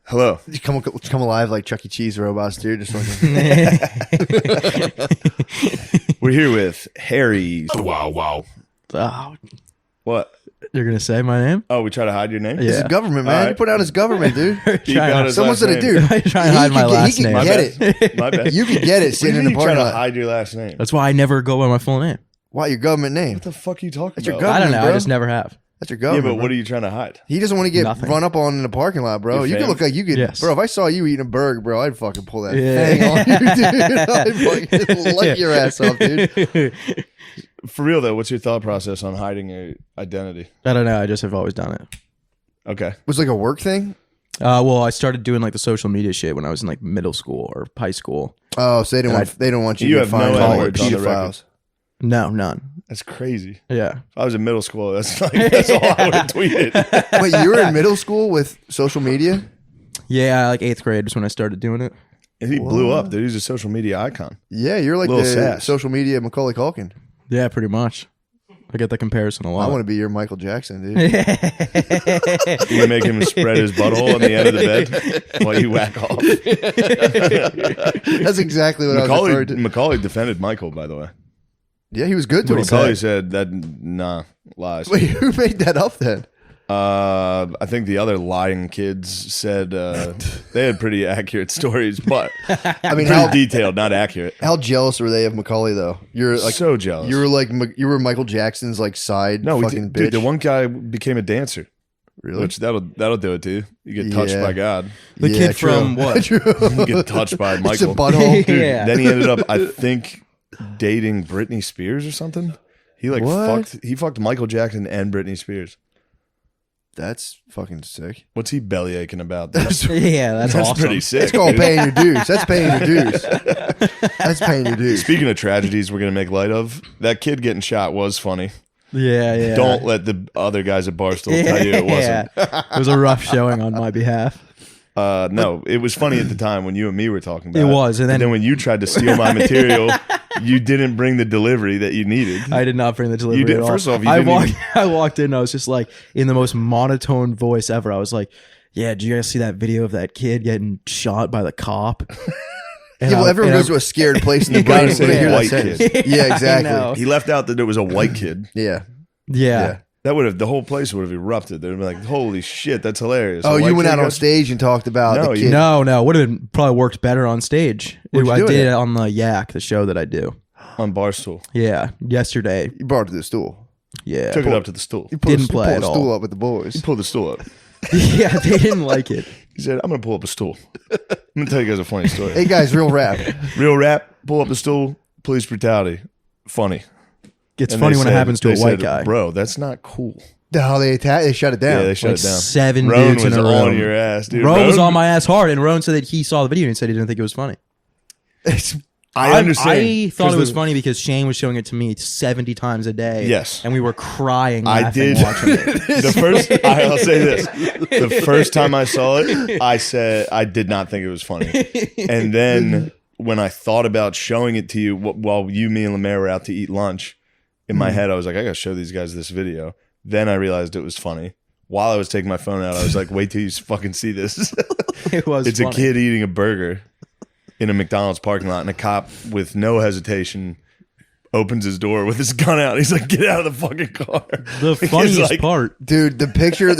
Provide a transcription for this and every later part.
Hello. You come alive like Chuck E. Cheese robots, dude. Just like We're here with Harry. Wow. Oh, What? you're gonna say my name? Oh, we try to hide your name? this is government, man. All You put out his government, dude. Keep out his Someone last said name. it, dude. I try to hide my last He name. can get it. My bad. You can get it What do sitting you in the mean you try parking to lot. hide your last name? That's why I never go by my full name. Why your government name? What the fuck are you talking That's your about? I don't know. bro. I just never have. That's your Yeah, government. but bro. what are you trying to hide? He doesn't want to get Nothing. run up on in the parking lot, bro. Your You fam? could look like you could, Yes. bro. If I saw you eating a burger, bro, I'd fucking pull that Yeah. thing on you, dude. I'd fucking light your ass up, dude. For real, though, what's your thought process on hiding your identity? I don't know. I just have always done it. Okay. Was it like a work thing? Well, I started doing like the social media shit when I was in like middle school or high school. Oh, so they don't want you You to have find no all words on the pedophiles. No, none. That's crazy. Yeah. If I was in middle school, that's all I would have tweeted. Wait, you were in middle school with social media? Yeah, like 8th grade was when I started doing it. And he blew up, dude. He's a social media icon. Yeah, you're like Little the sass. social media Macaulay Culkin. Yeah, pretty much. I get the comparison a lot. I want to be your Michael Jackson, dude. You make him spread his butthole on the end of the bed while you whack off. That's exactly what I was referring to. Macaulay defended Michael, by the way. Yeah, he was good to him. Macaulay said that, nah, lies. Wait, who made that up then? I think the other lying kids said they had pretty accurate stories, but I mean, pretty detailed, not accurate. how jealous were they of Macaulay though? You're like So jealous. You were like you were Michael Jackson's like side No, fucking bitch. dude, the one guy became a dancer, Really? which that'll do it to you. You get touched Yeah. by God. The kid true. from what? True. You get touched by It's a Michael. butthole. Dude, Yeah. Then he ended up, I think, dating Britney Spears or something. He like What? fucked Michael Jackson and Britney Spears. That's fucking sick. What's he belly aching about? Yeah, that's awesome. pretty sick. It's called dude. paying your dues. That's paying your dues. That's paying your dues. Speaking of tragedies we're going to make light of, that kid getting shot was funny. Yeah. Don't let the other guys at Barstool tell you it wasn't. It was a rough showing on my behalf. No, it was funny at the time when you and me were talking about it. It was, and then when you tried to steal my material, you didn't bring the delivery that you needed. I did not bring the delivery. You did- at all. first off, you I didn't walked. even- I walked in. I was just like in the most monotone voice ever. I was like, "Yeah, did you guys see that video of that kid getting shot by the cop?" And Yeah, well, everyone and goes to a scared place in the You gotta brain say when they hear white that kid. sentence. Yeah, I exactly. know. He left out that it was a white kid. Yeah. Yeah. That would have, the whole place would have erupted. They'd have been like, holy shit, that's hilarious. Oh, A you white went kid out on got- stage and talked about No, the you- kid. No, would have probably worked better on stage. Where'd you I do it did at? it on the Yak, the show that I do. on Barstool. Yeah, yesterday. You brought it to the stool. Yeah, Took it up to the stool. You Didn't play pulled at the all. stool up with the boys. Pull the stool up. yeah, they didn't like it. He said, I'm going to pull up a stool. I'm going to tell you guys a funny story. Hey guys, real rap. Real rap, pull up the stool, police brutality. Funny. It's And funny they when it said- happens to a they white said, guy. Bro, that's not cool. No, they shut it down. Yeah, they shut Like it down. 7 Roan dudes in was a row. on your ass, dude. Roan was on my ass hard, and Roan said that he saw the video and said he didn't think it was funny. I understand. I thought it was the- funny because Shane was showing it to me 70 times a day. Yes. And we were crying I laughing did. watching it. I'll say this. The first time I saw it, I said I did not think it was funny. And then when I thought about showing it to you while you, me, and Lemaire were out to eat lunch, in my head, I was like, I got to show these guys this video. Then I realized it was funny. While I was taking my phone out, I was like, wait till you fucking see this. It was It's funny. a kid eating a burger in a McDonald's parking lot, and a cop, with no hesitation, opens his door with his gun out. He's like, get out of the fucking car. The He's funniest like, part. Dude, the picture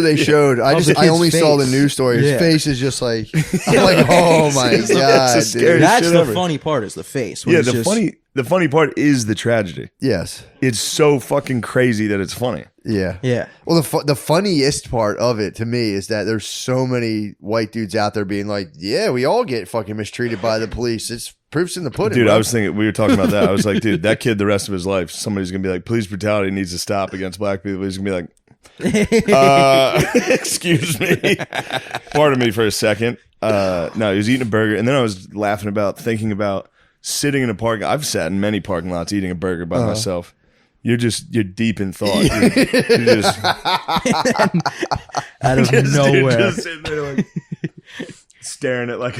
they showed, I Of the kid's only saw the face. news story. His Yeah. face is just like, I'm like, oh my It's the god, scary- dude. That's shit the ever. funny part is the face. when Yeah, it's the just- funny part is the tragedy. Yes, It's so fucking crazy that it's funny. yeah, Yeah. Well, the funniest part of it to me is that there's so many white dudes out there being like, yeah, we all get fucking mistreated by the police. It's proofs in the pudding, Dude, bro. I was thinking, we were talking about that. I was like, dude, that kid the rest of his life, somebody's going to be like, police brutality needs to stop against black people. He's going to be like, excuse me. Pardon me for a second. No, he was eating a burger. And then I was thinking about sitting in a parking. I've sat in many parking lots eating a burger by myself. You're deep in thought. You're just Out of nowhere. just sitting there like staring at like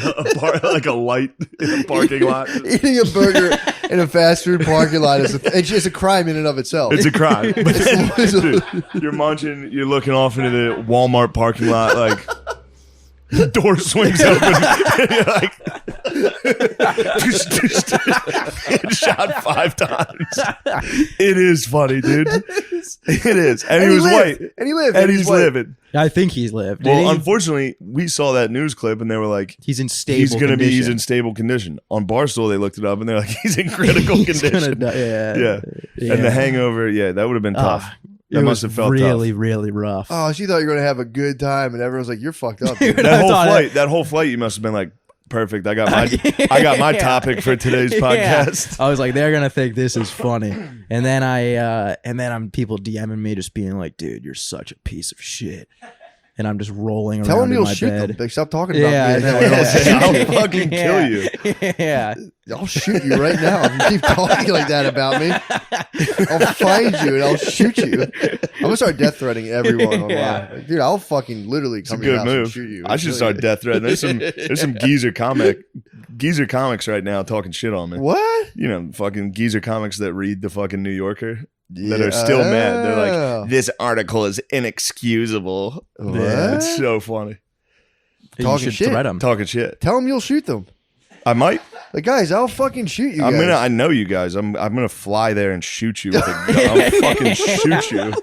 a light in a parking lot. Eating a burger in a fast food parking lot it's just a crime in and of itself. It's a crime. But then, dude, you're munching, you're looking off into the Walmart parking lot like, The door swings open. And you're like, shot 5 times. It is funny, dude. It is. And he was white. And he lived. And he's white. living. I think he's lived. Well, unfortunately, we saw that news clip and they were like, he's in stable he's going to be, he's condition. in stable condition. On Barstool, they looked it up and they're like, he's in critical He's condition. gonna die. Yeah. And the hangover, that would have been tough. It That was must have felt really, tough. really rough. Oh, she thought you were gonna have a good time, and everyone's like, "You're fucked up." Dude. That whole flight, you must have been like, perfect. I got my topic for today's podcast. I was like, they're gonna think this is funny, and then I'm people DMing me just being like, dude, you're such a piece of shit, and I'm just rolling Tell around him in you'll my shoot bed. them. Like, stop talking about Yeah, me. I know. I'll fucking kill you. Yeah. I'll shoot you right now if you keep talking like that about me. I'll find you and I'll shoot you. I'm gonna start death threatening everyone online. Yeah. Like, dude, I'll fucking literally come to your Good house and move. shoot you. I should start death threatening. There's some geezer comics right now talking shit on me. What? You know, fucking geezer comics that read the fucking New Yorker that are still mad. They're like, this article is inexcusable. What? Yeah, it's so funny. You Talking should shit. threat him. Talking shit. Tell them you'll shoot them. I might. Like, guys, I'll fucking shoot you. I know you guys. I'm gonna fly there and shoot you with a gun. I'll fucking shoot you.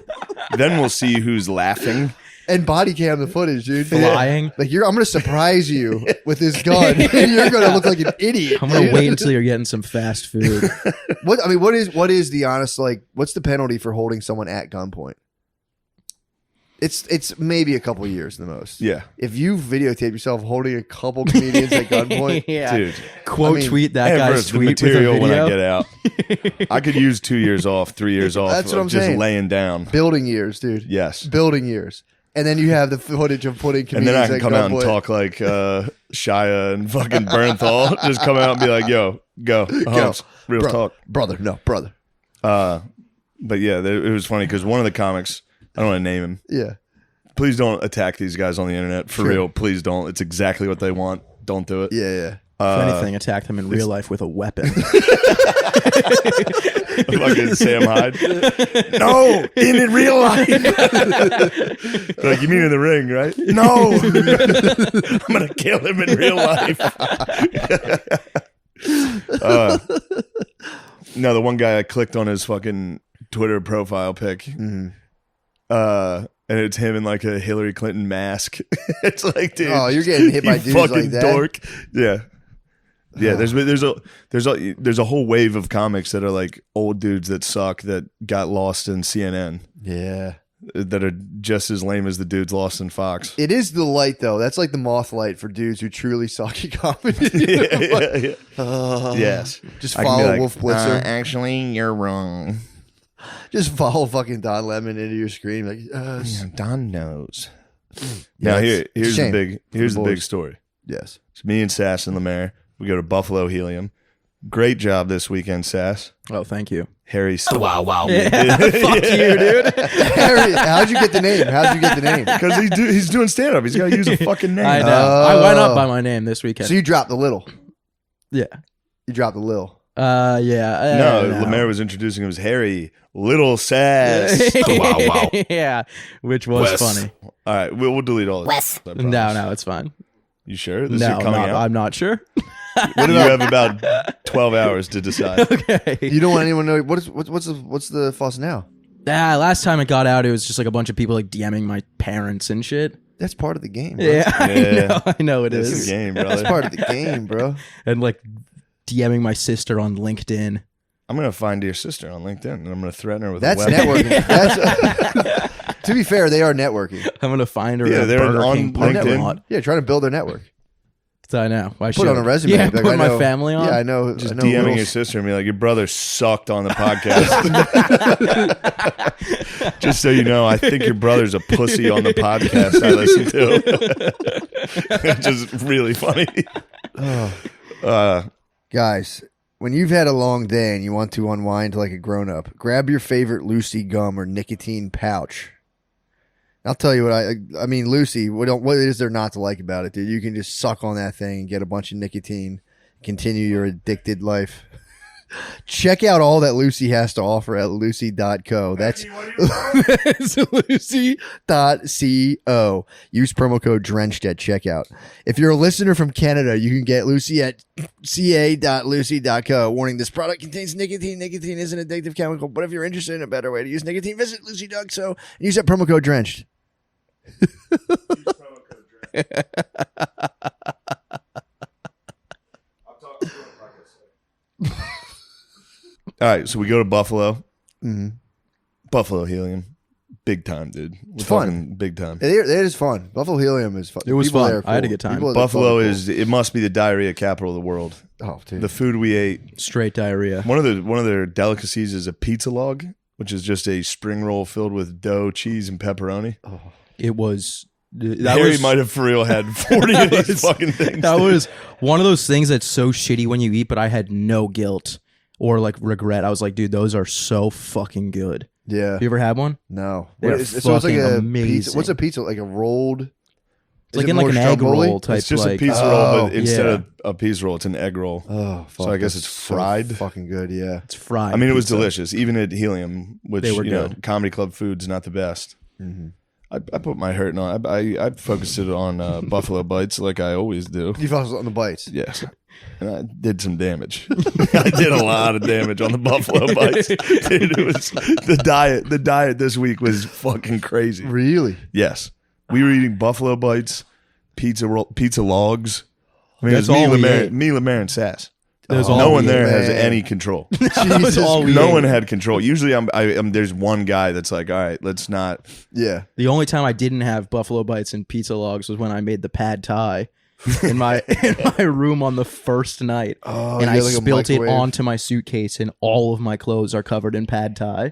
Then we'll see who's laughing. And body cam the footage, dude. Flying. Like, I'm gonna surprise you with this gun, and you're gonna look like an idiot. I'm gonna dude. wait until you're getting some fast food. What is the honest, like, what's the penalty for holding someone at gunpoint? It's maybe a couple years the most. Yeah, If you videotape yourself holding a couple comedians at gunpoint, Yeah. dude. Quote I mean, tweet that And guy's versus the tweet with a material video. when I get out. I could use 2 years off, 3 years off. That's what of I'm just saying. laying down. building years, dude. Yes. Building years. And then you have the footage of putting And comedians then I can at come out and gunpoint. talk like Shia and fucking Bernthal. Just come out and be like, yo, go. Hunks. Real Bro- talk. Brother. But yeah, it was funny because one of the comics, I don't want to name him. Yeah. Please don't attack these guys on the internet. For Sure. real. Please don't. It's exactly what they want. Don't do it. Yeah. If anything, attacked him in real life with a weapon. Fucking Sam Hyde. No, in real life. Like, you mean in the ring, right? No. I'm going to kill him in real life. No, the one guy, I clicked on his fucking Twitter profile pic. And it's him in like a Hillary Clinton mask. It's like, dude. Oh, you're getting hit by you dudes fucking like that? dork. Yeah. Yeah, there's a whole wave of comics that are like old dudes that suck that got lost in CNN Yeah. that are just as lame as the dudes lost in Fox. It is the light, though. That's like the moth light for dudes who truly suck at comedy. Yeah. Yes. Just I can be follow like, Wolf Blitzer. actually, you're wrong. Just follow fucking Don Lemon into your screen. Like, Yeah, Don knows. Yeah, Now it's a here's shame the for big boys. story. yes. It's me and Sass and Lemaire. We go to Buffalo Helium. Great job this weekend, Sass. Oh, thank you. Harry. Wow. Yeah, fuck you, dude. Harry, how'd you get the name? Because he's doing stand up. He's got to use a fucking name. I know. I went up by my name this weekend. So you dropped the little. Yeah. You dropped the little. Yeah. No, Lemaire was introducing him as Harry Little Sass. Wow. Yeah, which was Wes. funny. All right, we'll delete all this. I promise. No, it's fine. You sure? This No, is coming out? I'm not sure. What do you have about 12 hours to decide? Okay. You don't want anyone to know what's the fuss now? Last time it got out, it was just like a bunch of people like DMing my parents and shit. That's part of the game. Bro. Yeah, Yeah. I know it This is. is a game, That's brother. part of the game, bro. And like DMing my sister on LinkedIn. I'm going to find your sister on LinkedIn and I'm going to threaten her with That's a weapon. networking. That's to be fair, they are networking. I'm gonna find her Yeah, at a they're Burger on King parking LinkedIn. lot. Yeah, trying to build their network. I know. I Put it on a should. resume. Yeah, Like, put I my know- family on. Yeah, I know. Just I know DMing rules. your sister and be like, your brother sucked on the podcast. Just so you know, I think your brother's a pussy on the podcast I listen to. Just really funny. Guys, when you've had a long day and you want to unwind like a grown-up, grab your favorite Lucy gum or nicotine pouch. I'll tell you what I mean, Lucy, what is there not to like about it, dude? You can just suck on that thing and get a bunch of nicotine, continue your addicted life. Check out all that Lucy has to offer at lucy.co. That's lucy.co. Use promo code drenched at checkout. If you're a listener from Canada, you can get Lucy at ca.lucy.co. Warning, this product contains nicotine. Nicotine is an addictive chemical, but if you're interested in a better way to use nicotine, visit lucy.co and use that promo code drenched. All right, so we go to Buffalo. Mm-hmm. Buffalo Helium. Big time, dude. It's fun. Talking big time. It is fun. Buffalo Helium is fun. It was People fun. there are I had a cool. good time. People Buffalo there are is, it must be the diarrhea capital of the world. cool. Oh, dude. The food we ate. Straight diarrhea. One of their delicacies is a pizza log, which is just a spring roll filled with dough, cheese, and pepperoni. It was. Harry might have for real had 40 of these fucking things. That was one of those things that's so shitty when you eat, but I had no guilt or like regret. I was like, dude, those are so fucking good. Yeah. Have you ever had one? No. They're So it's like fucking a amazing. pizza. What's a pizza? Like a rolled? It's like in like an egg roll type. It's just like, a pizza roll, but instead yeah. of a pizza roll, it's an egg roll. Oh, fuck. So I guess that's it's fried. So fucking good, yeah. It's fried. I mean, it was pizza. delicious. Even at Helium, which, They were you know, good. comedy club food's not the best. Mm-hmm. I put my hurt on. I focused it on Buffalo Bites like I always do. You focused on the bites. Yes. And I did some damage. I did a lot of damage on the Buffalo Bites. Dude, it was the diet this week was fucking crazy. Really? Yes. We were eating Buffalo Bites, pizza logs. I mean, That's it was all we ate. me, Lemaire, and Sass. That's No all one we there ate. has man. any control. That was all we No ate. one had control. Usually, there's one guy that's like, all right, let's not. Yeah. The only time I didn't have Buffalo Bites and pizza logs was when I made the pad thai in my room on the first night, Oh, and you I had like a spilt it microwave? onto my suitcase, and all of my clothes are covered in pad thai.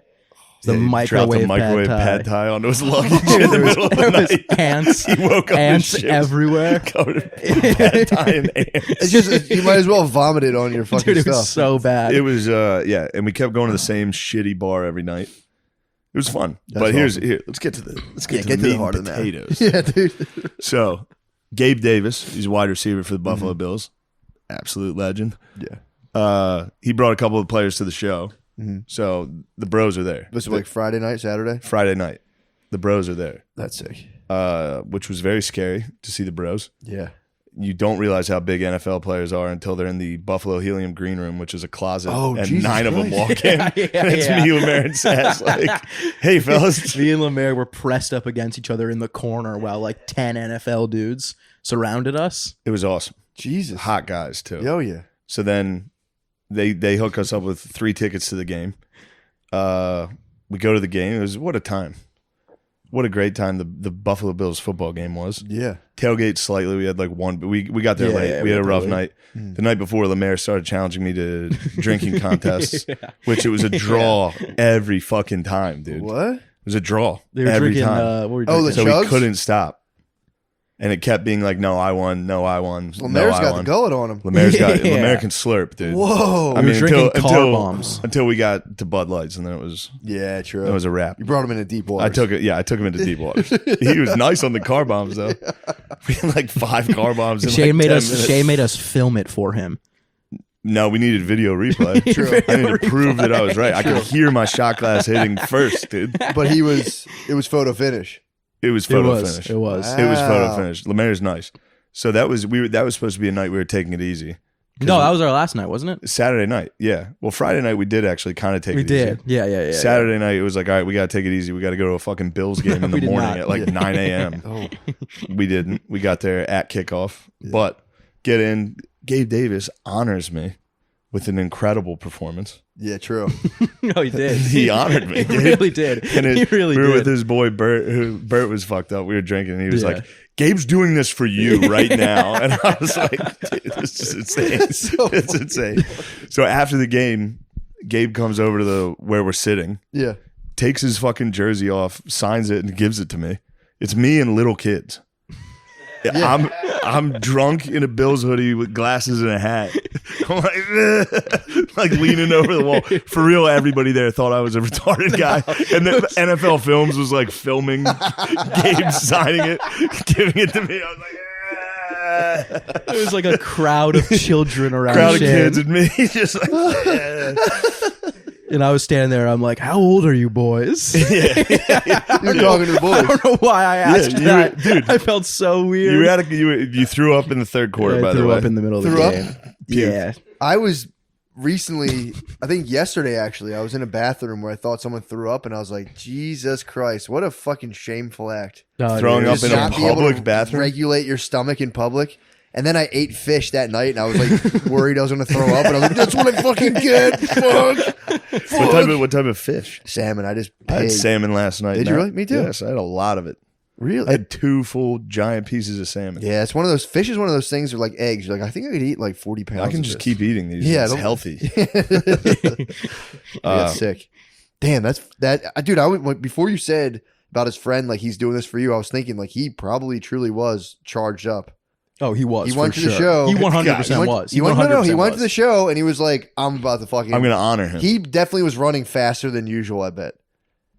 The Yeah, he dropped microwave, the microwave pad thai. thai onto his luggage in the There was, middle of the there was night. ants, He woke up ants with ships everywhere. covered in pad thai and ants. It's just, you might as well vomit it on your fucking Dude, it stuff. was so bad. It was yeah, and we kept going to the same shitty bar every night. It was fun. That's but awesome. here, let's get to the Get meat to the and heart of that. potatoes. Yeah, dude. So, Gabe Davis, he's a wide receiver for the Buffalo Mm-hmm. Bills, absolute legend. Yeah. He brought a couple of players to the show, Mhm. so the bros are there. This was like Friday night, Saturday? Friday night, the bros are there, That's sick. which was very scary to see the bros. Yeah. You don't realize how big NFL players are until they're in the Buffalo Helium green room, which is a closet, Oh, and Jesus 9 of them Christ. walk in. Yeah, and it's yeah. me, Lemaire, and Sass. Like, hey, fellas. Me and Lemaire were pressed up against each other in the corner while like 10 NFL dudes surrounded us. It was awesome. Jesus. Hot guys, too. Yo, yeah. So then they hook us up with 3 tickets to the game. We go to the game. It was, what a time. What a great time the Buffalo Bills football game was. Yeah. Tailgate slightly. We had like one, but we got there Yeah, late. yeah, we had a got rough there night. Mm. The night before, Lemaire started challenging me to drinking contests, which it was a draw every fucking time, dude. What? It was a draw They were every drinking. time. What were we Oh, drinking? the So chugs? we couldn't stop. And it kept being like, no, I won. No, I won. Lemaire's no, I got won. the gullet on him. Lemaire's got Yeah. Lemaire can slurp, dude. Whoa. I We were mean, drinking until, car until, bombs. until we got to Bud Lights, and then it was Yeah, true. a wrap. You brought him into deep water. I took it. Yeah, I took him into deep waters. He was nice on the car bombs though. We had like 5 car bombs. In Shane like made 10 us. minutes. Shane made us film it for him. No, we needed video replay. True. I need to prove that I was right. I could hear my shot glass hitting first, dude. But it was photo finish. It was It photo was. finish. It was. Wow. It was photo finish. Lemaire's nice. So that was supposed to be a night we were taking it easy. No, that was our last night, wasn't it? Saturday night, yeah. Well, Friday night we did actually kind of take We it did. easy. Yeah. Saturday night it was like, all right, we got to take it easy. We got to go to a fucking Bills game in We the did morning not. at like 9 a.m. Oh. We didn't. We got there at kickoff. But get in. Gabe Davis honors me with an incredible performance. Yeah, true. No, he did. He honored me. He really did. And He really we were did. with his boy Bert. Bert was fucked up. We were drinking, and he was Yeah. like, "Gabe's doing this for you right now." And I was like, "Dude, this is insane. It's insane." So after the game, Gabe comes over to where we're sitting, Yeah. takes his fucking jersey off, signs it, and gives it to me. It's me and little kids. I'm drunk in a Bills hoodie with glasses and a hat. I'm like leaning over the wall. For real, everybody there thought I was a retarded guy. And the NFL Films was like filming Gabe signing it, giving it to me. I was like, There was like a crowd of children around. Crowd of Shane. kids and me, just like, And I was standing there. I'm like, "How old are you boys?" You're talking to the boys. I don't know why I asked you that. were- dude. I felt so weird. you threw up in the third quarter. I By the threw way, up in the middle of the Threw up? game. Yeah. I was recently, I think yesterday actually, I was in a bathroom where I thought someone threw up, and I was like, Jesus Christ, what a fucking shameful act. Throwing dude, up in a Not be able public to bathroom. regulate your stomach in public. And then I ate fish that night, and I was like worried I was going to throw up. And I was like, "That's what I fucking get." Fuck. What type of fish? Salmon. I just I had paid. salmon last night. Did you really? Me too. Yes, I had a lot of it. Really? I had 2 full giant pieces of salmon. Yeah, it's one of those. Fish is one of those things. That are like eggs. You're like, I think I could eat like 40 pounds. I can of just this. keep eating these. Yeah, It's don't- healthy. I got sick. Damn, that's that, dude. I would like, before you said about his friend, like he's doing this for you. I was thinking like he probably truly was charged up. Oh, he was. He went for to the sure. show. He He 100% went, was. He went, no, he 100% went to was. the show and he was like, I'm about to fucking. I'm going to honor him. He definitely was running faster than usual. I bet.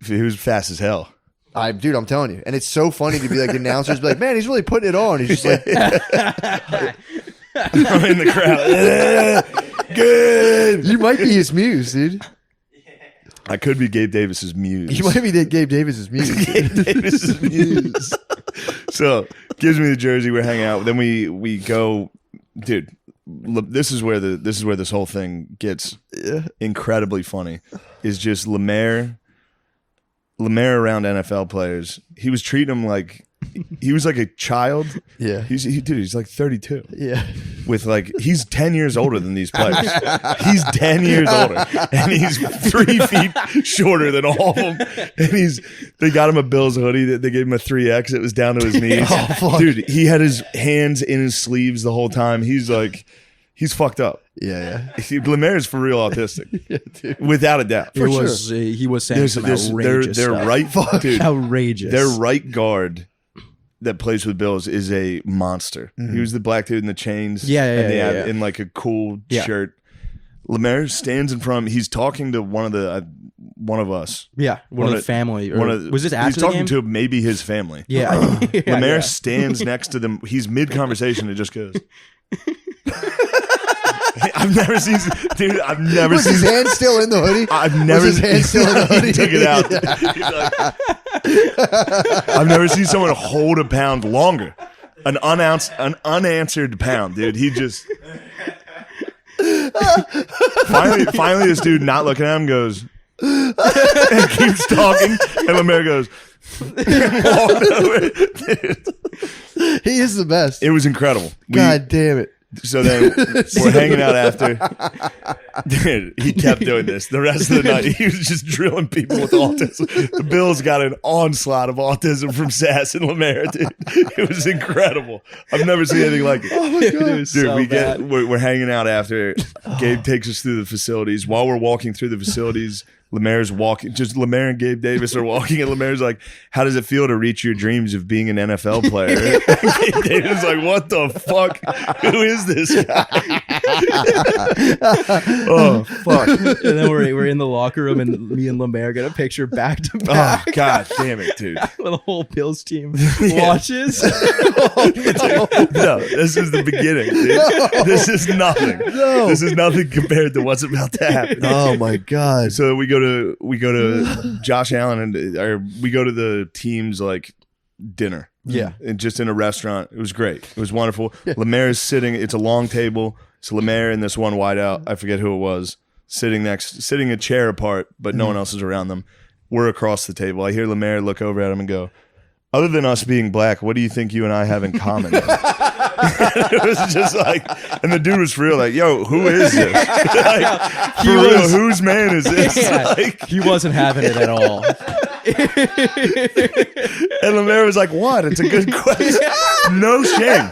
He was fast as hell. Dude, I'm telling you, and it's so funny to be like the announcers be like, man, he's really putting it on. He's just like, I'm in the crowd. Good. you might be his muse, dude. I could be Gabe Davis's muse. You might be Gabe Davis's muse. Gabe Davis's muse. So gives me the jersey. We're hanging out. Then we go, dude. This is where this whole thing gets incredibly funny. Is just Lemaire around NFL players. He was treating them like he was like a child. Yeah. He's like 32. Yeah. With like he's 10 years older than these players. He's 10 years older, and he's 3 feet shorter than all of them. And they got him a Bills hoodie that they gave him a 3X. It was down to his knees. Dude, he had his hands in his sleeves the whole time. He's fucked up. Yeah. Lemaire is for real autistic, Yeah, dude. without a doubt. It was. He was saying some outrageous their stuff. right, dude, Outrageous. their right guard that plays with Bills is a monster. He was the black dude in the chains. Yeah. In like a cool Yeah. shirt. Lemaire stands in front. He's talking to one of us. Yeah, one of the family. Or, was this after He's the talking game? to maybe his family. Yeah. Lemaire stands next to them. He's mid conversation and just goes. I've never seen Was his hand still in the hoodie? I've never Was his hand still in the hoodie? He took it out. He's like, I've never seen someone hold a pound longer. An unanswered pound, dude. He just finally this dude not looking at him goes and keeps talking, and Lemaire goes walked over. Dude, He is the best. it was incredible. God damn it. So then we're hanging out after. Dude, he kept doing this the rest of the night. He was just drilling people with autism. The Bills got an onslaught of autism from Sass and Lemaire, dude. It was incredible. I've never seen anything like it. Oh my God. It was so bad. We're hanging out after. Gabe takes us through the facilities. While we're walking through the facilities, Lemaire's walking. Just Lemaire and Gabe Davis are walking, and Lemaire's like, "How does it feel to reach your dreams of being an NFL player?" Gabe Davis is like, "What the fuck? Who is this guy?" Oh fuck! And then we're in the locker room, and me and Lemaire get a picture back to Oh back. god damn it, dude! The whole Bills team watches. No, this is the beginning, dude. This is nothing. No. This is nothing compared to what's about to happen. Oh my God. So we go to Josh Allen or we go to the team's like dinner. Yeah. And just in a restaurant. It was great. It was wonderful. Lemaire is sitting. It's a long table. It's Lemaire and this one wideout. I forget who it was. Sitting a chair apart, but no one else is around them. We're across the table. I hear Lemaire look over at him and go, "Other than us being black, what do you think you and I have in common?" It was just like, and the dude was for real, like, "Yo, who is this? Like, for real, whose man is this?" Yeah. Like, He wasn't having it at all. and Lemaire was like, "What? It's a good question. No shame."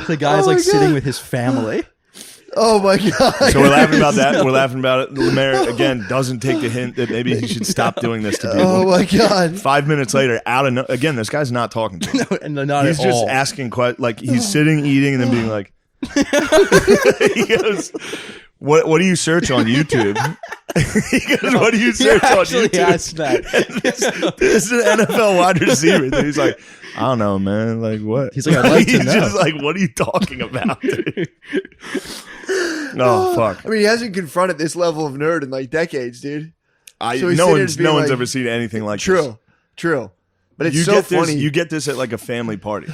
The guy's Oh my like sitting God. with his family. Oh my God. So we're laughing about that. We're laughing about it. Lemaire again doesn't take the hint that maybe he should stop doing this to people. Oh my God. 5 minutes later, again, this guy's not talking to him. And not He's at just all. asking questions. Like he's sitting, eating, and then being like, he goes, What do you search on YouTube? He goes, what do you search on Actually YouTube? asked that. This is an NFL wide receiver. Dude. He's like, I don't know, man. Like, what? He's like, I'd like to He's know. just like, what are you talking about, dude? Oh, fuck. I mean, he hasn't confronted this level of nerd in like decades, dude. So he's No sitting one's there being like, ever seen anything like this. True. But it's You so get funny. this. You get this at like a family party,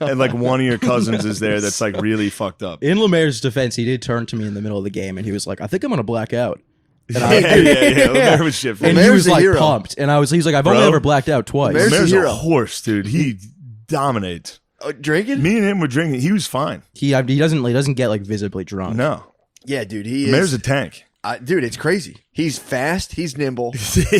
and like one of your cousins is there that's like really fucked up. In Lemaire's defense, he did turn to me in the middle of the game, and he was like, "I think I'm gonna black out." And Yeah. Lemaire was shit. And he Lemaire's was a like hero. pumped, and he's like, "I've only Bro. ever blacked out twice." Lemaire's Lemaire's a hero. a horse, dude. He dominates. Drinking? Me and him were drinking. He was fine. He doesn't get like visibly drunk. No, Yeah, dude. He Lemaire's is. a tank. Dude, it's crazy. He's fast. He's nimble. He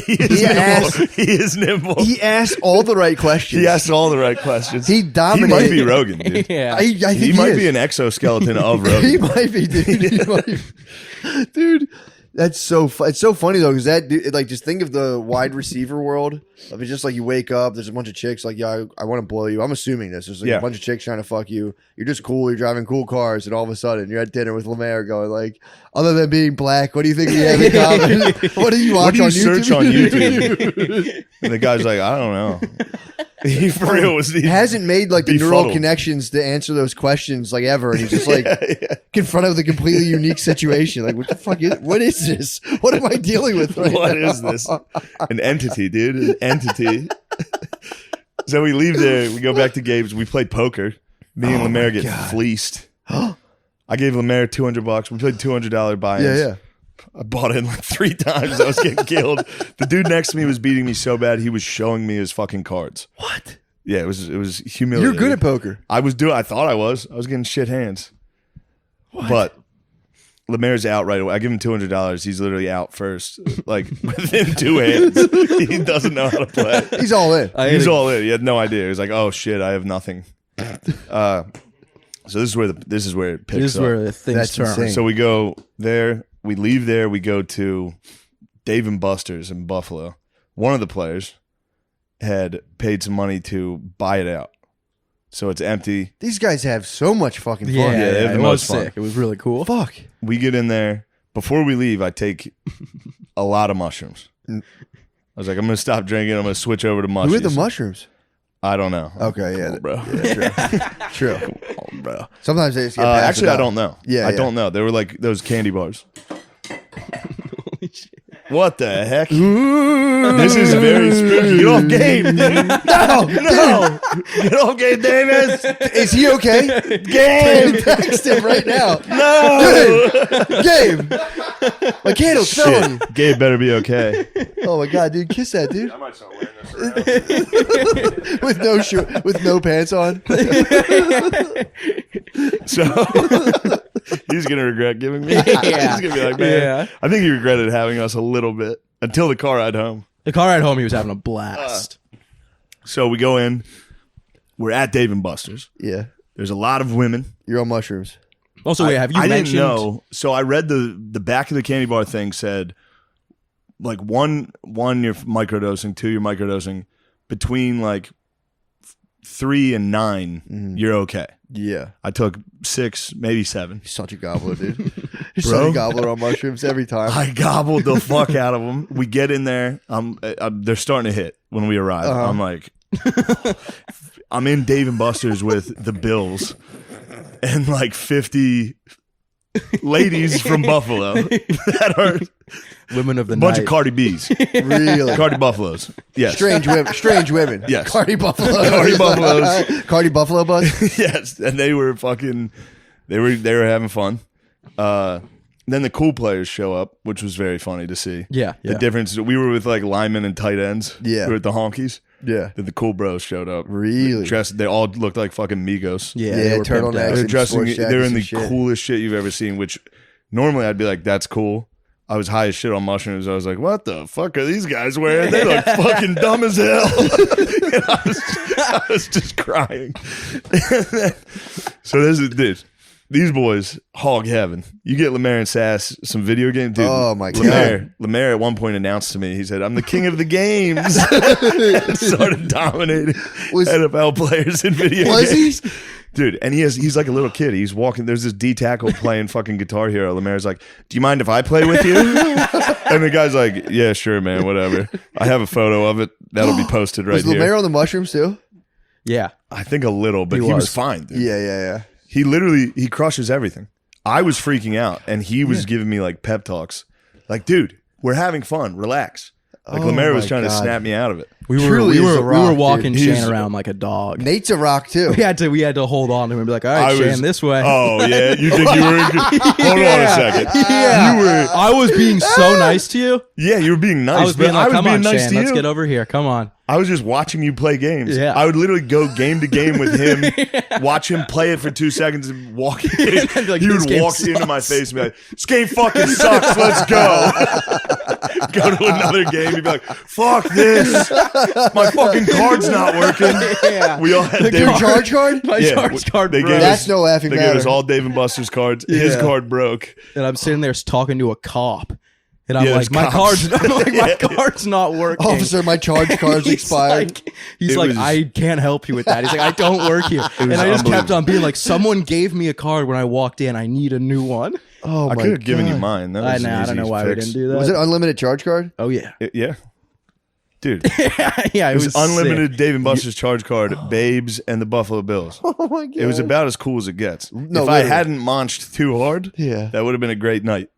is asked- nimble. He is nimble. He asks all the right questions. He asks all the right questions. He He dominated. might be Rogan, dude. Yeah. I think He might is. be an exoskeleton of He Rogan. might be, dude. He might be. Dude, that's so it's so funny though, because that dude, like, just think of the wide receiver world of it's just like you wake up, there's a bunch of chicks like, yeah, I want to blow you. I'm assuming this. There's like Yeah. a bunch of chicks trying to fuck you. You're just cool. You're driving cool cars, and all of a sudden you're at dinner with Lemaire, going like, other than being black, what do you think we have in common? What do you What watch do you on search YouTube? on YouTube? And the guy's like, I don't know. He for real was. He hasn't made like the neural Befuddled. connections to answer those questions like ever, and he's just like confronted with a completely unique situation. Like, what the fuck is? What is this? What am I dealing with right What now? is this? An entity, dude. An entity. So we leave there. We go back to Gabe's. We played poker. Me and Lemaire get fleeced. I gave Lemaire $200. We played $200 buy-ins. Yeah. I bought in like 3 times. I was getting killed. The dude next to me was beating me so bad he was showing me his fucking cards. What? Yeah, it was humiliating. You're good at poker. I thought I was. I was getting shit hands. But Lemaire's out right away. I give him $200. He's literally out first, like within 2 hands. He doesn't know how to play. He's all in. He's all in. He had no idea. He was like, "Oh shit, I have nothing." So this is where it picks This is up. where the things That's turn. insane. So we go there. We leave there. We go to Dave and Buster's in Buffalo. One of the players had paid some money to buy it out, so it's empty. These guys have so much fucking fun. Yeah, they have the it most was fun. sick. It was really cool. Fuck. We get in there. Before we leave, I take a lot of mushrooms. I was like, I'm going to stop drinking. I'm going to switch over to mushrooms. Who are the mushrooms? I don't know. Okay, yeah, bro. True. Oh, bro. Sometimes they just get passed Actually, I about. don't know. Yeah, I yeah. don't know. They were like those candy bars. What the heck? This is very spooky. Get off game, dude. No. Get off game, Davis. Is he okay? Game. Text him right now. No. Game. My candles fell on you. Shit. Gabe better be okay. Oh my god, dude, kiss that dude I might start wearing this around. with no shirt, with no pants on. So he's gonna regret giving me. Yeah. He's gonna be like, man, Yeah. I think he regretted having us a little bit until the car ride home. The car ride home, he was having a blast. So we go in. We're at Dave and Buster's. Yeah, There's a lot of women. you're on mushrooms. Also, wait, have you I mentioned? didn't know. So I read the back of the candy bar thing said, like one you're microdosing, 2 you're microdosing, between like 3 and 9 you're okay. Yeah, I took 6, maybe 7. you're such a gobbler, dude. You're Bro. such a gobbler on mushrooms every time. I gobbled the fuck out of them. We get in there. They're starting to hit when we arrive. Uh-huh. I'm like, I'm in Dave and Buster's with the Bills and like 50 ladies from Buffalo that are Women of the a bunch night. of Cardi B's, Really, Cardi Buffaloes. Yes, strange women. Strange women. Yes. Cardi Buffalo. Cardi Buffaloes. Cardi Buffalo buzz. Yes, and they were fucking. They were having fun. Then the cool players show up, which was very funny to see. Yeah, yeah. The difference. We were with like linemen and tight ends. Yeah. We were at the honkies. Yeah, Then the cool bros showed up. really. Dressed. They all looked like fucking Migos. Yeah, Yeah, they were pimped turtlenecks. out. They're and dressing. sports They're in the jackets and shit. coolest shit you've ever seen. Which normally I'd be like, "That's cool." I was high as shit on mushrooms. I was like, "What the fuck are these guys wearing? They look fucking dumb as hell." And I was just crying. So this. These boys hog heaven. You get Lemaire and Sass some video game, dude. Oh, my God. Lemaire at one point announced to me, he said, "I'm the king of the games." And started dominating Was- NFL players in video Was games. he? Dude, and he's like a little kid. He's walking. There's this D tackle playing fucking Guitar Hero. Lemaire's like, "Do you mind if I play with you?" And the guy's like, "Yeah, sure, man, whatever." I have a photo of it. That'll be posted right Was here. Lemaire on the mushrooms too? Yeah. I think a little, but he was fine, dude. Yeah. He crushes everything. I was freaking out, and he was giving me like pep talks. Like, dude, we're having fun. Relax. Like Lemaire was trying to snap me out of it. We Truly is a rock, were walking dude. Shane He's- around like a dog. Nate's a rock too. We had to hold on to him and be like, all right, Shane, this way. Oh yeah, you think you were? Hold on a second. Yeah. You were. I was being so nice to you. Yeah, you were being nice. I was being but like, I was come being on, nice Shane, to let's you. get over here. Come on. I was just watching you play games. Yeah. I would literally go game to game with him, watch him play it for 2 seconds, and walk in. Like, He "This would game walk into my sucks." face and be like, "This game fucking sucks. Let's go." Go to another game. He'd be like, "Fuck this. My fucking card's not working." Yeah. We all had Your Dave charge card? My charge card They broke. gave That's us, no laughing They gave matter. us all Dave and Buster's cards. His Yeah. card broke. And I'm sitting there talking to a cop. And I'm Yeah, like, there's my cops. my card's not working. Officer, my charge card's expired. He's It like, was- I can't help you with that. He's like, I don't work here. And was I just kept unbelievable. on being like, someone gave me a card when I walked in. I need a new one. Oh I my could have given you God. mine. That I was know. an I don't easy know why we fix. didn't do that. Was it unlimited charge card? Oh yeah, Yeah. Dude, yeah. it was unlimited sick. Dave and Buster's charge card, Babes, and the Buffalo Bills. Oh my God. It was about as cool as it gets. No, if I literally. hadn't munched too hard, Yeah. that would have been a great night.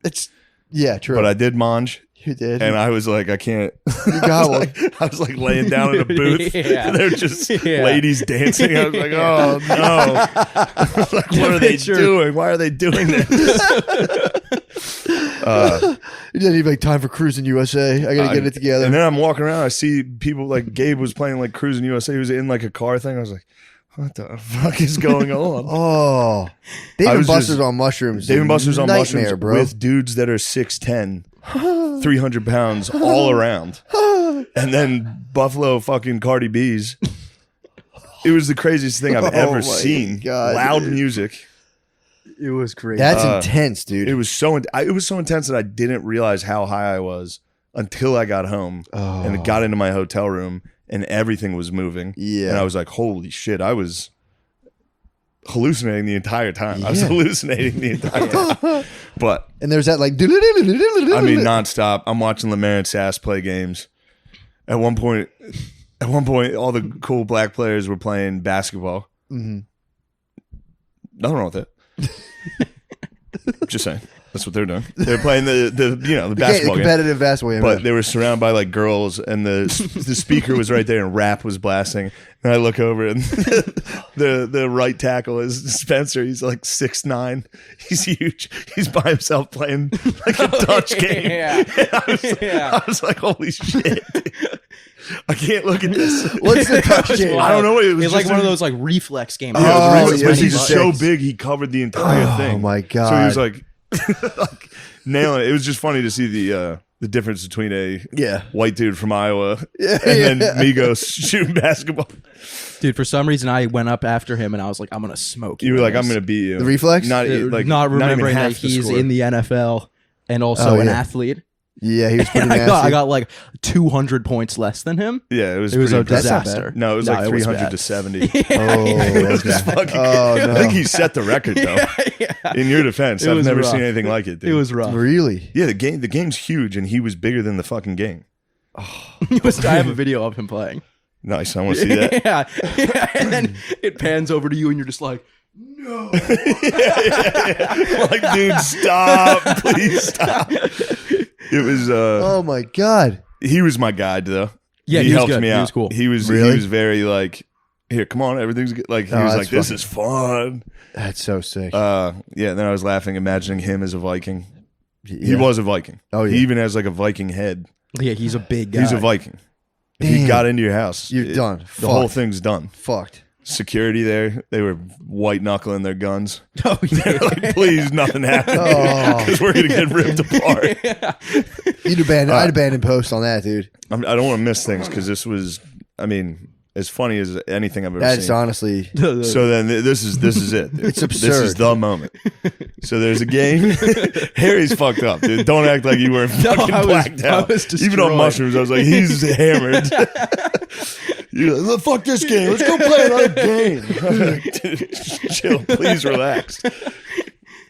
Yeah, true. But I did munch, You did. and I was like, I can't. You got one. I was like laying down in a booth. Yeah. And they're just Yeah. ladies dancing. I was like, oh no. I was like, what are they Picture. doing? Why are they doing this? You didn't even make time for Cruising USA. I gotta get it together. And then I'm walking around. I see people like Gabe was playing like Cruising USA. He was in like a car thing. I was like, what the fuck is going on? Oh, Dave I and was Buster's just- on mushrooms. Dave and Buster's on Nightmare, mushrooms bro. with dudes that are 6'10", 300 pounds all around. And then Buffalo fucking Cardi B's. It was the craziest thing I've Oh ever my seen. God, Loud dude. music. It was crazy. That's intense, dude. It was so intense that I didn't realize how high I was until I got home and got into my hotel room and everything was moving. Yeah. And I was like, holy shit, I was hallucinating the entire time. I was Yeah. hallucinating the entire time. But And there's that like. I mean, nonstop. I'm watching Lemaire and Sass play games. At one point, all the cool black players were playing basketball. Mm-hmm. Nothing wrong with it. Just saying, that's what they're doing. They're playing the basketball game. competitive basketball game. But they were surrounded by like girls, and the speaker was right there, and rap was blasting. And I look over, and the right tackle is Spencer. He's like 6'9". He's huge. He's by himself playing like a Dutch game. Yeah. And I was like, holy shit! I can't look at this. What's the touch game? I don't know. It was It's like just one of a- those like reflex games. Oh, Yeah, it was yeah, but he's he's sick. so big, he covered the entire thing. Oh my God. So he was like, like nailing it. It was just funny to see the difference between a Yeah. white dude from Iowa Yeah, and then yeah. Migos shooting basketball. Dude, for some reason I went up after him and I was like, I'm gonna smoke You were like, guys. I'm going to beat you. The reflex? Not like not even remembering that half the he's score. in the NFL and also Oh, an yeah. athlete. Yeah, he was pretty And I nasty. got like 200 points less than him. Yeah, it was It was pretty a impressive. That's not disaster. bad. No, it was like 300 bad. to 70. Oh, It was okay. fucking, Oh, no. I think he set the record though. In your defense, It I've was never rough. seen anything like it, dude. It was rough. Really? Yeah, the game's huge, and he was bigger than the fucking game. I have a video of him playing. Nice, I want to see that. Yeah. And then it pans over to you and you're just like, Like, dude, stop! Please stop. It was. Oh my God. He was my guide though. Yeah, he he was helped good. me He out. was cool. He was. Really? He was very like, here, come on, everything's good. Like he Oh, was that's like, this fucking- is fun. That's so sick. Yeah. Then I was laughing, imagining him as a Viking. He Yeah. was a Viking. Oh, yeah. He even has like a Viking head. yeah, he's a big guy. He's a Viking. If he Damn. got into your house, You're done. The whole Fucked. thing's done. Fucked. Security there, they were white knuckling their guns. Oh, They're yeah. like, please, nothing happen Oh. because we're gonna get ripped apart. I'd abandon post on that, dude. I don't want to miss things because this was, I mean, as funny as anything I've ever That's seen. honestly. So then this is it. Dude. It's This is absurd. the moment. So there's a game. Harry's fucked up, dude. Don't act like you were fucking I was- blacked I out. was Even on destroyed. mushrooms, I was like, he's hammered. You're like, fuck this game. Let's go play another game. I'm like, dude, chill. Please relax.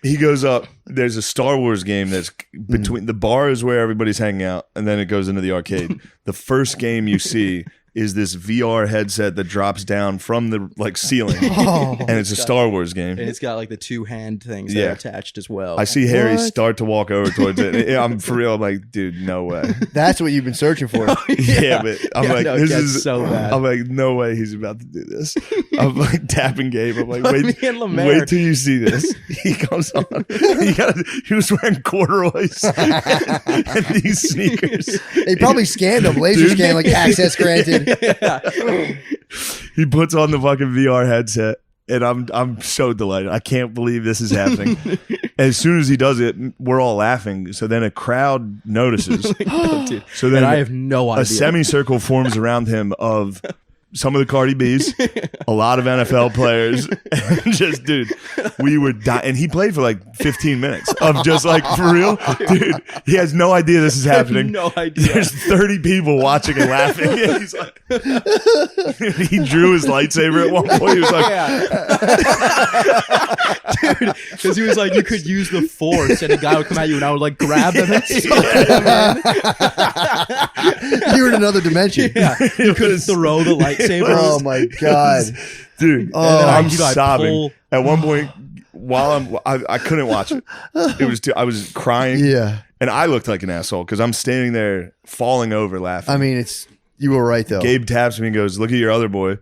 He goes up. There's a Star Wars game that's between the bar is where everybody's hanging out, and then it goes into the arcade. The first game you see is this VR headset that drops down from the ceiling, and it's a Star Wars game. And it's got like the 2 hand things that are attached as well. I see Harry start to walk over towards it. I'm for real. I'm like, dude, no way. That's what you've been searching for. Yeah, but I'm like, no, this it is gets so bad. I'm like, no way he's about to do this. I'm like tapping Gabe. I'm like, Me wait, and Lemaire. wait till you see this. He comes on. He was wearing corduroys and these sneakers. They probably scanned him, laser scan, like access granted. He puts on the fucking VR headset, and I'm so delighted. I can't believe this is happening. As soon as he does it, we're all laughing. So then a crowd notices. Oh, dude. So then And I have no idea. a semicircle forms around him of some of the Cardi B's, a lot of NFL players, and just, dude, we were dying. And he played for like 15 minutes of just like, for real, dude, he has no idea this is happening. No idea. There's 30 people watching and laughing. And he's like, he drew his lightsaber at one point. He was like, Dude, because he was like, you could use the force, and a guy would come at you, and I would like grab him and suck him in. You were in another dimension. Yeah, you could throw the lightsaber. Oh my god. dude, Oh, I'm dude, I sobbing. pull- At one point, while I couldn't watch it. I was crying. Yeah. And I looked like an asshole because I'm standing there falling over laughing. I mean, you were right though. Gabe taps me and goes, "Look at your other boy."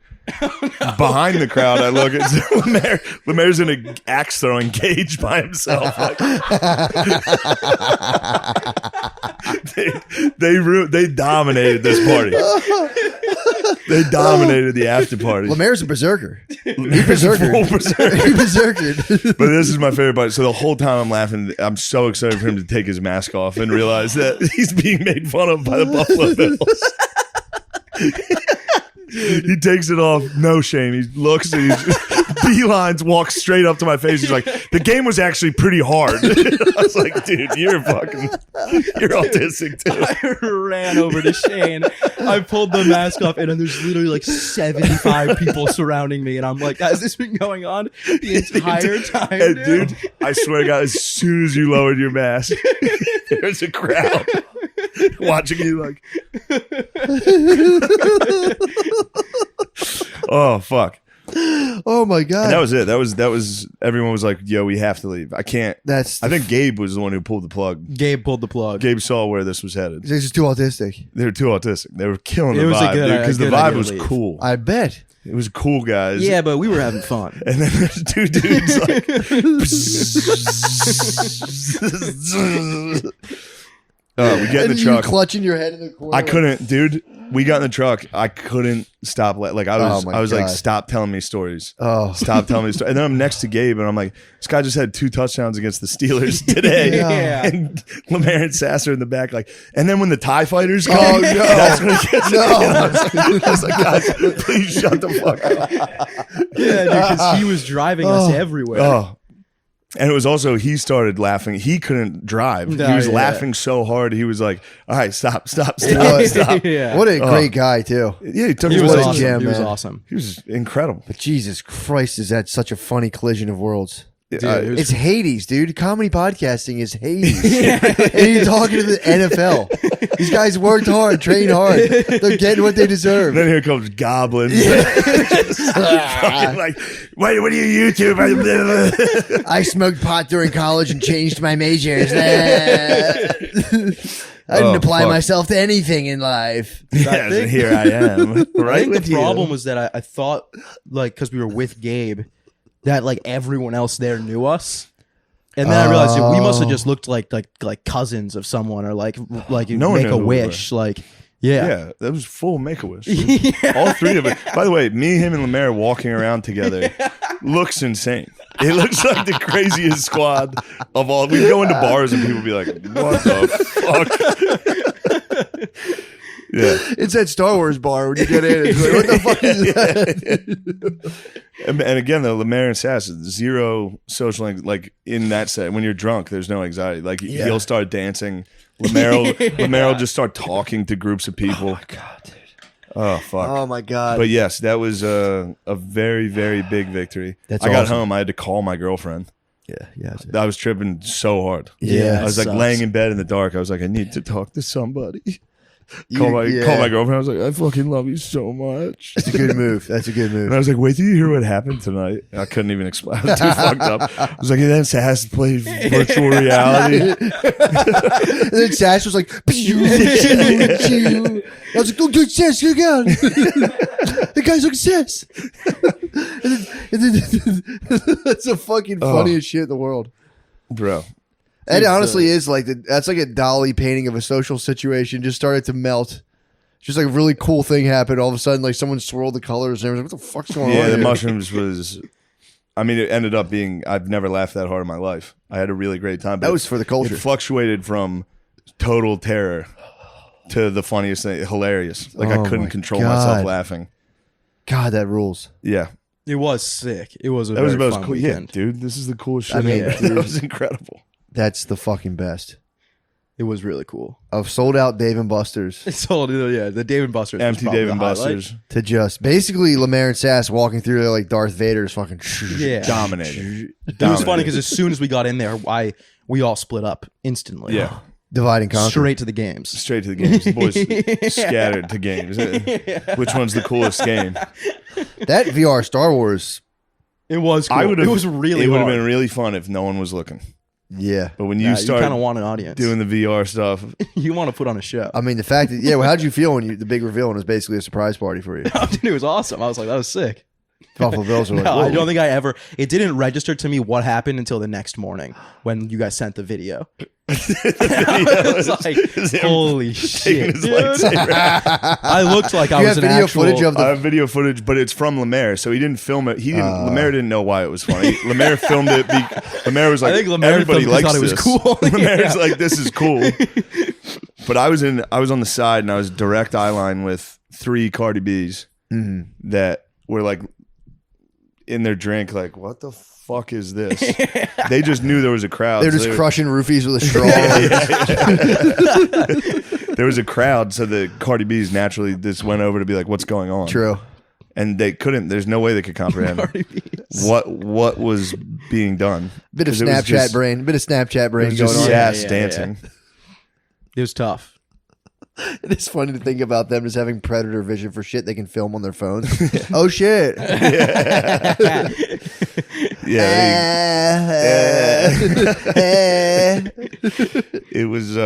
Behind the crowd, I look at Lemaire. Lemaire's in a axe throwing cage by himself. Like, they dominated this party. They dominated the after party. Lemaire's a berserker. Lemaire's a full berserker. He berserkered. But this is my favorite part. So the whole time I'm laughing, I'm so excited for him to take his mask off and realize that he's being made fun of by the Buffalo Bills. He takes it off, no shame. He looks and he beelines, walks straight up to my face. He's like, "The game was actually pretty hard." I was like, "Dude, you're autistic too." I ran over to Shane. I pulled the mask off, and then there's literally like 75 people surrounding me, and I'm like, "Has this been going on the entire time, And dude?" dude, I swear to God, as soon as you lowered your mask, there's a crowd watching you like, oh fuck. Oh my god. And that was it. That was everyone was like, "Yo, we have to leave. I can't." I think Gabe was the one who pulled the plug. Gabe pulled the plug. Gabe saw where this was headed. They're just too autistic. They were too autistic. They were killing the It was a vibe, good- dude, because a the good vibe idea was to leave. cool. I bet. It was cool, guys. Yeah, but we were having fun. And then there's two dudes like, we get in the And you truck. clutching your head in the corner. I couldn't, dude. We got in the truck. I couldn't stop. Like I was, Oh my I was like, God. "Stop telling me stories. Oh. Stop telling me stories." And then I'm next to Gabe, and I'm like, "This guy just had 2 touchdowns against the Steelers today." Yeah. And Lemaire and Sasser in the back, like. And then when the TIE fighters come, Oh, no. that's when he gets. No. I was like, "Guys, please shut the fuck up." Yeah, dude, because he was driving us everywhere. Oh. And it was also, he started laughing. He couldn't drive. No, he was yeah. laughing so hard. He was like, "All right, stop. Yeah. What a great guy too. Yeah, he took He his was What a life. awesome. gem, He was man. awesome. He was incredible. But Jesus Christ, is that such a funny collision of worlds? Dude, it was It's Hades, dude. Comedy podcasting is Hades. And you're talking to the NFL. These guys worked hard, trained hard. They're getting what they deserve. Then here comes goblins. Fucking like, what are you YouTube? I smoked pot during college and changed my majors. I didn't apply fuck. myself to anything in life. Yes, and here I am. I Right think with the you. problem was that I thought, like, because we were with Gabe, that like everyone else there knew us, and then I realized that we must have just looked like cousins of someone, or like you No one make knew a who we wish, like yeah. Yeah, that was full Make-A-Wish. All 3 of it. By the way, me, him, and Lemaire walking around together looks insane. It looks like the craziest squad of all. We go into bars and people be like, "What the fuck?" Yeah. It's that Star Wars bar when you get in. It's like, what the fuck is that? And again, though, Lemaire and Sass, zero social like in that set. When you're drunk, there's no anxiety. Like he'll start dancing. Lemaire will just start talking to groups of people. Oh my God, dude. Oh fuck. Oh my god. But yes, that was a very, very big victory. That's I got awesome. home. I had to call my girlfriend. Yeah. I was tripping so hard. Yeah, I was like sucks. laying in bed in the dark. I was like, I need to talk to somebody. You- Call my yeah. girlfriend. I was like, I fucking love you so much. That's a good move. That's a good And I move. was like, wait till you hear what happened tonight. And I couldn't even explain. I was too fucked up. I was like, and then Sass played virtual reality. And then Sash was like, pew, pew, pew. I was like, oh, dude, Sash, look out. The guy's like, Sash. And then that's the fucking funniest shit in the world. Bro. It honestly is like that's like a Dolly painting of a social situation just started to melt. Just like a really cool thing happened. All of a sudden, like someone swirled the colors and everything. What the fuck's going on? Yeah, the here? mushrooms was, I mean, it ended up being, I've never laughed that hard in my life. I had a really great time. But That was for the culture. It fluctuated from total terror to the funniest thing, hilarious. Like Oh I couldn't my control God. myself laughing. God, that rules. Yeah. It was sick. It was a That was very the most fun cool. Yeah, weekend. dude, this is the coolest shit. I mean, ever. dude. That was incredible. That's the fucking best. It was really cool. Of sold out Dave and Buster's It's all the Dave and Buster's. was Empty probably Dave the and highlight. Buster's to just basically Lemaire and Sass walking through there like Darth Vader's fucking. Yeah. Dominated. It was funny because as soon as we got in there, we all split up instantly. Yeah. Divide and conquer. Straight to the games. Straight to the games. The boys scattered to games. Which one's the coolest game? That VR Star Wars. It was cool. It was really It would have hard. been really fun if no one was looking. Yeah. But when Yeah, you start kind of want an audience. doing the VR stuff, You want to put on a show. I mean, the fact that, well, how'd you feel when the big reveal was basically a surprise party for you? Dude, it was awesome. I was like, that was sick. Buffalo Bills were like, No, I whoa. don't think I ever. It didn't register to me what happened until the next morning when you guys sent the video. I was like, holy taking shit! his dude. lightsaber. I looked like I You was have an video actual. footage of I the. have video footage, but it's from Lemaire, so he didn't film it. Lemaire didn't know why it was funny. Lemaire filmed it. Lemaire was like, I think Lemaire everybody filmed it 'cause likes thought it was this. cool. Lemaire's Yeah. like, this is cool. But I was on the side, and I was direct eye line with 3 Cardi B's that were like in their drink, like, what the fuck is this? They just knew there was a crowd. They're so just they were- crushing roofies with a straw. There was a crowd, so the Cardi B's naturally just went over to be like, what's going on? True. And they couldn't. There's no way they could comprehend what was being done. Bit of 'Cause it was Snapchat just- brain. Bit of Snapchat It brain was going just on. Yeah, sass yeah, dancing. It was tough. It's funny to think about them just having predator vision for shit they can film on their phones. Oh shit. Yeah, it was.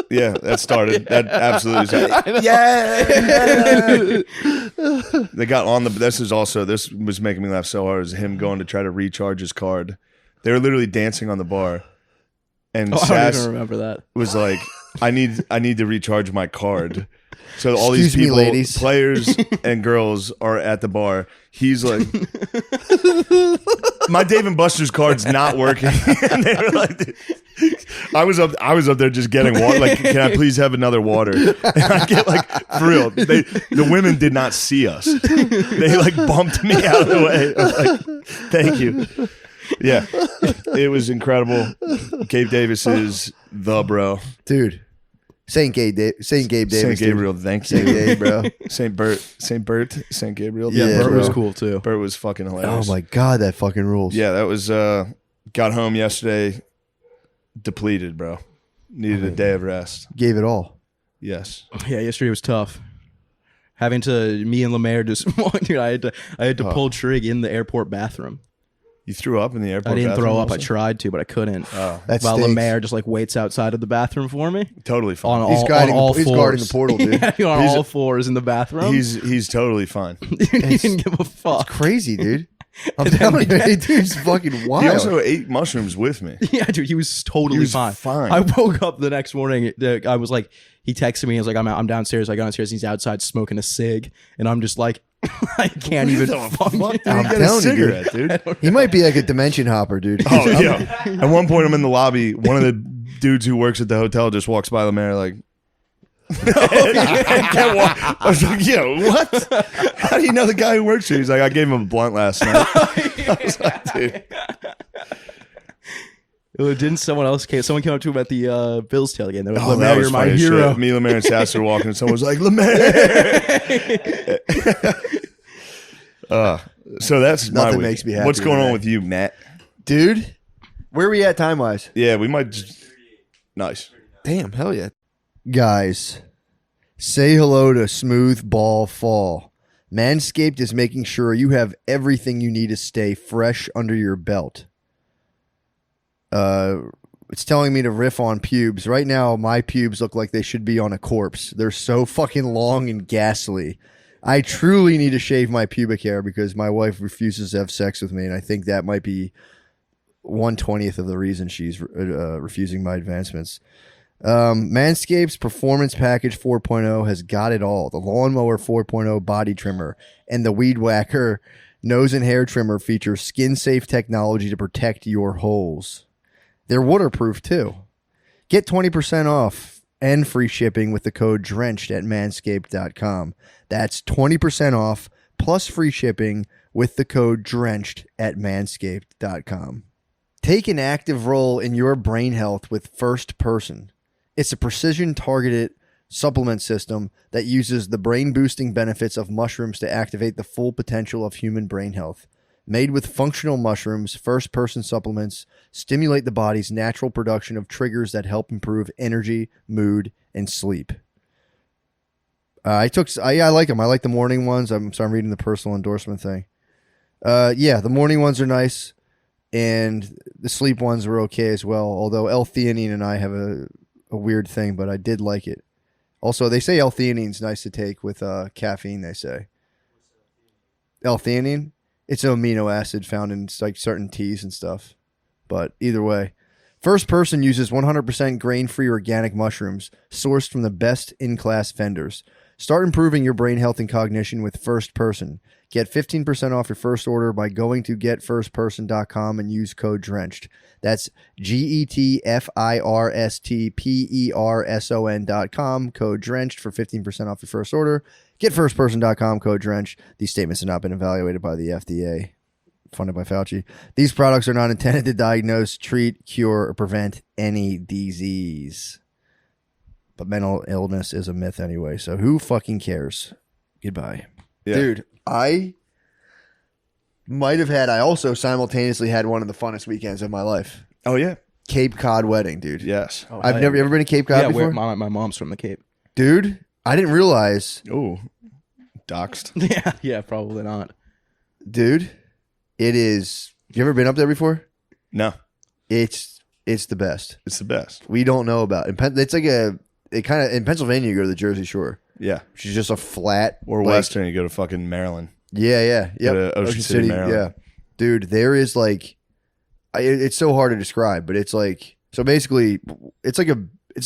Yeah, that started. That absolutely started. Yeah. They got on the. This was making me laugh so hard. Is him going to try to recharge his card. They were literally dancing on the bar, and Oh, I don't Sass even remember that. was like, I need to recharge my card. So all Excuse these me, people, ladies. players and girls, are at the bar. He's like, my Dave and Buster's card's not working. And they were like, I was up there just getting water. Like, can I please have another water? And I get like, for real, the women did not see us. They like bumped me out of the way. I was like, thank you. Yeah, it was incredible. Gabe Davis is the bro. Dude. Saint Gabe Davis. Saint Gabriel, thank you. Saint Gabe, bro. Saint Gabriel. Yeah, Yeah, Bert was bro. cool too. Bert was fucking Oh hilarious. my god, that fucking rules. Yeah, that was got home yesterday depleted, bro. Needed a day of rest. Gave it all. Yes. Yeah, yesterday was tough. Me and Lemaire just, dude, I had to pull Trig in the airport bathroom. You threw up in the airport I didn't bathroom throw up. I also? tried to, but I couldn't. Oh, That While stinks. Lemaire just like waits outside of the bathroom for me. totally fine. On He's all, guarding on all the- he's fours. guarding the portal, dude. Yeah, on He's- all fours in the bathroom. He's totally fine. he didn't give a fuck. Crazy, dude. I'm telling you, dude's fucking wild. He also ate mushrooms with me. Yeah, dude, he was totally He was fine. fine. I woke up the next morning. I was like, he texted me. He was like, I'm downstairs. I go downstairs. And he's outside smoking a cig, and I'm just like, I can't even fucking. Fuck, dude, I'm get a telling you, cigarette, dude. he might be like a dimension hopper, dude. Oh yeah. At one point, I'm in the lobby. One of the dudes who works at the hotel just walks by Lemaire like. I was like, yeah, what? How do you know the guy who works here? He's like, I gave him a blunt last night. I was like, dude. Didn't someone else came? Someone came up to him at the Bills tailgate. They were like, Oh, that Lemaire, was you're my funny as hero. shit. Me, Lemaire, and Sass were walking, and someone was like, Lemaire. So that's my Nothing week. makes me happier What's going than on that. with you, Matt? Dude, where are we at time wise? Yeah, we might just... Nice. Damn, hell yeah. Guys, say hello to Smooth Ball Fall. Manscaped is making sure you have everything you need to stay fresh under your belt. It's telling me to riff on pubes. Right now, my pubes look like they should be on a corpse. They're so fucking long and ghastly. I truly need to shave my pubic hair because my wife refuses to have sex with me, and I think that might be 1/20th of the reason she's refusing my advancements. Manscaped's Performance Package 4.0 has got it all. The Lawnmower 4.0 body trimmer and the Weed Whacker nose and hair trimmer feature skin-safe technology to protect your holes. They're waterproof, too. Get 20% off and free shipping with the code DRENCHED at manscaped.com. That's 20% off plus free shipping with the code DRENCHED at manscaped.com. Take an active role in your brain health with First Person. It's a precision-targeted supplement system that uses the brain-boosting benefits of mushrooms to activate the full potential of human brain health. Made with functional mushrooms, First Person supplements stimulate the body's natural production of triggers that help improve energy, mood, and sleep. I like them. I like the morning ones. I'm reading the personal endorsement thing. Yeah, the morning ones are nice, and the sleep ones were okay as well. Although L-theanine and I have a weird thing, but I did like it. Also, they say L-theanine's nice to take with caffeine. They say L-theanine. It's an amino acid found in like certain teas and stuff. But either way, First Person uses 100% grain-free organic mushrooms sourced from the best in-class vendors. Start improving your brain health and cognition with First Person. Get 15% off your first order by going to getfirstperson.com and use code DRENCHED. That's GETFIRSTPERSON.com, code DRENCHED for 15% off your first order. Getfirstperson.com, code DRENCHED. These statements have not been evaluated by the FDA. Funded by Fauci. These products are not intended to diagnose, treat, cure, or prevent any disease. But mental illness is a myth anyway, so who fucking cares? Goodbye. Yeah. Dude, I also simultaneously had one of the funnest weekends of my life. Oh, yeah. Cape Cod wedding, dude. Yes. Oh, I've never ever been to Cape Cod before. My mom's from the Cape. Dude, I didn't realize. Oh, doxed. Yeah, probably not. Dude, it is. You ever been up there before? No, It's the best. it's the best. We don't know about it. It's like in Pennsylvania, you go to the Jersey Shore, Yeah. which is just a flat. Or like, Western, you go to fucking Maryland. Yeah. Go Yep. to Ocean City, Maryland. Yeah. Dude, there is like, it's so hard to describe, but it's like, so basically, it's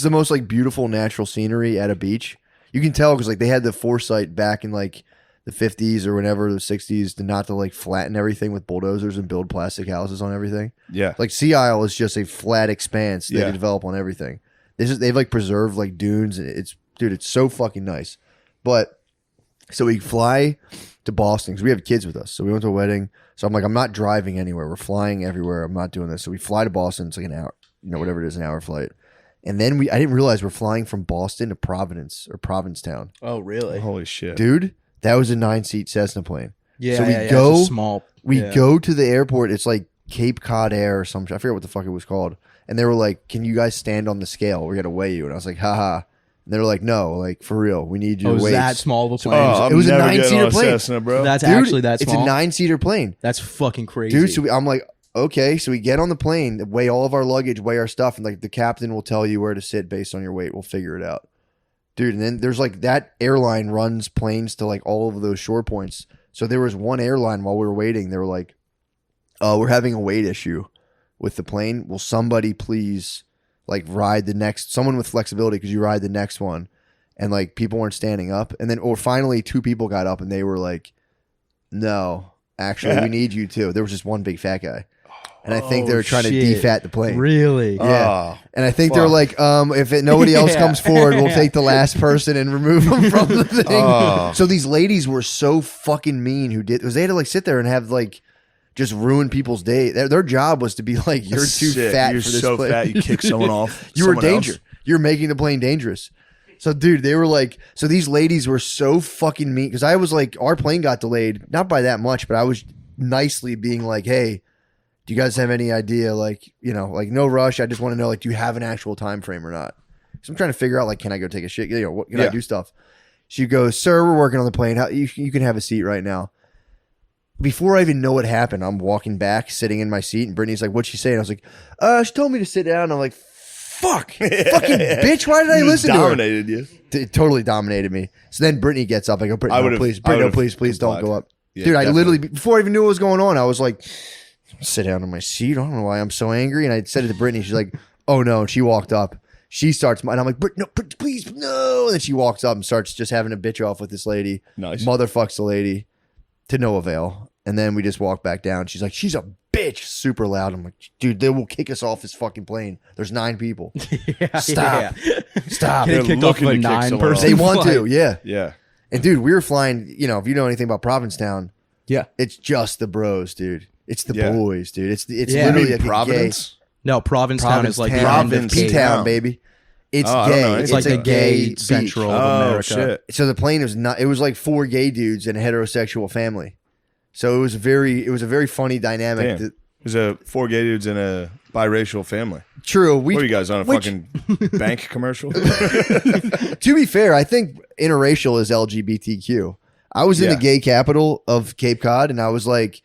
the most like beautiful natural scenery at a beach. You can tell because like they had the foresight back in like the 50s or whenever, the 60s, to not to like flatten everything with bulldozers and build plastic houses on everything. Yeah. Like Sea Isle is just a flat expanse they Yeah. develop on everything. They've like preserved like dunes. It's so fucking nice. But so we fly to Boston because we have kids with us. So we went to a wedding. So I'm like, I'm not driving anywhere. We're flying everywhere. I'm not doing this. So we fly to Boston. It's like an hour, whatever it is, an hour flight. And then I didn't realize we're flying from Boston to Providence or Provincetown. Oh, really? Holy shit. Dude, that was a 9-seat Cessna plane. Yeah. So we It's go- a small. We yeah. go to the airport. It's like Cape Cod Air or something. I forget what the fuck it was called. And they were like, "Can you guys stand on the scale? We're gonna weigh you." And I was like, "Haha." And they were like, "No, like for real, we need you Oh, to is weigh." that small of a plane? Oh, I'm It was a never getting 9-seater on a plane. Cessna, bro. That's Dude, actually that it's small. a 9-seater plane, That's fucking crazy. dude. So I'm like, okay. So we get on the plane, weigh all of our luggage, weigh our stuff, and like the captain will tell you where to sit based on your weight. We'll figure it out, dude. And then there's like that airline runs planes to like all of those shore points. So there was one airline while we were waiting. They were like, "We're having a weight issue with the plane. Will somebody please like ride the next, someone with flexibility, because you ride the next one." And like people weren't standing up. And then, or finally 2 people got up and they were like, "No, actually we need you too." There was just one big fat guy. And I think they were trying to shit. defat the plane. Really? Yeah. Oh, And I think they're like, if nobody else Yeah. comes forward, we'll take the last person and remove them from the thing. Oh. So these ladies were so fucking mean who did, because they had to like sit there and have like, just ruin people's day. Their job was to be like, you're too fat You're for this so plane. fat, you kick someone off. You were someone danger. else. You're making the plane dangerous. So, dude, they were like, so these ladies were so fucking mean. Because I was like, our plane got delayed, not by that much, but I was nicely being like, hey, do you guys have any idea? Like, you know, like no rush. I just want to know, like, do you have an actual time frame or not? So I'm trying to figure out, like, can I go take a shit? You know, what can I do stuff? She goes, sir, we're working on the plane. You can have a seat right now. Before I even know what happened, I'm walking back, sitting in my seat, and Brittany's like, what'd she say? And I was like, she told me to sit down. And I'm like, fuck, fucking bitch, why did I listen to her? Dominated you. It totally dominated me. So then Brittany gets up. I go, Brittany, no, please, Brittany, no, please don't go up. Yeah, dude, definitely. I literally, before I even knew what was going on, I was like, sit down in my seat. I don't know why I'm so angry. And I said it to Brittany. She's like, oh no. And she walked up. She starts, and I'm like, no, please, no. And then she walks up and starts just having a bitch off with this lady. Nice. Motherfucks the lady to no avail. And then we just walk back down. She's like, she's a bitch. Super loud. I'm like, dude, they will kick us off this fucking plane. There's 9 people. Stop. Stop. Getting kicked off of a looking to kick someone 9-person off. They want flight. to, yeah. Yeah. And dude, we were flying, you know, if you know anything about Provincetown, Yeah. it's just the bros, dude. It's the Yeah. boys, dude. It's Yeah. literally You like mean a Providence? No, Provincetown is like the Provincetown, end of gay. P-Town, baby. It's Oh, I don't know gay. anything It's like a the gay beach. central of Oh, America. shit. So the plane was not. It was like 4 gay dudes and a heterosexual family. So it was a very funny dynamic. Damn. There's a 4 gay dudes in a biracial family. True. What are you guys on a which- fucking bank commercial? To be fair, I think interracial is LGBTQ. I was in Yeah. the gay capital of Cape Cod, and I was like,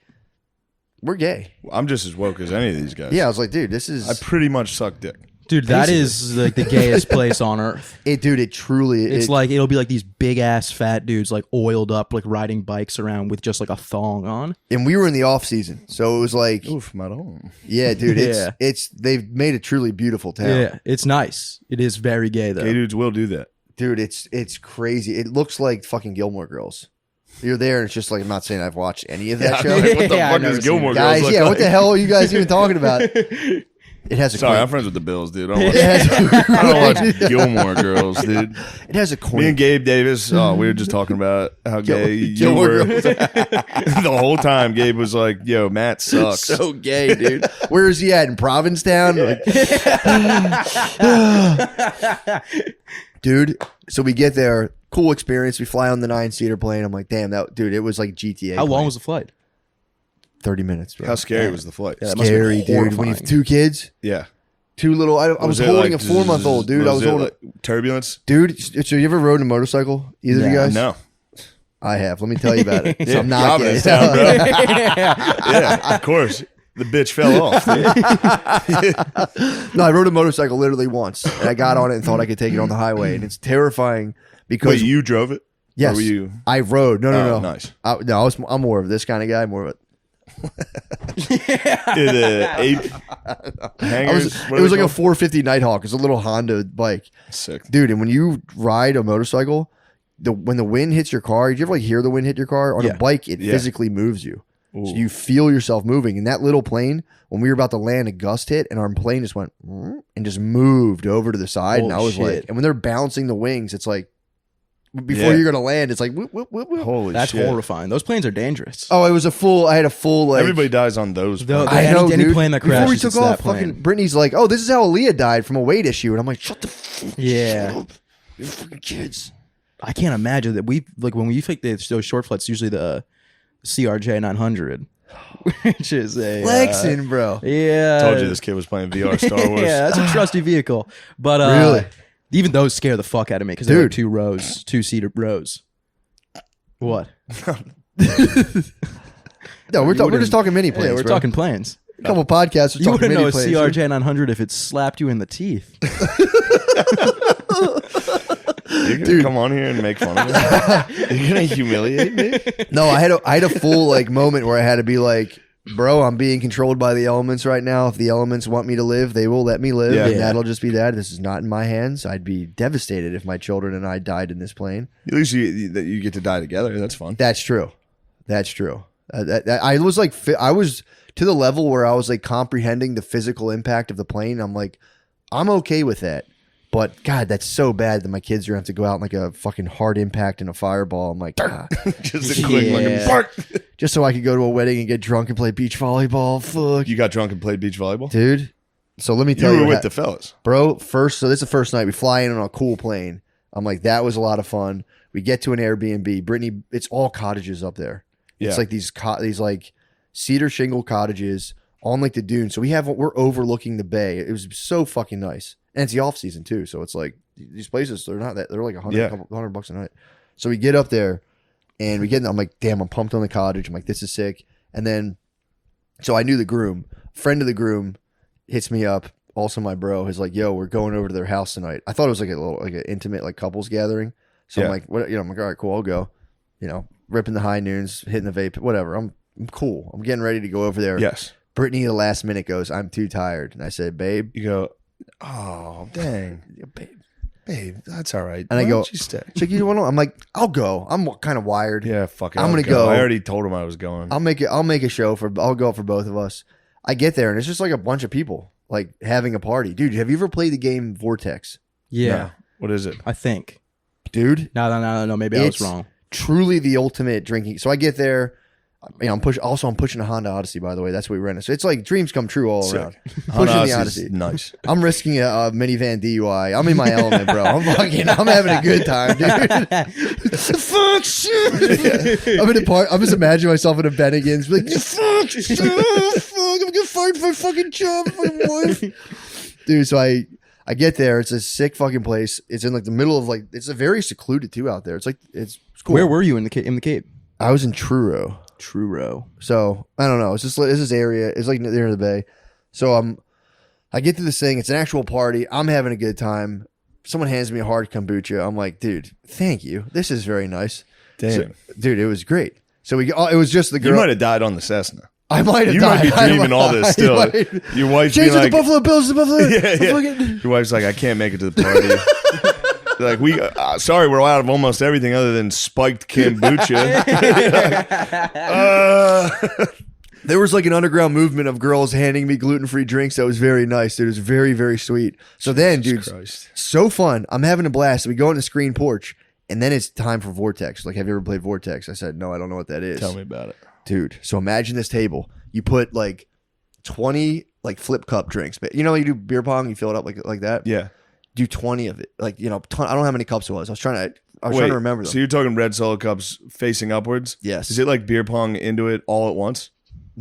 "We're gay." I'm just as woke as any of these guys. Yeah, I was like, "Dude, this is I pretty much suck dick. Dude, that is like the gayest place on earth. it, dude. It truly. It's like it'll be like these big ass fat dudes like oiled up, like riding bikes around with just like a thong on. and we were in the off season, so it was like, Oof, madam. yeah, dude. Yeah. It's they've made a truly beautiful town. Yeah, it's nice. It is very gay though. Gay dudes will do that. Dude, it's crazy. It looks like fucking Gilmore Girls. You're there, and it's just like, I'm not saying I've watched any of that show. What the Yeah, I've fuck never is seen Gilmore it. Girls Guys, look yeah, like? what the hell are you guys even talking about? It has a Sorry, I'm quaint, friends with the Bills, dude. I don't watch, it has, I don't watch Gilmore Girls, dude. it has a Me and quaint. Gabe Davis, we were just talking about how gay you Gilmore were. Girls. The whole time, Gabe was like, yo, Matt sucks. So gay, dude. Where is he at? In Provincetown? Like, dude, so we get there. Cool experience. We fly on the 9-seater plane. I'm like, damn, that dude, it was like GTA. How long plane. was the flight? 30 minutes, bro. How scary was the flight? Yeah, that must have Scary, been dude. When you horrifying. have 2 kids, Yeah. 2 little. I was it holding like a 4-month-old, dude. I was it holding. like turbulence? Dude, so you ever rode a motorcycle? Either of you Yeah. guys? No. I have. Let me tell you about it. So Yeah, I'm not gay. Provincetown, bro. Yeah, of course. The bitch fell off. Dude. No, I rode a motorcycle literally once, and I got on it and thought I could take it on the highway, and it's terrifying because Wait, you drove it? yes, Or were you? I rode. No, Oh, no. nice. I'm more of this kind of guy. More of Did ape hangers? it was like a 450 Nighthawk. It's a little Honda bike, sick. dude. And when you ride a motorcycle, when the wind hits your car, did you ever like hear the wind hit your car? On Yeah. a bike, it Yeah. physically moves you. Ooh. So you feel yourself moving. And that little plane, when we were about to land, a gust hit, and our plane just went and just moved over to the side. And I Holy was like, shit. and when they're bouncing the wings, it's like before Yeah. you're gonna land, it's like whoop, whoop, whoop, whoop. Holy That's shit. horrifying. Those planes are dangerous. Oh, it was I had a full like. Everybody dies on those. The- planes. I know, any dude. plane that Before we crashes, took it's that off, plane. fucking Brittany's like, "Oh, this is how Aaliyah died from a weight issue," and I'm like, "Shut the fuck Yeah. up, you fucking kids." I can't imagine that we like when we take those short flights. Usually the CRJ 900, which is a Flexing, bro. Yeah, Told you this kid was playing VR Star Wars. yeah, that's a trusty vehicle. But Really? even those scare the fuck out of me because they're like Dude. 2-seater rows. What? No, we're just talking mini planes. Yeah, we're bro. talking planes. a couple podcasts. We're You talking wouldn't mini know a planes. CRJ 900 if it slapped you in the teeth. You're gonna come on here and make fun of me? You're gonna humiliate me? No, I had a full like moment where I had to be like, bro, I'm being controlled by the elements right now. If the elements want me to live, they will let me live, Yeah. and Yeah. that'll just be that. This is not in my hands. I'd be devastated if my children and I died in this plane. At least you get to die together. That's fun. That's true. That's true. I was like, I was to the level where I was like comprehending the physical impact of the plane. I'm like, I'm okay with that. But God, that's so bad that my kids are going to have to go out in like a fucking hard impact and a fireball. I'm like, Just a quick Yeah. bark. just so I could go to a wedding and get drunk and play beach volleyball. Fuck, You got drunk and played beach volleyball? dude. So let me You tell you, were what with hap- the fellas. bro. So this is the first night we fly in on a cool plane. I'm like, that was a lot of fun. We get to an Airbnb. Brittany, it's all cottages up there. Yeah. It's like these like cedar shingle cottages on like the dune. So we're overlooking the bay. It was so fucking nice, and it's the off season too. So it's like these places, they're like $100 a night. So we get up there, and I'm like, damn, I'm pumped on the cottage. I'm like, this is sick. And then, so I knew the groom. Friend of the groom hits me up. Also, my bro is like, yo, we're going over to their house tonight. I thought it was like a little like an intimate like couples gathering. So I'm like, what? I'm like, all right, cool, I'll go. Ripping the high noons, hitting the vape, whatever. I'm cool. I'm getting ready to go over there. Yes. Brittany, the last minute, goes, I'm too tired. And I said, babe. You go, oh, dang. Babe, that's all right. And I Why go, don't you stay? she's like, you want to? I'm like, I'll go. I'm kind of wired. Yeah, fuck it. I'm I'll gonna go. I already told him I was going. I'll make a show I'll go for both of us. I get there and it's just like a bunch of people like having a party. Dude, have you ever played the game Vortex? Yeah, No. What is it? I think. Dude, No. Maybe I was It's- wrong. truly the ultimate drinking. So I get there. I'm pushing a Honda Odyssey, by the way. That's what we rented. So it's like dreams come true all Sick. around. Honda Pushing the Odyssey's Odyssey. nice. I'm risking a minivan DUI. I'm in my element, bro. I'm having a good time, dude. Fuck shit. I'm in a park. I'm just imagining myself in a Bennigan's, like fuck, fuck. I'm gonna fight for fucking job, fucking wife. Dude, so I get there. It's a sick fucking place. It's in like the middle of like. It's a very secluded too out there. It's like it's cool. Where were you in the Cape? I was in Truro. Truro. So I don't know. It's this area. It's like near the bay. So I get to this thing. It's an actual party. I'm having a good time. Someone hands me a hard kombucha. I'm like, dude, thank you. This is very nice. Damn. So, dude, it was great. So it was just the girl. You might have died on the Cessna. I might have You died. might be dreaming all this still. Your wife's Change being it to like, Buffalo Bills to Buffalo. yeah. Your wife's like, I can't make it to the party. Like, sorry, we're out of almost everything other than spiked kombucha. There was like an underground movement of girls handing me gluten-free drinks that was very nice. Dude, it was very, very sweet. So then, dude, Christ. so fun. I'm having a blast. We go on the screen porch, and then it's time for Vortex. Like, have you ever played Vortex? I said, no, I don't know what that is. Tell me about it. Dude, so imagine this table. You put like 20 like flip cup drinks. But you know, you do beer pong, you fill it up like that. Yeah. Do 20 of it. Like, I don't know how many cups it was. I was trying to remember them. So you're talking red solo cups facing upwards? Yes. Is it like beer pong into it all at once?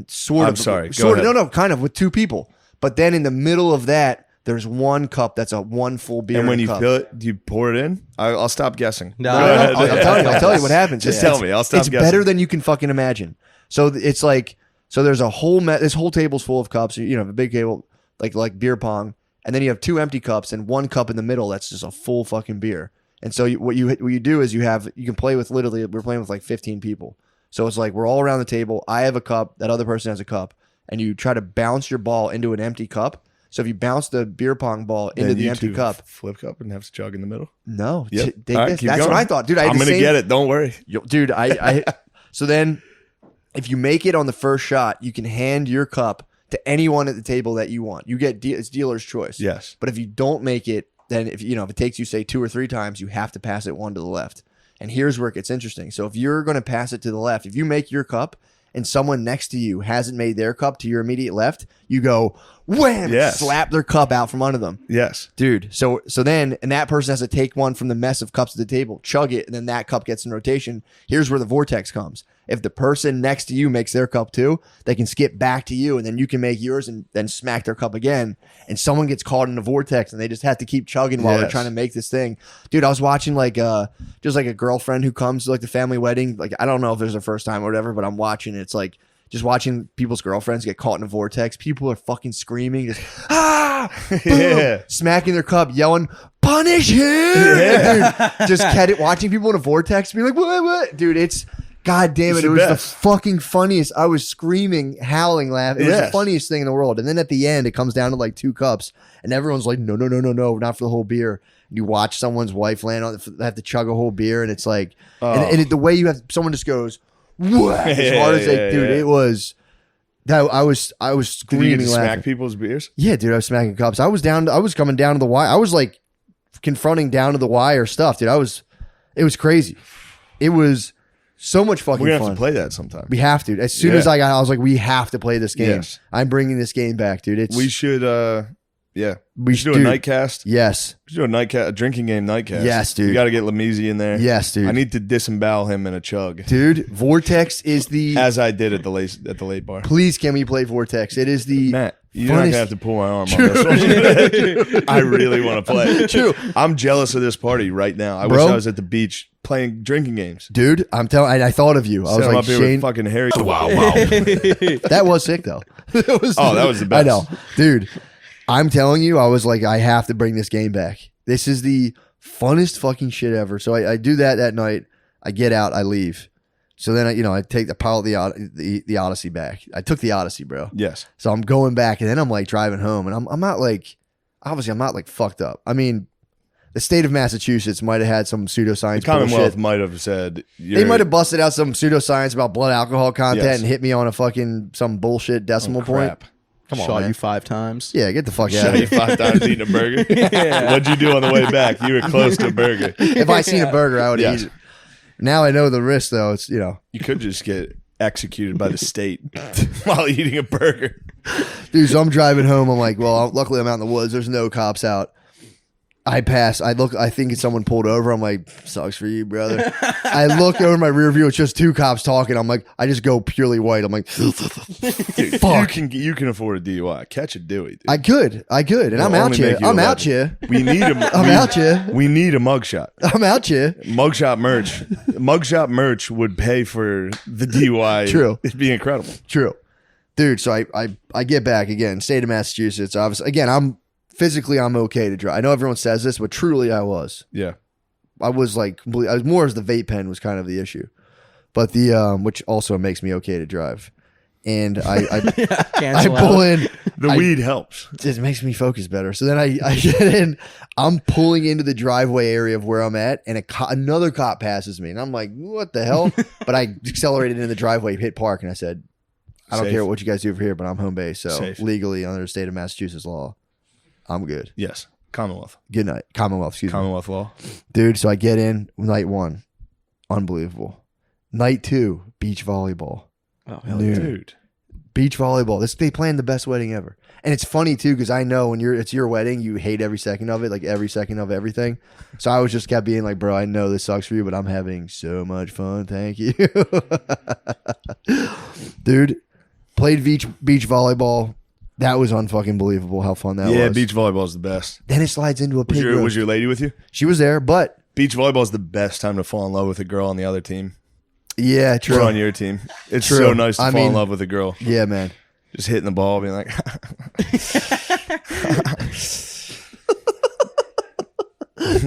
Sort of. I'm sorry. Go Sort of. ahead. No, kind of with two people. But then in the middle of that, there's one cup that's a one full beer. And when in a you cup. fill it, do you pour it in? I'll stop guessing. No, Go no, ahead. I'll tell you what happens. Just It's- tell me. I'll stop It's guessing. better than you can fucking imagine. So it's like, so there's a whole this whole table's full of cups. You know, a big table like beer pong, and then you have two empty cups and one cup in the middle that's just a full fucking beer. And so what you do is you can play with literally, we're playing with like 15 people. So it's like we're all around the table. I have a cup, that other person has a cup, and you try to bounce your ball into an empty cup. So if you bounce the beer pong ball into Then the you empty two cup, flip cup and have to jug in the middle. no, Yep. take All right, this. keep That's going. what I thought, dude. I'm gonna get it. Don't worry. Dude, I so then if you make it on the first shot, you can hand your cup to anyone at the table that you want. You get it's dealer's choice. Yes. But if you don't make it, then if it takes you say 2 or 3 times, you have to pass it one to the left. And here's where it gets interesting. So if you're going to pass it to the left, if you make your cup and someone next to you hasn't made their cup to your immediate left, you go wham, Yes. slap their cup out from under them. Yes. Dude, so then, and that person has to take one from the mess of cups at the table, chug it, and then that cup gets in rotation. Here's where the vortex comes. If the person next to you makes their cup too, they can skip back to you, and then you can make yours and then smack their cup again. And someone gets caught in the vortex, and they just have to keep chugging while they're Yes. trying to make this thing. Dude, I was watching just like a girlfriend who comes to like the family wedding. Like, I don't know if there's their first time or whatever, but I'm watching. It's like just watching people's girlfriends get caught in a vortex. People are fucking screaming, just boom, Yeah. smacking their cup, yelling, "Punish him!" Yeah. Dude, just watching people in a vortex be like, "What?" Dude, it's God damn It's it! the It was best. the fucking funniest. I was screaming, howling, laughing. It was the Yes. funniest thing in the world. And then at the end, it comes down to like 2 cups, and everyone's like, "No, not for the whole beer." And you watch someone's wife land on, they have to chug a whole beer, and it's like, the way you have someone just goes, "What?" as hard as they, dude. Yeah. It was that I was Did you screaming, get to laughing. smack people's beers? Yeah, dude, I was smacking cups. I was coming down to the wire. I was like confronting down to the wire stuff, dude. It was crazy. It was so much fucking We're gonna fun. have to play that sometime. We have to. As soon as I was like, we have to play this game. Yes. I'm bringing this game back, dude. We should. We should do a dude, nightcast. Yes. We should do a drinking game nightcast. Yes, dude. We got to get Lamisi in there. Yes, dude. I need to disembowel him in a chug, Dude, Vortex is the. as I did at the late bar. Please, can we play Vortex? It is the. Matt, you're not funnest- gonna have to pull my arm on this one. I really want to play. True. I'm jealous of this party right now. I Bro. wish I was at the beach playing drinking games. Dude, I'm telling. I thought of you. I was Set him like, up here Shane. with fucking Harry. Wow, That was sick though. That was the best. I know, dude. I'm telling you, I was like, I have to bring this game back. This is the funnest fucking shit ever. So I do that night. I get out, I leave. So then I take the pile of the Odyssey back. I took the Odyssey, bro. Yes. So I'm going back, and then I'm like driving home, and I'm not like, obviously I'm not like fucked up. I mean, the state of Massachusetts might have had some pseudoscience The Commonwealth bullshit. might have said They might have busted out some pseudoscience about blood alcohol content Yes. and hit me on a fucking some bullshit decimal point. crap. Come on, Shot man. you 5 times. Yeah, get the fuck out Shot of you here. 5 times eating a burger. What'd you do on the way back? You were close to a burger. If I seen a burger, I would Yes. eat it. Now I know the risk, though. It's You could just get executed by the state while eating a burger. dude. So I'm driving home. I'm like, well, luckily I'm out in the woods. There's no cops out. I pass. I look. I think someone pulled over. I'm like, sucks for you, brother. I look over my rear view. It's just 2 cops talking. I'm like, I just go purely white. I'm like, Dude, fuck. you can afford a DUI. Catch a Dewey. Dude. I could, and It'll I'm out only here. make you I'm 11. out here. We need a. I'm out here. We need a mugshot. I'm out here. Mugshot merch. Mugshot merch would pay for the DUI. True. It'd be incredible. True, dude. So I get back again. State of Massachusetts. Obviously, again, I'm okay to drive. I know everyone says this, but truly, I was. Yeah. I was like, I was more as the vape pen was kind of the issue, but the which also makes me okay to drive. And I Cancel pull out. in. The weed helps. It makes me focus better. So then I get in. I'm pulling into the driveway area of where I'm at, and another cop passes me, and I'm like, "What the hell?" But I accelerated into the driveway, hit park, and I said, "I don't Safe. care what you guys do over here, but I'm home base, so Safe. legally under the state of Massachusetts law, I'm good." Yes. Commonwealth. Good night, Commonwealth. Excuse me, Commonwealth law. dude. So I get in night 1, unbelievable. Night 2, beach volleyball. Oh, hell Dude. yeah. Dude. Beach volleyball. They planned the best wedding ever. And it's funny too, because I know when it's your wedding, you hate every second of it, like every second of everything. So I was just kept being like, bro, I know this sucks for you, but I'm having so much fun. Thank you. Dude, played beach volleyball. That was unfucking believable how fun that was. Yeah, beach volleyball is the best. Then it slides into a pig Was roast. your lady with you? She was there, but Beach volleyball is the best time to fall in love with a girl on the other team. yeah, Or true. on your team. It's True. so nice to I fall in mean- love with a girl. Yeah, man. Just hitting the ball, being like,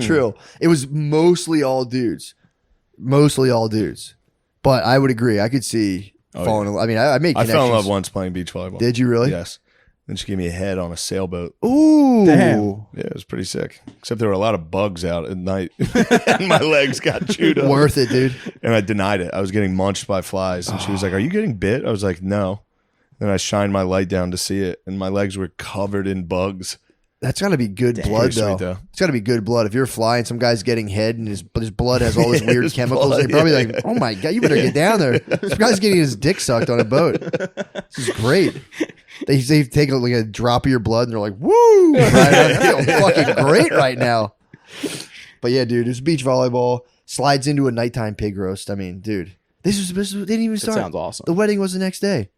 True. It was mostly all dudes. But I would agree. I could see falling in love. I mean, I made I connections. fell in love once playing beach volleyball. Did you really? Yes. Then she gave me a head on a sailboat. Ooh. Damn. Yeah, it was pretty sick. Except there were a lot of bugs out at night. And my legs got chewed up. Worth it, dude. And I denied it. I was getting munched by flies. And she was like, "Are you getting bit?" I was like, "No." Then I shined my light down to see it. And my legs were covered in bugs. That's got to be good blood, Pretty though. sweet, though. It's got to be good blood. If you're flying, some guy's getting head and his blood has all this weird His chemicals. blood, They're probably yeah. like, oh my God, you better get down there. Some guy's getting his dick sucked on a boat. This is great. They take like a drop of your blood and they're like, woo, right, I feel fucking great right now. But yeah, dude, it's beach volleyball. Slides into a nighttime pig roast. I mean, dude, this didn't even That start. sounds awesome. The wedding was the next day.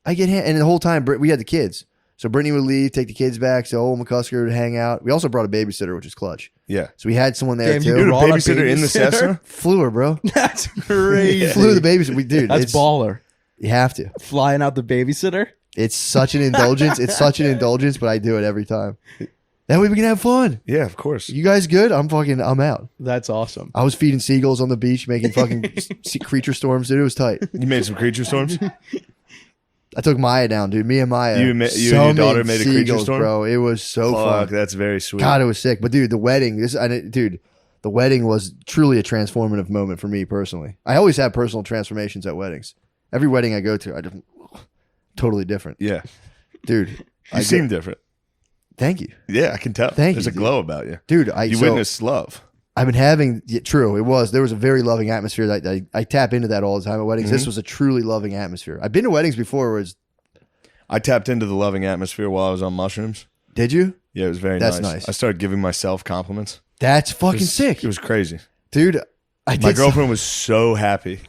I get and the whole time we had the kids. So Brittany would leave, take the kids back. So old McCusker would hang out. We also brought a babysitter, which is clutch. Yeah. So we had someone there Damn, too. you Dude, a brought a babysitter in the babysitter? Cessna? Flew her, bro. That's crazy. Flew the babysitter. That's it's, baller. You have to. Flying out the babysitter. It's such an indulgence. It's such an indulgence, but I do it every time. That way we can have fun. Yeah, of course. You guys good? I'm out. That's awesome. I was feeding seagulls on the beach, making fucking creature storms, dude. It was tight. You made some creature storms? I took Maya down, dude. Me and Maya. You and your daughter made a creature seagulls, storm? bro. It was so fun. Fuck, that's very sweet. God, it was sick. But dude, the wedding, the wedding was truly a transformative moment for me personally. I always have personal transformations at weddings. Every wedding I go to, totally different. Yeah. Dude, You seem different. Thank you. Yeah, I can tell. Thank There's you, a glow about you. Dude, You witnessed love. I've been having, true, there was a very loving atmosphere. That I tap into that all the time at weddings. This was a truly loving atmosphere. I've been to weddings before where I tapped into the loving atmosphere while I was on mushrooms. Did you? Yeah, it was very That's nice. nice. I started giving myself compliments. That's fucking sick. It was crazy. Dude, My girlfriend was so happy.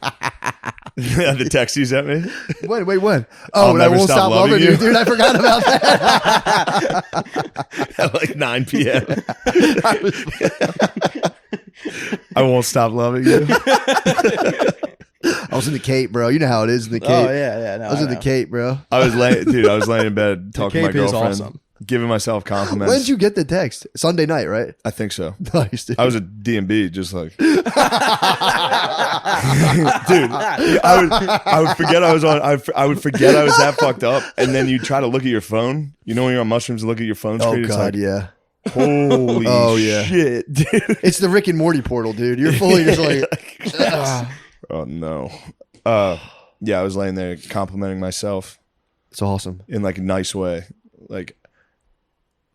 The text you sent me. Wait, when? I'll and I never won't stop loving you. Dude, I forgot about that. At like 9 p.m. I won't stop loving you. I was in the Cape, bro. You know how it is in the Cape. Oh yeah. No, I was in the Cape, bro. I was laying in bed talking to my Cape is girlfriend, awesome. giving myself compliments. When did you get the text? Sunday night, right? I think so. Nice, dude. I was at D&B, just like, dude. I would forget I was on. I would forget I was that fucked up, and then you try to look at your phone. You know when you're on mushrooms, and look at your phone screen. Oh god, it's like, yeah. Holy shit, dude! It's the Rick and Morty portal, dude. You're fully just like, oh no. Yeah, I was laying there complimenting myself it's awesome. in like a nice way. Like,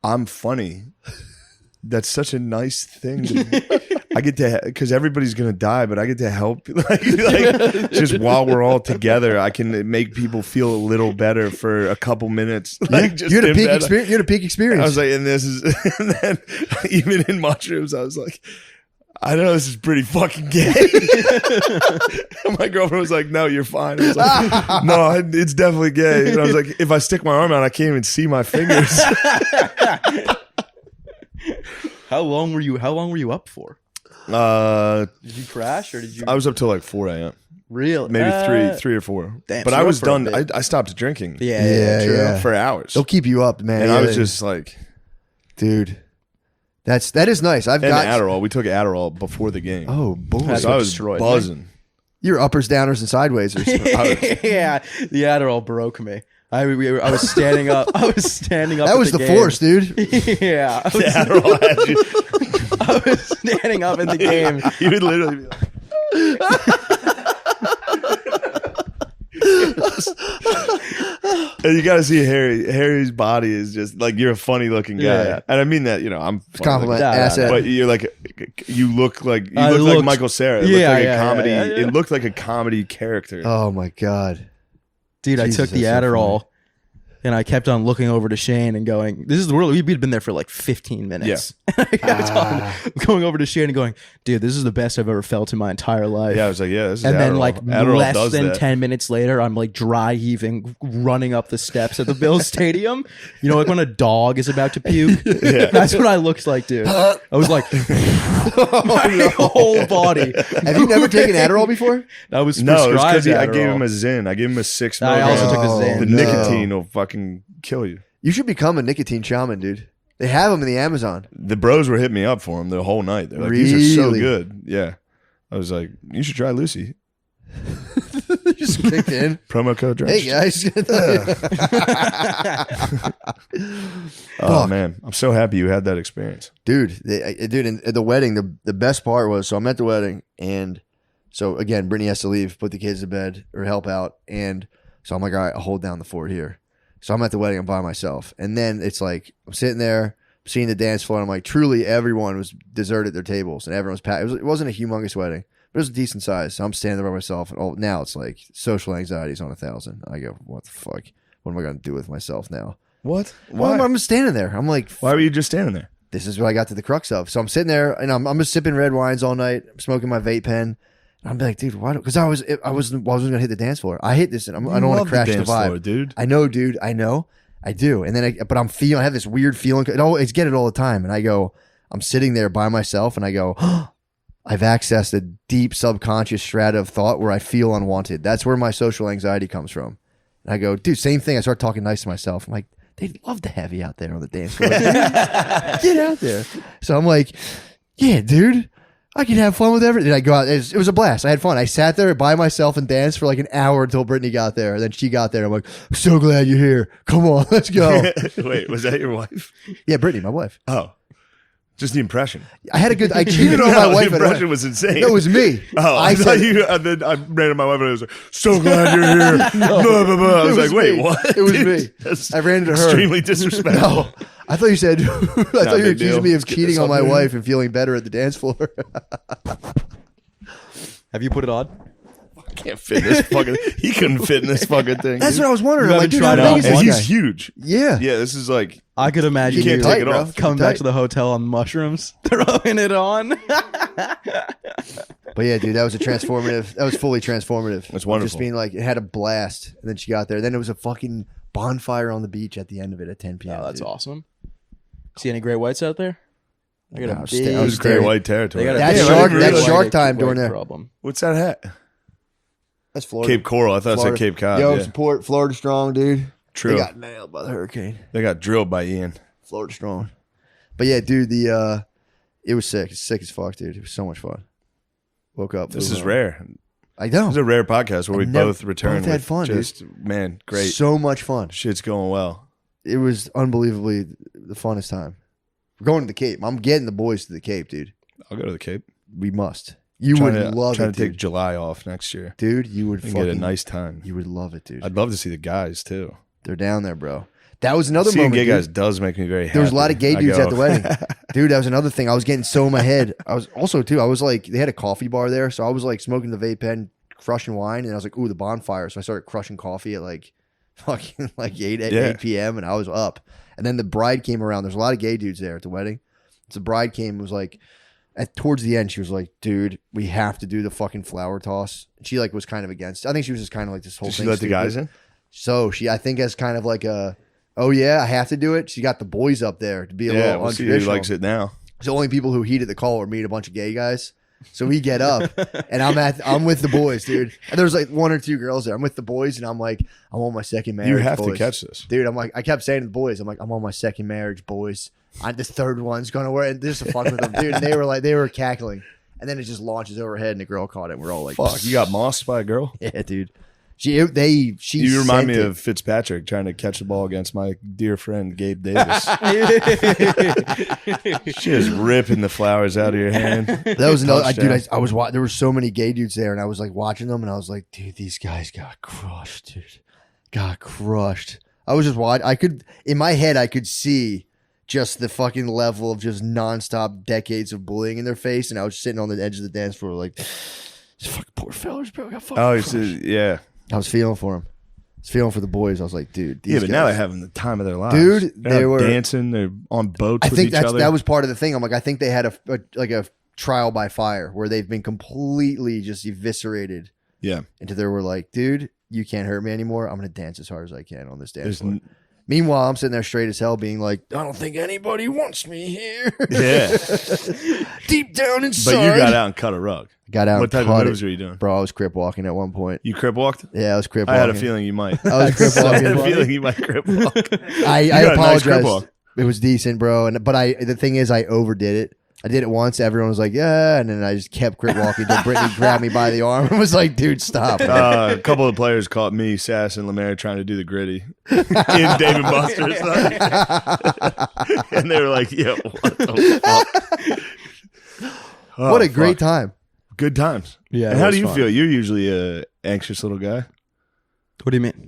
I'm funny. That's such a nice thing. I get to, because everybody's gonna die, but I get to help. Like, just while we're all together, I can make people feel a little better for a couple minutes. Like, just You had a in peak bed. experience. You had a peak experience. I was like, and then even in mushrooms, I was like, I know this is pretty fucking gay. And my girlfriend was like, no, you're fine. I was like, no, it's definitely gay. And I was like, if I stick my arm out, I can't even see my fingers. How long were you up for? Did you crash or did you? I was up till like 4 a.m. Really? Maybe three or four. Damn, But so I you was were up for a done. bit. I stopped drinking. Yeah. For hours. They'll keep you up, man. And Yeah, I was just like, dude. That is nice. I've and got Adderall. We took Adderall before the game. Oh boy, That's so what I was destroyed me. buzzing. you're uppers, downers, and sideways. Yeah, the Adderall broke me. I was standing up. I was standing up. That at was the game. force, dude. Yeah, I The was, Adderall had you. I was standing up in the game. You would literally be like, and you got to see Harry. Harry's body is just like, you're a funny looking guy, Yeah. and I mean that. You know, I'm funny Compliment, Yeah, asset. but you're like, you look like I like looked- Michael Cera. It Yeah, looked like yeah, a comedy. yeah, yeah. It looked like a comedy character. Oh my god, Dude, Jesus, I took the that's so Adderall, and I kept on looking over to Shane and going, "This is the world." We'd been there for like 15 minutes. Yeah. I kept on going over to Shane and going, "Dude, this is the best I've ever felt in my entire life." Yeah, I was like, yeah, this is And then Adderall. like Adderall less does than that. 10 minutes later, I'm like dry heaving, running up the steps at the Bills Stadium. You know, like when a dog is about to puke. Yeah. That's what I looked like, dude. I was like, my whole body. have you never taken Adderall before? I was No, it's prescribed because I gave Adderall. him a Zyn. I gave him a 6 I also milligram. took a Zyn. The no. nicotine will fucking kill you. You should become a nicotine shaman, dude. They have them in the Amazon. The bros were hitting me up for him the whole night. They're like, these are so Really? good. Yeah. I was like, you should try Lucy. Just kicked in. Promo code Hey Drenched. guys, Oh Fuck. man, I'm so happy you had that experience. dude. Dude, at the wedding, the best part was, so I'm at the wedding, and so again, Brittany has to leave, put the kids to bed or help out, and so I'm like, all right, I'll hold down the fort here. So I'm at the wedding, I'm by myself, and then it's like I'm sitting there, seeing the dance floor, and I'm like, truly, everyone was deserted their tables, and everyone's packed. It wasn't a humongous wedding, but it was a decent size. So I'm standing there by myself, and now it's like social anxiety is on 1,000. I go, what the fuck? What am I going to do with myself now? What? Well, I'm just standing there. I'm like, Why were you just standing there? this is what I got to the crux of. So I'm sitting there, and I'm just sipping red wines all night. I'm smoking my vape pen. And I'm like, dude, why? Because I wasn't gonna hit the dance floor. I hit this, and I don't want to crash the dance vibe, floor, dude. I know, dude. I know, I do. And then, but I'm feeling. I have this weird feeling. It's get it all the time. And I go, I'm sitting there by myself, and I go, I've accessed a deep subconscious strata of thought where I feel unwanted. That's where my social anxiety comes from. And I go, dude, same thing. I start talking nice to myself. I'm like, they'd love to have you out there on the dance floor. Get out there. So I'm like, yeah, dude, I can have fun with everything. I go out. It was a blast. I had fun. I sat there by myself and danced for like an hour until Brittany got there. And then she got there. I'm like, I'm so glad you're here. Come on, let's go. Wait, was that your wife? Yeah, Brittany, my wife. Oh, just the impression. I cheated on my No, wife. The at impression was insane. No, it was me. Oh, I thought you. And then I ran to my wife and I was like, "So glad you're here." Blah, blah, blah. I was It like, "Wait, me. what?" It was Dude, me. that's I ran into her. extremely disrespectful. No, I thought you said. I thought you were big deal. accusing me of Let's get cheating this on my up. wife and feeling better at the dance floor. Have you put it on? Can't fit this fucking. He couldn't fit in this fucking thing. That's dude. what I was wondering. You I'm like, haven't dude, how tried it big out is And this he's guy? huge. Yeah. Yeah, this is like I could imagine You can't you take it off. coming Tight. back to the hotel on mushrooms, throwing it on. But yeah, dude, that was a transformative. That was fully transformative. That's wonderful. Just being like, it had a blast, and then she got there. Then it was a fucking bonfire on the beach at the end of it at 10 p.m. Oh, that's dude. awesome. See any great whites out there? I got No, a I was big. sta- I it was was great staring. white territory. They got a That's big shark- white that's white shark time white doing there. Problem. What's that hat? That's Florida. Cape Coral. I thought it said Florida. Cape Cod. Yo, yeah. support Florida strong, dude. True. They got nailed by the hurricane. They got drilled by Ian. Florida strong. But yeah, dude, it was sick. It's sick as fuck, dude. It was so much fun. Woke up. This flew is home. rare. I know. This is a rare podcast where we never- both return. both had with fun, dude. just, man, great. So much fun. Shit's going well. It was unbelievably the funnest time. We're going to the Cape. I'm getting the boys to the Cape, dude. I'll go to the Cape. We must. You would love trying it, to take dude. July off next year. Dude, you would And fucking get a nice time. You would love it, dude. I'd love to see the guys too. They're down there, bro. That was another Seeing moment. gay dude. guys does make me very happy. There was a lot of gay I dudes go, at the wedding. Dude, that was another thing. I was getting so in my head. I was also, too, I was like, they had a coffee bar there. So I was like smoking the vape pen, crushing wine. And I was like, ooh, the bonfire. So I started crushing coffee at like fucking like 8 p.m. And I was up. And then the bride came around. There's a lot of gay dudes there at the wedding. So the bride came and was like, towards the end, she was like, dude, we have to do the fucking flower toss. She like was kind of against. I think she was just kind of like this whole Did thing. she let the guys in? So she, I think, as kind of like a, oh yeah, I have to do it. She got the boys up there to be a Yeah, little we'll see who untraditional. likes it now. The only people who heeded the call were me and a bunch of gay guys. So we get up and I'm with the boys, dude. And there was like one or two girls there. I'm with the boys and I'm like, I'm on my second marriage. You have boys. to catch this. Dude, I'm like, I kept saying to the boys, I'm like, I'm on my second marriage, boys. The third one's gonna work. And just to fuck with them, dude. And they were cackling. And then it just launches overhead and the girl caught it. And we're all like, Fuck, you got mossed by a girl? yeah, dude. She You remind sent me it. of Fitzpatrick trying to catch the ball against my dear friend Gabe Davis. She is ripping the flowers out of your hand. That was another dude. Touchdown. I was there were so many gay dudes there, and I was like watching them, and I was like, dude, these guys got crushed, dude. Got crushed. I was just watching. I could in my head, I could see just the fucking level of just nonstop decades of bullying in their face, and I was sitting on the edge of the dance floor like, these fucking poor fellas, bro. Got fucking Oh, crushed. yeah. I was feeling for him. I was feeling for the boys. I was like, dude, these Yeah, but guys, now they're having the time of their lives. Dude, They're they out were- dancing. They're on boats I with think each other. that was part of the thing. I'm like, I think they had a trial by fire where they've been completely just eviscerated. Yeah. Into there, we're like, dude, you can't hurt me anymore. I'm gonna dance as hard as I can on this dance There's floor. n- Meanwhile, I'm sitting there straight as hell, being like, I don't think anybody wants me here. Yeah. Deep down But inside. you got out and cut a rug. Got out. What and type of cut moves it. were you doing? Bro, I was crip walking at one point. You crip walked? Yeah, I was crip I walking. had a feeling you might. I was crip I had a walking. feeling you might crip walk. I got a nice crip apologize. walk. It was decent, bro. But the thing is, I overdid it. I did it once. Everyone was like, yeah. And then I just kept crip walking until Brittany grabbed me by the arm and was like, dude, stop. A couple of players caught me, Sass, and Lemaire trying to do the gritty in Dave and Buster's. And they were like, yeah, what the fuck? Oh, What a great fuck. time. Good times. Yeah. And it how was do you fun. feel? You're usually a anxious little guy. What do you mean?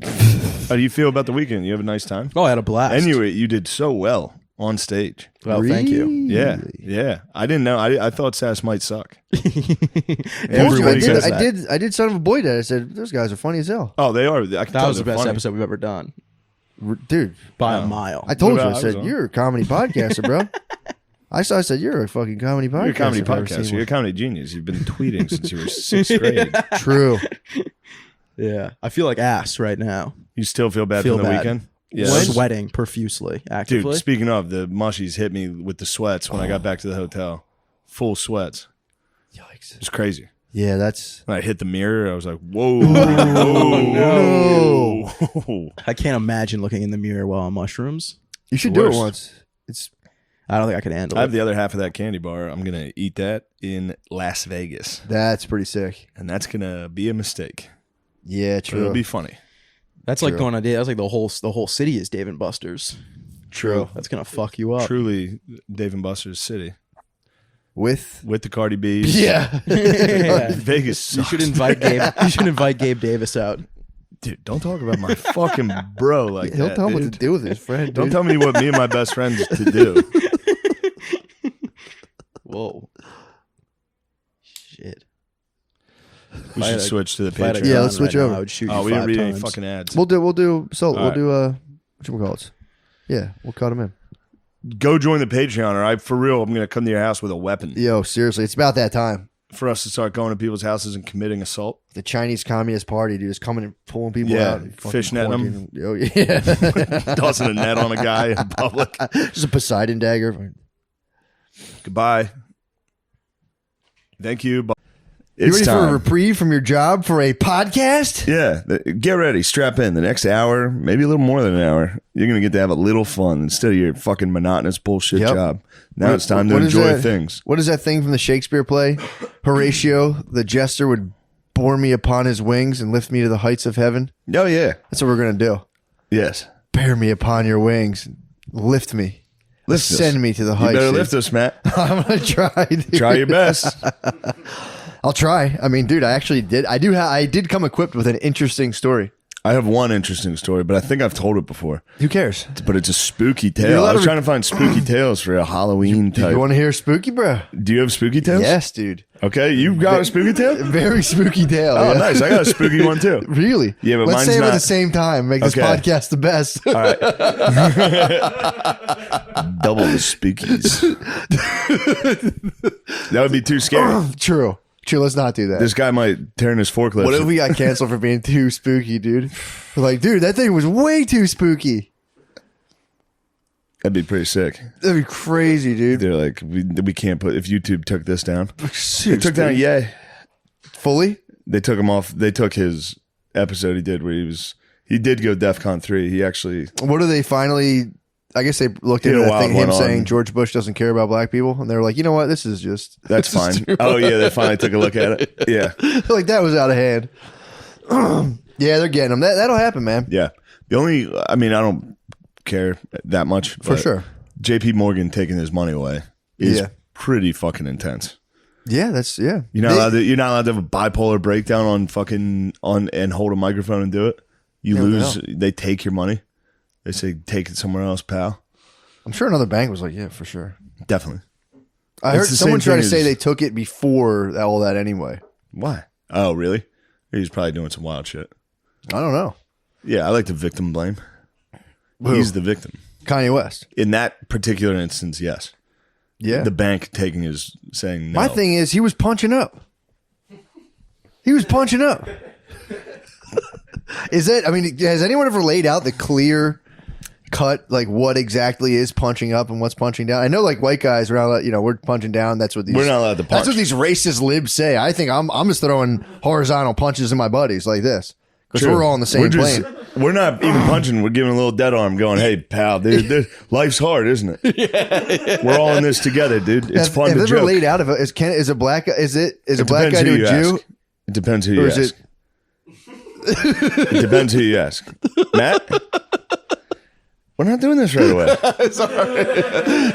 How do you feel about the weekend? You have a nice time? Oh, I had a blast. And you did so well on stage. Well, thank you. Yeah, yeah. I didn't know. I thought Sass might suck. Told you, Everybody says that. I did Son of a Boy Dad. I said, those guys are funny as hell. Oh, they are. I can That tell was the they're best funny. episode we've ever done Dude, by No. a mile. I told What you. about- I I said, was on. you're a comedy podcaster, bro. I said, you're a fucking comedy podcaster. You're a comedy if I've ever podcaster. seen You're a one. comedy genius. You've been tweeting since you were 6th grade. True. Yeah, I feel like ass right now. You still feel bad Feel from the bad. weekend? Yeah. Sweating profusely, actively. Dude, speaking of, the mushies hit me with the sweats when I got back to the hotel. Full sweats. Yikes. It was crazy. Yeah, that's. When I hit the mirror, I was like, whoa. no. I can't imagine looking in the mirror while on mushrooms. You should the do it worst. once. It's. I don't think I could handle I have it. the other half of that candy bar. I'm going to eat that in Las Vegas. That's pretty sick. And that's going to be a mistake. Yeah, But true. it'll be funny. That's like True. going on. That's like the whole city is Dave and Buster's. True. That's gonna fuck you up. Truly Dave and Buster's city. With. With the Cardi B's. Yeah. Yeah. Vegas You sucks. should invite Gabe. You should invite Gabe Davis out. Dude, don't talk about my fucking bro like He'll that. tell him what dude. to do with his friend. Don't dude. tell me what me and my best friends to do. Whoa. Shit. We should switch to the If I had a Patreon. Yeah, gun let's switch right now, over. I would shoot Oh, you we didn't 5 read any times. fucking ads. We'll do All whatchamacallits. Yeah, we'll cut him in. Go join the Patreon, or for real, I'm gonna come to your house with a weapon Yo, seriously, it's about that time. for us to start going to people's houses and committing assault. The Chinese Communist Party, dude, is coming and pulling people Yeah, out. And fucking fishnetting them. quarantining. Oh, yeah. Tossing a net on a guy in public. Just a Poseidon dagger. Goodbye. Thank you. Bye. You It's ready for a time. reprieve from your job for a podcast? Yeah, get ready. Strap in. The next hour, maybe a little more than an hour, you're going to get to have a little fun instead of your fucking monotonous bullshit Yep. job. Now What- it's time to what is enjoy that? things. What is that thing from the Shakespeare play? Horatio, the jester, would bore me upon his wings and lift me to the heights of heaven. Oh, yeah. That's what we're going to do. Yes. Bear me upon your wings. Lift me. Lift us. Send me to the You heights. better dude. lift us, Matt. I'm going to try. Dude. Try your best. I'll try. I mean, dude, I actually did. I did come equipped with an interesting story. I have one interesting story, but I think I've told it before. Who cares? But it's a spooky You're tale. allowed I was to trying to find spooky tales for a Halloween Do type. you want to hear spooky, bro? Do you have spooky tales? Yes, dude. Okay, you got a spooky tale? Very spooky tale. Oh, yeah. nice. I got a spooky one too. Really? Yeah, but let's mine's say them at not- the same time. Make this Okay. podcast the best. All right. Double the spookies. That would be too scary. True. Let's not do that. This guy might turn his forklift. What if we got canceled for being too spooky, dude? We're like, dude, that thing was way too spooky. That'd be pretty sick. That'd be crazy, dude. They're like, we can't put, if YouTube took this down. They Seriously. took down Yay. Fully? They took him off. They took his episode he did where he did go DEFCON 3. He actually, What do they finally? I guess they looked You into know that what thing, went him on. saying George Bush doesn't care about black people, and they were like, you know what, this is just that's this is fine. too Oh, yeah, they finally took a look at it. Yeah. like that was out of hand. Yeah, they're getting them. That'll happen, man. Yeah. The only, I mean, I don't care that much. For but sure. JP Morgan taking his money away is Yeah. pretty fucking intense. Yeah, that's yeah. You're not allowed to have a bipolar breakdown on fucking and hold a microphone and do it. You Yeah, lose. no. They take your money. They say take it somewhere else, pal. I'm sure another bank was like, yeah, for sure. Definitely. I It's heard the someone same try to thing say as- they took it before all that anyway. Why? Oh, really? He's probably doing some wild shit. I don't know. Yeah, I like to victim blame. Who? He's the victim. Kanye West. In that particular instance, yes. Yeah. The bank taking his saying no. My thing is, he was punching up. He was punching up. Is that? I mean, has anyone ever laid out the clear cut, like what exactly is punching up and what's punching down? I know, like white guys, we're not, we're punching down. That's what these. We're not allowed to punch. That's what these racist libs say. I think I'm just throwing horizontal punches in my buddies like this because True. we're all on the same We're just- plane. We're not even punching. We're giving a little dead arm, going, "Hey, pal, dude, life's hard, isn't it? We're all in this together, dude. It's fun Have to you ever joke." laid out of it? Is a black guy? Is a black depends guy who to a you Jew? ask. It depends who Or you is ask. it? It depends who you ask. Matt, we're not doing this right away.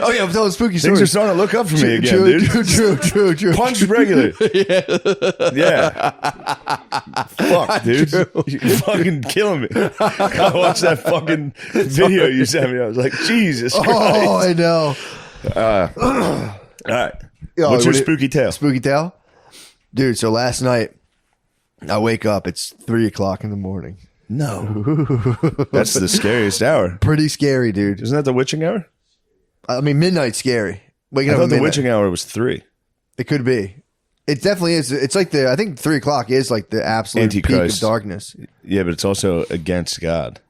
Oh yeah, I'm telling spooky Things stories. are starting to look up for me again, True, dude. true. Punch regular. Yeah. Fuck, dude. You're fucking killing me. I watched that fucking video you sent me. I was like, Jesus Christ. Oh, I know. All right. Yo, What's your what it- spooky tale? Spooky tale? Dude, so last night I wake up, it's 3:00 in the morning. No. That's the scariest hour. Pretty scary, dude. Isn't that the witching hour? I mean, midnight's scary. Waking I up thought at the midnight. witching hour was 3. It could be. It definitely is. It's like I think 3:00 is like the absolute peak of Antichrist. darkness. Yeah, but it's also against God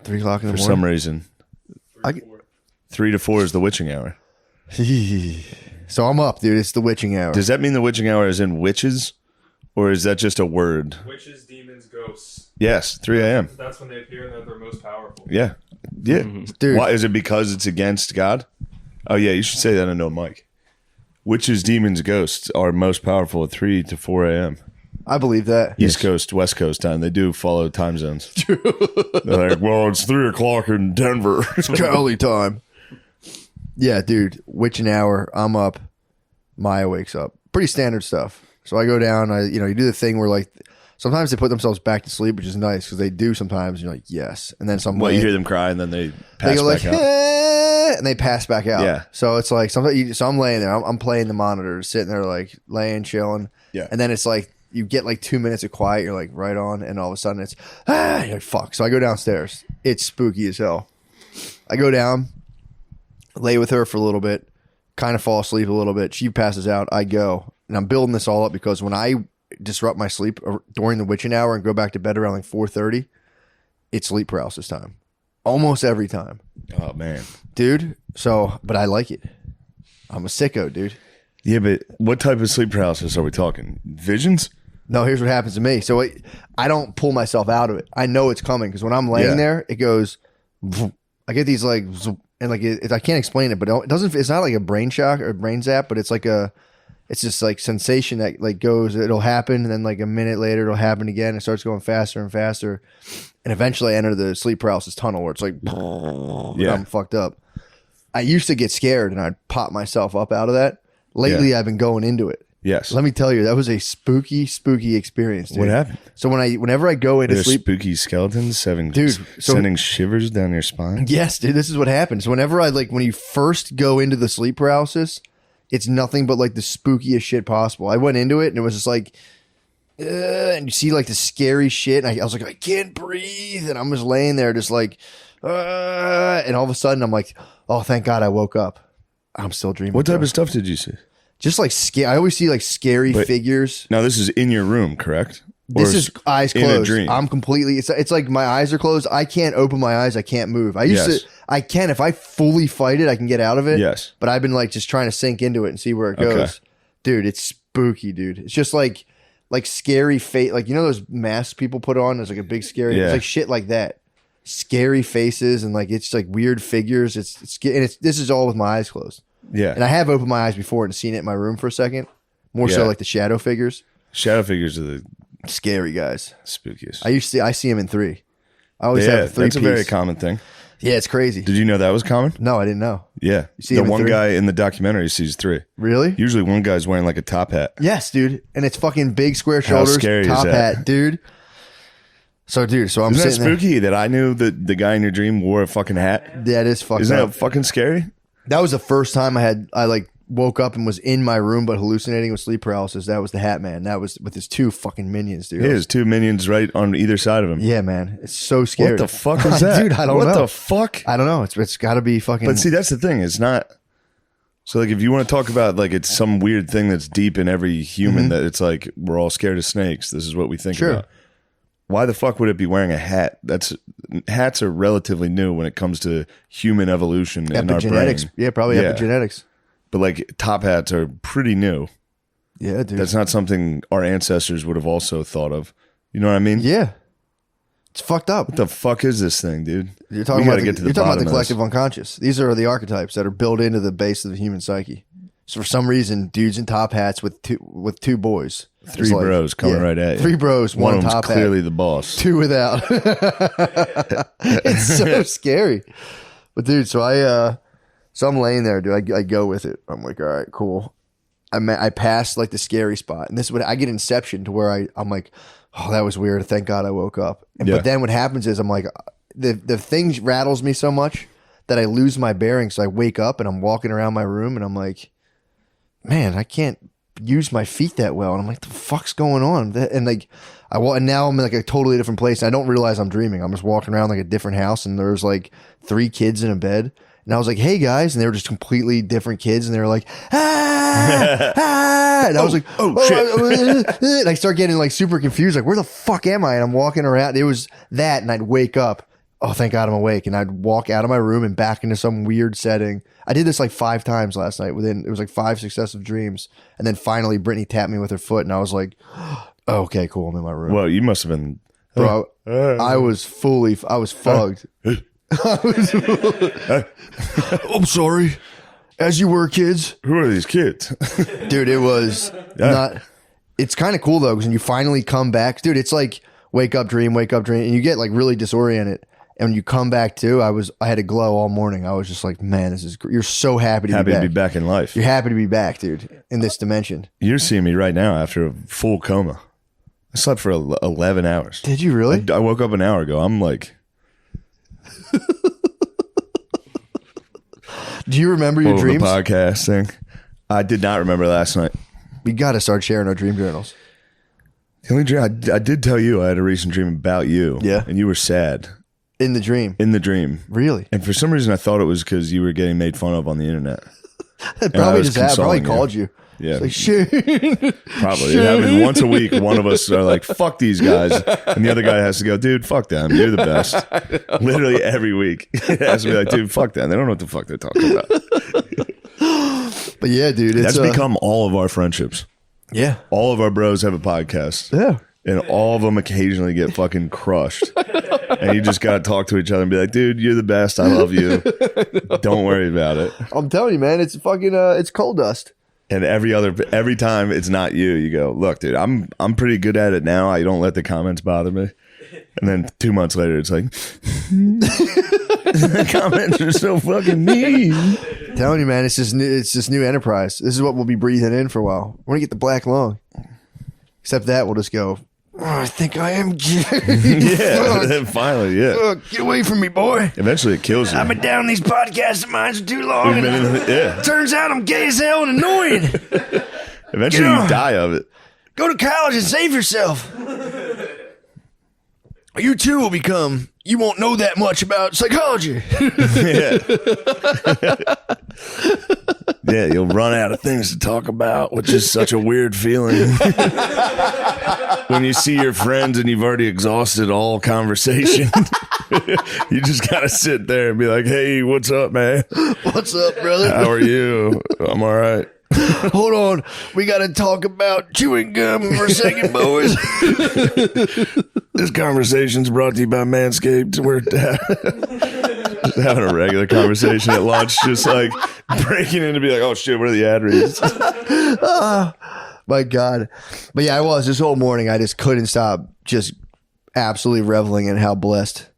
3:00 in the for morning. some reason. I- 3 to 4 is the witching hour. So I'm up, dude. It's the witching hour. Does that mean the witching hour is in witches? Or is that just a word? Witches, demons, ghosts. Yes, 3 a.m. That's when they appear and they're their most powerful. Yeah. Yeah. Dude. Why is it because it's against God? Oh yeah, you should say that into a mic. Witches, demons, ghosts are most powerful at 3 to 4 a.m. I believe that. East Coast, West Coast time. They do follow time zones. They're like, well, it's 3 o'clock in Denver. Cali time. Yeah, dude. Witching hour. I'm up. Maya wakes up. Pretty standard stuff. So I go down. You do the thing where like Sometimes they put themselves back to sleep, which is nice because they do sometimes. You're like, yes. And then You hear them cry and then they pass go back like, out. and they pass back out. Yeah. So it's like, sometimes so I'm laying there. I'm playing the monitor, sitting there like laying, chilling. Yeah. And then it's like, you get like 2 minutes of quiet. You're like right on. And all of a sudden it's, you're like, fuck. So I go downstairs. It's spooky as hell. I go down, lay with her for a little bit, kind of fall asleep a little bit. She passes out. I go. And I'm building this all up because when I disrupt my sleep during the witching hour and go back to bed around like 4:30, it's sleep paralysis time. Almost every time. Oh, man. Dude. So, but I like it. I'm a sicko, dude. Yeah, but what type of sleep paralysis are we talking? Visions? No, here's what happens to me. So I don't pull myself out of it. I know it's coming because when I'm laying there, it goes, I get these like, and like I can't explain it, but it doesn't. It's not like a brain shock or a brain zap, but it's like it's just like sensation that like goes. It'll happen, and then like a minute later, it'll happen again. It starts going faster and faster, and eventually I enter the sleep paralysis tunnel where it's like, I'm fucked up. I used to get scared and I'd pop myself up out of that. Lately, I've been going into it. Yes. Let me tell you, that was a spooky experience, dude. What happened? So whenever I go into There's sleep, spooky skeletons sending shivers down your spine. yes, dude, this is what happens. Whenever when you first go into the sleep paralysis, it's nothing but like the spookiest shit possible. I went into it and it was just like, and you see like the scary shit. And I was like, I can't breathe. And I'm just laying there just like, and all of a sudden I'm like, oh, thank God I woke up. I'm still dreaming. What type of stuff did you see? Just like I always see like scary figures. Now this is in your room, correct? This is eyes in a closed. dream? I'm completely. It's like my eyes are closed. I can't open my eyes. I can't move. I used to. I can if I fully fight it. I can get out of it. Yes. But I've been like just trying to sink into it and see where it goes. Okay. Dude, it's spooky, dude. It's just like scary face. Like, you know those masks people put on? There's like a big scary. Yeah. It's like shit like that. Scary faces and like it's like weird figures. This is all with my eyes closed. Yeah. And I have opened my eyes before and seen it in my room for a second. More so like the shadow figures. Shadow figures are the Scary guys. spookiest. I see them in 3. I always have a 3 that's a very common thing. Yeah, it's crazy. Did you know that was common? No, I didn't know. Yeah. see The him in one 3? guy in the documentary sees 3. Really? Usually one guy's wearing like a top hat. Yes, dude. And it's fucking big square How shoulders, scary is top that? hat, dude. So I'm Isn't that sitting there. spooky that I knew that the guy in your dream wore a fucking hat? That is fucked Isn't up. that fucking scary? That was the first time I like woke up and was in my room but hallucinating with sleep paralysis. That was the Hat Man. That was with his 2 fucking minions, dude. He has 2 minions right on either side of him. Yeah, man. It's so scary. What the fuck is that? Dude, I don't know. What the fuck? I don't know. It's got to be fucking. But see, that's the thing. It's not. So, like, if you want to talk about, like, it's some weird thing that's deep in every human that it's like, we're all scared of snakes. This is what we think about. Why the fuck would it be wearing a hat? Hats are relatively new when it comes to human evolution in our brain. Yeah, probably epigenetics. But, like, top hats are pretty new. Yeah, dude. That's not something our ancestors would have also thought of. You know what I mean? Yeah. It's fucked up. What the fuck is this thing, dude? You're talking We about gotta get to the you're talking about bottom the of this. collective unconscious. These are the archetypes that are built into the base of the human psyche. So for some reason, dudes in top hats with two boys. 3 It's like- bros coming right at you. 3 bros, One one of them's top clearly hat, the boss. 2 without. It's so scary. But dude, so I'm laying there, dude. I go with it. I'm like, all right, cool. I passed like the scary spot, and this is what I get inception to where I'm like, oh, that was weird. Thank God I woke up. But then what happens is I'm like, the thing rattles me so much that I lose my bearings. So I wake up and I'm walking around my room and I'm like, man, I can't use my feet that well. And I'm like, the fuck's going on? And like, and now I'm in like a totally different place. And I don't realize I'm dreaming. I'm just walking around like a different house, and there's like 3 kids in a bed. And I was like, hey guys. And they were just completely different kids. And they were like, ah. And I was like, oh shit. And I start getting like super confused. Like, where the fuck am I? And I'm walking around. It was that. And I'd wake up. Oh, thank God I'm awake. And I'd walk out of my room and back into some weird setting. I did this like 5 times last night. It was like 5 successive dreams. And then finally Brittany tapped me with her foot. And I was like, oh, okay, cool. I'm in my room. Well, you must have been. Bro, I was fugged. I'm sorry. As you were, kids. Who are these kids? Dude, it was not. It's kind of cool though, because when you finally come back, dude, it's like wake up, dream, and you get like really disoriented. And when you come back too, I had a glow all morning. I was just like, man, this is. You're so happy to Happy to be back in life. You're happy to be back, dude, in this dimension. You're seeing me right now after a full coma. I slept for 11 hours. Did you really? I woke up an hour ago. I'm like, Do you remember your the dreams? podcast thing. I did not remember last night. We got to start sharing our dream journals. The only dream I did tell you I had a recent dream about you. Yeah. And you were sad In the dream. in the dream. Really? And for some reason I thought it was because you were getting made fun of on the internet. It I probably was just happened. Probably consoling you. called you. Yeah. It's like, shit. Probably. It happens once a week. One of us are like, fuck these guys. And the other guy has to go, dude, fuck them. You're the best. Literally every week. It has to be like, dude, fuck them. They don't know what the fuck they're talking about. But yeah, dude. It's, That's become all of our friendships. Yeah. All of our bros have a podcast. Yeah. And all of them occasionally get fucking crushed. And you just got to talk to each other and be like, dude, you're the best. I love you. Don't worry about it. I'm telling you, man. It's fucking, it's coal dust. And every time it's not you, you go, look, dude, I'm pretty good at it now. I don't let the comments bother me. And then 2 months later, it's like, the comments are so fucking mean. I'm telling you, man. It's just new enterprise. This is what we'll be breathing in for a while. We're going to get the black lung. Except that we'll just go, oh, I think I am gay. Yeah, then finally, yeah. Fuck, get away from me, boy. Eventually, it kills you. I've been down these podcasts of mine for too long. You've been And yeah. turns out I'm gay as hell and annoying. Eventually, Get on. you die of it. Go to college and save yourself. You too will become. You won't know that much about psychology. Yeah, you'll run out of things to talk about, which is such a weird feeling. When you see your friends and you've already exhausted all conversation, you just gotta sit there and be like, "Hey, what's up, man? What's up, brother? How are you? I'm all right." Hold on. We got to talk about chewing gum for a second, boys. This conversation's brought to you by Manscaped. We're just having a regular conversation at lunch, just like breaking in to be like, "Oh shit, what are the ad reads?" My God. But yeah, I was. This whole morning, I just couldn't stop just absolutely reveling in how blessed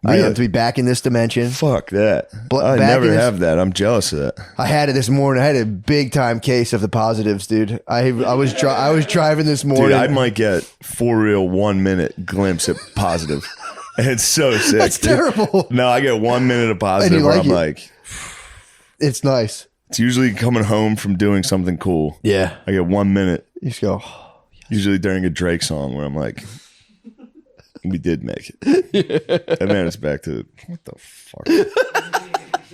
I am to be back in this dimension. Fuck that. I back never in this- have that. I'm jealous of that. I had it this morning. I had a big time case of the positives, dude. I was driving this morning. Dude, I might get for real 1 minute glimpse at positive. It's so sick. That's terrible. No, I get 1 minute of positive And you where like I'm it? like, It's nice. it's usually coming home from doing something cool. Yeah. I get 1 minute, You just go, usually during a Drake song where I'm like, we did make it. And then it's back to, what the fuck?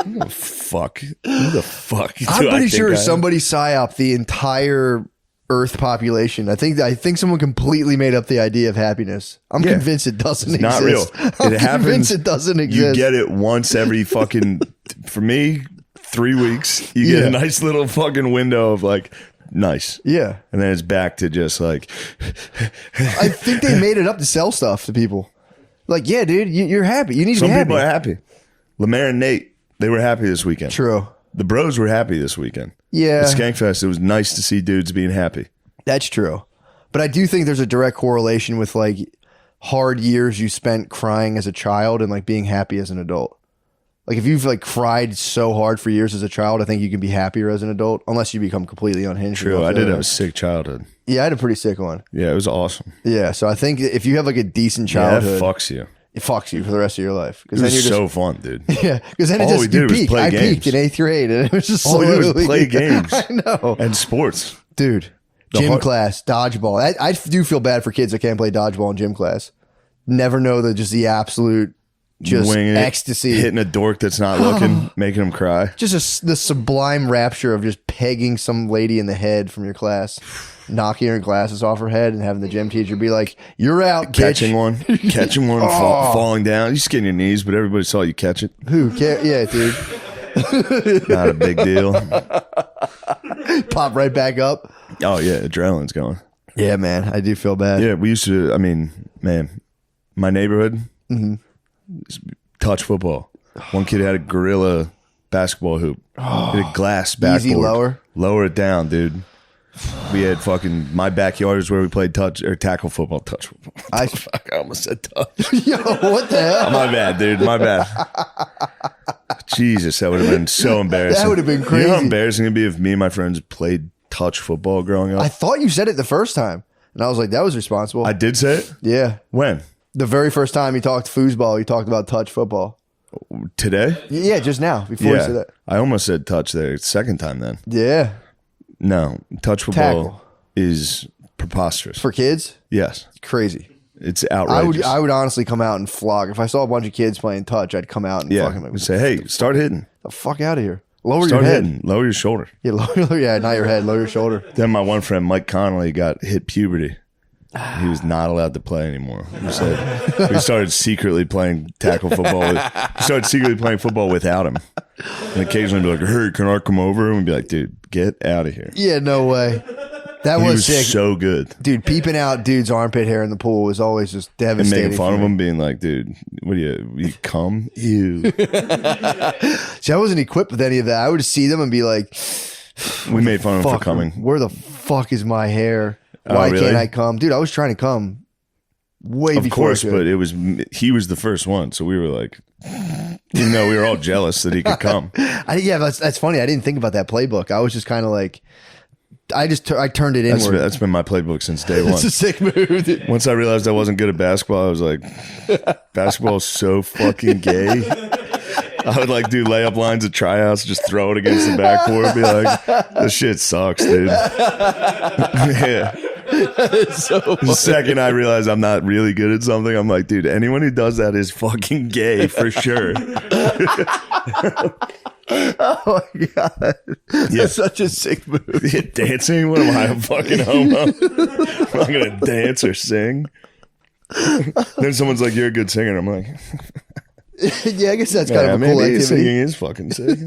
Who the fuck? Who the fuck? I'm do I pretty think sure I am? somebody psyoped the entire Earth population. I think someone completely made up the idea of happiness. I'm Yeah. convinced it doesn't It's exist. not real. I'm It happens. convinced it doesn't You exist. get it once every fucking, for me, 3 weeks. You get Yeah. a nice little fucking window of like, nice. Yeah. And then it's back to just like, I think they made it up to sell stuff to people. Like, yeah, dude, you're happy. You need to some be happy. people are happy. Lemaire and Nate, they were happy this weekend. True. The bros were happy this weekend. Yeah. At Skankfest, it was nice to see dudes being happy. That's true. But I do think there's a direct correlation with like hard years you spent crying as a child and like being happy as an adult. Like if you've like cried so hard for years as a child, I think you can be happier as an adult unless you become completely unhinged. True. I did have a sick childhood. Yeah, I had a pretty sick one. Yeah, it was awesome. Yeah, so I think if you have like a decent Yeah, that childhood, fucks you. it fucks you for the rest of your life. It Because then was you're so just fun, dude. yeah. Because then it All just we you did was peak. play I peaked games. in 8th grade, and it was just All we did was slowly- play games. I know, And sports. dude. The Gym hard- class, dodgeball. I do feel bad for kids that can't play dodgeball in gym class. Never know the absolute just Winging it, ecstasy. hitting a dork that's not looking, making him cry. Just the sublime rapture of just pegging some lady in the head from your class, knocking her glasses off her head, and having the gym teacher be like, "You're out, Catching bitch." one, falling down. You skin your knees, but everybody saw you catch it. Who cares? Yeah, dude. Not a big deal. Pop right back up. Oh yeah, adrenaline's going. Yeah, man. I do feel bad. Yeah, we used to. I mean, man, my neighborhood, touch football. One kid had a gorilla basketball hoop. Had a glass backboard. Easy lower. Lower it down, dude. We had fucking my backyard is where we played touch or tackle football. Touch football. I- Fuck, I almost said touch. Yo, what the hell? My bad, dude. My bad. Jesus, that would have been so embarrassing. That would have been You know how crazy. embarrassing it'd be if me and my friends played touch football growing up? I thought you said it the first time. And I was like, that was responsible. I did say it? Yeah. When? The very first time you talked foosball, you talked about touch football. Today? Yeah, just now, before you said that. I almost said touch there. Second time then. Yeah. No, touch football is preposterous. For kids? Yes. Crazy. It's outrageous. I would honestly come out and flog. If I saw a bunch of kids playing touch, I'd come out and fucking say, hey, start hitting. the fuck out of here. Lower Start your head. hitting. Lower your shoulder. Yeah, not your head. Lower your shoulder. Then my one friend, Mike Connolly, got hit puberty. He was not allowed to play anymore. We started secretly playing tackle football. We started secretly playing football without him. And occasionally be like, hey, can I come over? And we'd be like, dude, get out of here. Yeah, no way. That He was was sick. so good. Dude, peeping out dude's armpit hair in the pool was always just And devastating. making fun for of me. him, being like, dude, what do you come? Ew. See, I wasn't equipped with any of that. I would see them and be like, We made fun of him fuck, for coming. where the fuck is my hair? Oh, Why really? can't I come? Dude, I was trying to come way Of before course, I could. but he was the first one. So we were like, you know, we were all jealous that he could come. That's funny. I didn't think about that playbook. I was just kind of like, I turned it inward. That's been my playbook since day one. It's a sick move. Dude. Once I realized I wasn't good at basketball, I was like, basketball is so fucking gay. I would like do layup lines at tryouts, just throw it against the backboard, be like, this shit sucks, dude. Yeah. So The second I realize I'm not really good at something, I'm like, dude, anyone who does that is fucking gay for sure. oh my god, that's such a sick move. Dancing? What am I, a fucking homo? I'm not gonna dance or sing. Then someone's like, you're a good singer. I'm like, Yeah, I guess that's kind of a maybe cool activity. singing is fucking sick.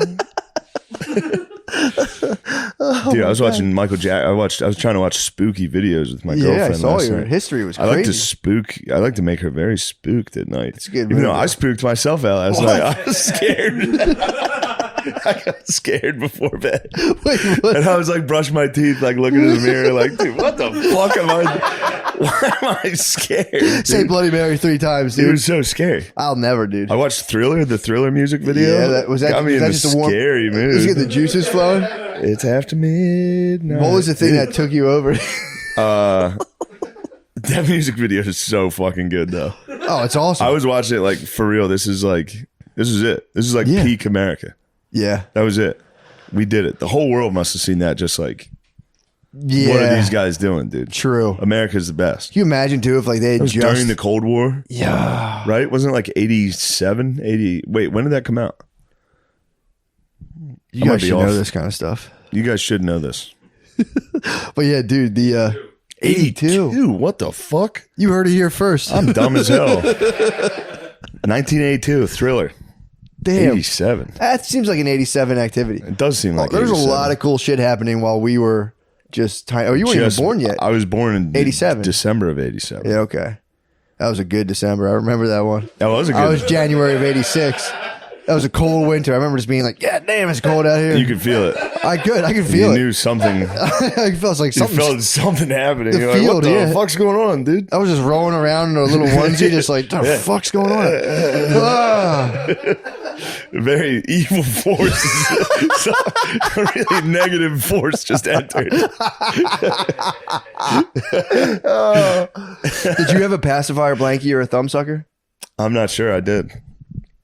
Dude, I was watching Michael Jack. I was trying to watch spooky videos with my girlfriend. Yeah, I saw last your night. history was I crazy. like to spook. I like to make her very spooked at night. It's a good Even though move, I though. spooked myself out last night. I was scared. I got scared before bed. Wait, what? And I was like brushing my teeth, like looking in the mirror, like, dude, what the fuck am I? Why am I scared? Dude? Say Bloody Mary 3 times, It dude. was so scary. I'll never, dude. I watched Thriller, the Thriller music video. Yeah, got me was in that the just a warm? scary mood. Let's get the juices flowing. It's after midnight. What was the thing that took you over? That music video is so fucking good, though. Oh, it's awesome. I was watching it like, for real, this is it. This is like Yeah. peak America. yeah, That was it. We did it. The whole world must have seen that, just like, yeah. what are these guys doing, dude? True. America's the best. Can you imagine too if like they had It was just during the Cold War, yeah. right? Wasn't it like 87, 80? Wait, when did that come out? You I might guys be should off. know this kind of stuff. You guys should know this. But yeah, dude, the 82. What the fuck? You heard it here first. I'm dumb as hell. 1982, Thriller. Damn. 87. That seems like an 87 activity. It does seem like There's 87. a lot of cool shit happening while we were just tiny. Oh, you weren't even born yet. I was born in 87. December of 87. Yeah, okay. That was a good December. I remember that one. That was a good. I was January of 86. That was a cold winter. I remember just being like, God damn, it's cold out here. You could feel it. I could You feel it. knew something. You I felt like something. felt something happening. The You're like, what field, the yeah. fuck's going on, dude? I was just rolling around in a little onesie, just like, what the fuck's going on? Ah. A very evil force. A really negative force just entered. Did you have a pacifier blankie or a thumb sucker? I'm not sure I did.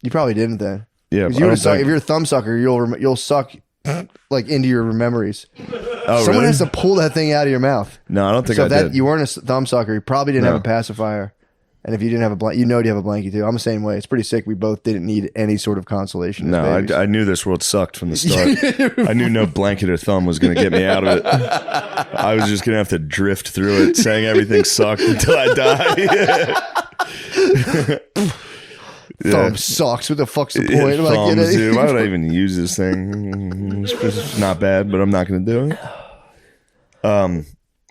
You probably didn't then. Yeah, 'Cause I you don't would suck, think- if you're a thumb sucker, you'll suck like into your memories. Oh, Someone really? has to pull that thing out of your mouth. No, I don't think So I if that did. you weren't a thumb sucker, you probably didn't No. have a pacifier. And if you didn't have a blanket, you have a blankie too. I'm the same way. It's pretty sick. We both didn't need any sort of consolation. as No, babies. I knew this world sucked from the start. I knew no blanket or thumb was going to get me out of it. I was just going to have to drift through it, saying everything sucked until I die. Thumb sucks. What the fuck's the Yeah, point? Am I thumbs, kidding? dude. Why would I even use this thing? It's not bad, but I'm not going to do it.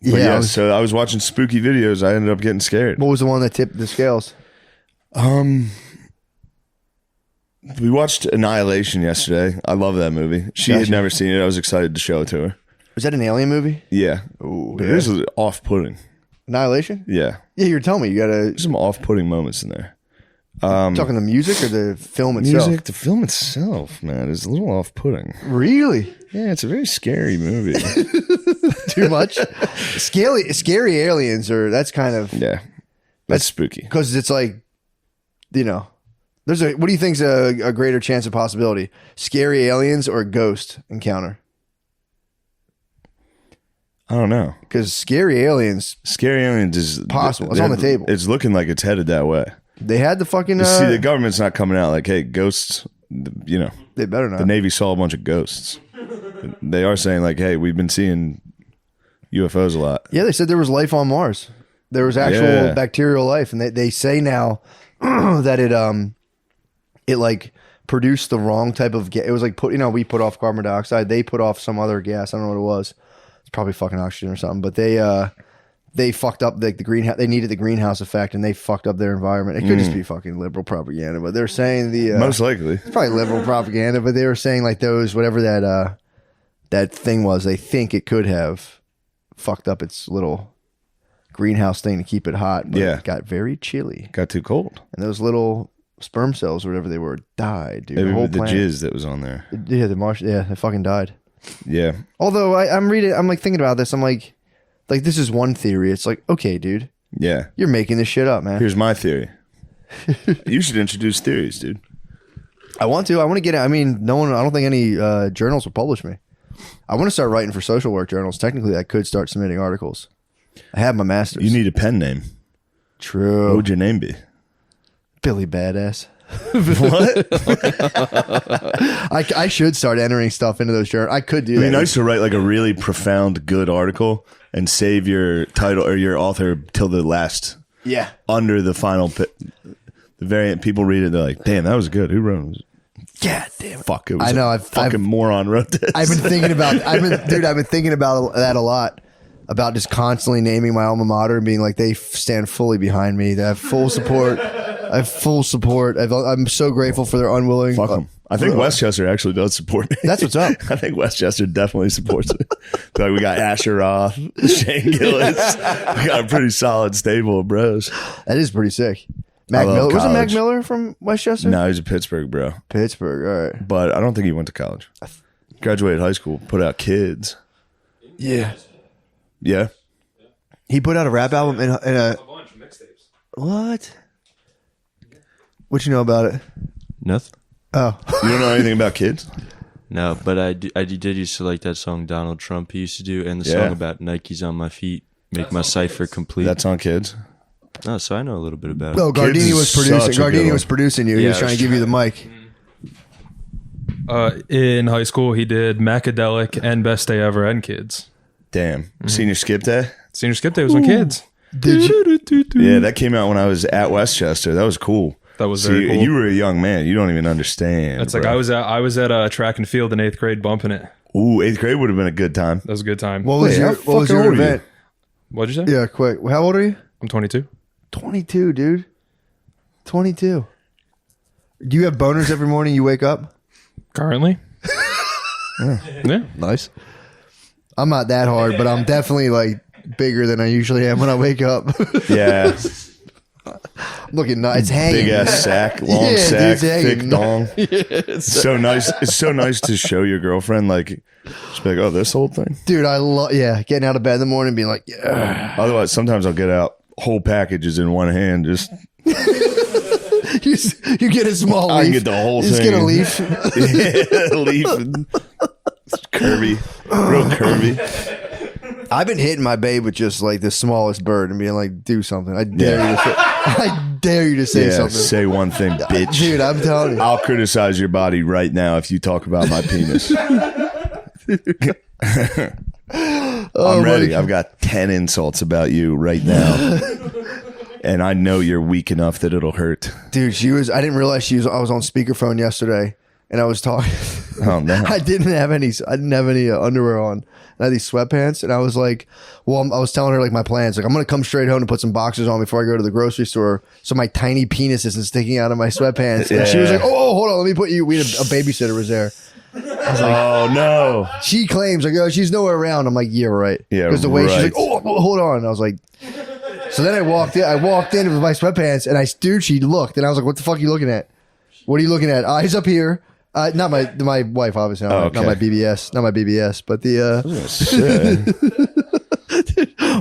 But yeah, so I was watching spooky videos. I ended up getting scared. What was the one that tipped the scales? We watched Annihilation yesterday. I love that movie. She had Gotcha. never seen it. I was excited to show it to her. Was that an alien movie? Yeah. Ooh, But yeah. this is off-putting. Annihilation? Yeah. Yeah, you were telling me you got to There's some off-putting moments in there. talking the music or the film itself. Music, the film itself, man, is a little off-putting. Really? Yeah, it's a very scary movie. too much. Scary aliens that's kind of Yeah, that's spooky. because it's like, you know, what do you think's a greater chance of possibility? Scary aliens or a ghost encounter? I don't know. Because scary aliens is possible. It's on the table. It's looking like it's headed that way. They had the fucking. See, the government's not coming out like, hey, ghosts. You know, they better not. The Navy saw a bunch of ghosts. They are saying like, hey, we've been seeing UFOs a lot. Yeah, they said there was life on Mars. There was actual bacterial life, and they say now that it like produced the wrong type of gas. It was like we put off carbon dioxide. They put off some other gas. I don't know what it was. It's probably fucking oxygen or something. But they fucked up the greenhouse. They needed the greenhouse effect, and they fucked up their environment. It could just be fucking liberal propaganda, but they're saying most likely it's probably liberal propaganda. But they were saying like those whatever that thing was. They think it could have fucked up its little greenhouse thing to keep it hot. But it got very chilly. Got too cold, and those little sperm cells or whatever they were died, dude. Maybe the whole the planet. jizz that was on there. Yeah, they fucking died. Yeah. Although I'm like thinking about this. I'm like this is one theory. It's like, okay, dude. Yeah. You're making this shit up, man. Here's my theory. You should introduce theories, dude. I want to get it. I mean, I don't think any journals will publish me. I want to start writing for social work journals. Technically, I could start submitting articles. I have my master's. You need a pen name. True. What would your name be? Billy Badass. What? I should start entering stuff into those journals. I could do that. It'd be nice to write like a really profound, good article and save your title or your author till the last. Yeah. Under the final, the variant. People read it. They're like, "Damn, that was good. Who wrote it?" God damn it. Fuck. It was I know. I've moron wrote this. I've been thinking about. I've been thinking about that a lot. About just constantly naming my alma mater and being like, they stand fully behind me. They have full support. I have full support. I'm so grateful for their unwilling. Fuck them. I think Westchester actually does support me. That's what's up. I think Westchester definitely supports me. Like we got Asher Roth, Shane Gillis. We got a pretty solid stable of bros. That is pretty sick. Mac Miller. Wasn't Mac Miller from Westchester? No, he's a Pittsburgh bro. Pittsburgh, all right. But I don't think he went to college. Graduated high school, put out Kids. Yeah. Yeah. He put out a rap album in a bunch of mixtapes. what? What you know about it? Nothing. Oh. You don't know anything about Kids? No, but I did used to like that song Donald Trump he used to do, and the Yeah. song about Nikes on my feet, make my cipher complete. That's on Kids. No, so I know a little bit about it. Oh, Kids Gardini is was such producing. a good Gardini one. was producing you. He Yeah, was trying to that's give you the mic. In high school, he did Macadelic and Best Day Ever and Kids. Damn. Senior skip day? Senior Skip Day was on Kids. Did you? Yeah, that came out when I was at Westchester. That was cool. That was See, very cool. you were a young man. You don't even understand. It's like bro. I was at track and field in 8th grade bumping it. Ooh, 8th grade would have been a good time. That was a good time. What was Wait, your, how what was fucking your old are you? event? What'd you say? Yeah, quick. How old are you? I'm 22. 22, dude. 22. Do you have boners every morning you wake up? Currently. Yeah. Nice. I'm not that hard, but I'm definitely like bigger than I usually am when I wake up. Yeah. I'm looking nice. It's hanging. Big ass sack, long Yeah, sack, dude, it's thick hanging. dong. It's so nice. It's so nice to show your girlfriend, like, just be like, oh, this whole thing. Dude, I love, getting out of bed in the morning and being like, yeah. Otherwise, sometimes I'll get out whole packages in one hand. Just You get a small leaf. I can get the whole You just thing. get a leaf. Yeah, leaf and curvy, real curvy. I've been hitting my babe with just like the smallest bird and being like, do something. I dare you to say, I dare you to say Yeah, something. say one thing, bitch. Dude, I'm telling you. I'll criticize your body right now if you talk about my penis. I'm ready. I've got 10 insults about you right now. And I know you're weak enough that it'll hurt. Dude, I didn't realize I was on speakerphone yesterday and I was talking. Oh, no. I didn't have any underwear on. I had these sweatpants and I was like, I was telling her like my plans. Like, I'm going to come straight home and put some boxers on before I go to the grocery store. So my tiny penis isn't sticking out of my sweatpants. And she was like, oh, hold on. Let me put you. We had a babysitter was there. Oh, no. She claims like, oh, she's nowhere around. I'm like, yeah, right. Yeah, because the way she's right. like, oh, hold on. And I was like, so then I walked in with my sweatpants and she looked and I was like, what the fuck are you looking at? What are you looking at? Eyes up here. Not my wife, obviously. Not okay. my BBS. Not my BBS, but the.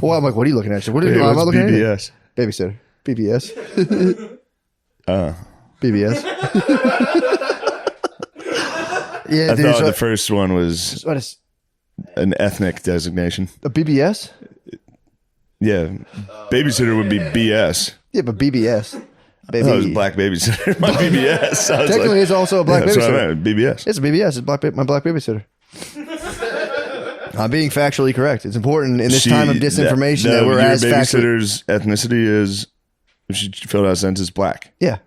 Well, I'm like, what are you looking at? What are you? Am I looking BBS? at? Babysitter. BBS. BBS. Yeah, I dude. thought the first one was What is an ethnic designation. a BBS? Yeah, babysitter would be BS. Yeah, but BBS. Baby. Oh, it was black babysitter. My BBS. I was Technically, like, it's also a black that's what I babysitter. meant, BBS. It's a BBS. It's my black babysitter. I'm being factually correct. It's important in this time of disinformation that we're as your factually. babysitter's ethnicity is, if she filled out a sentence, black, Yeah,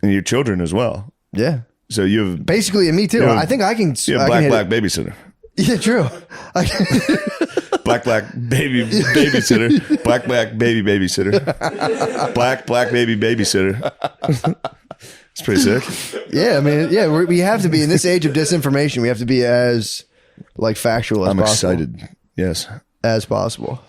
and your children as well. yeah. So you have Basically, and me too. Yeah. I think I can. you I have can black hit babysitter, it. Yeah, true. I can, black baby babysitter, black baby babysitter, black baby babysitter. It's pretty sick. yeah, I mean, yeah. We have to be in this age of disinformation. We have to be as like factual as I'm possible. excited. Yes. As possible.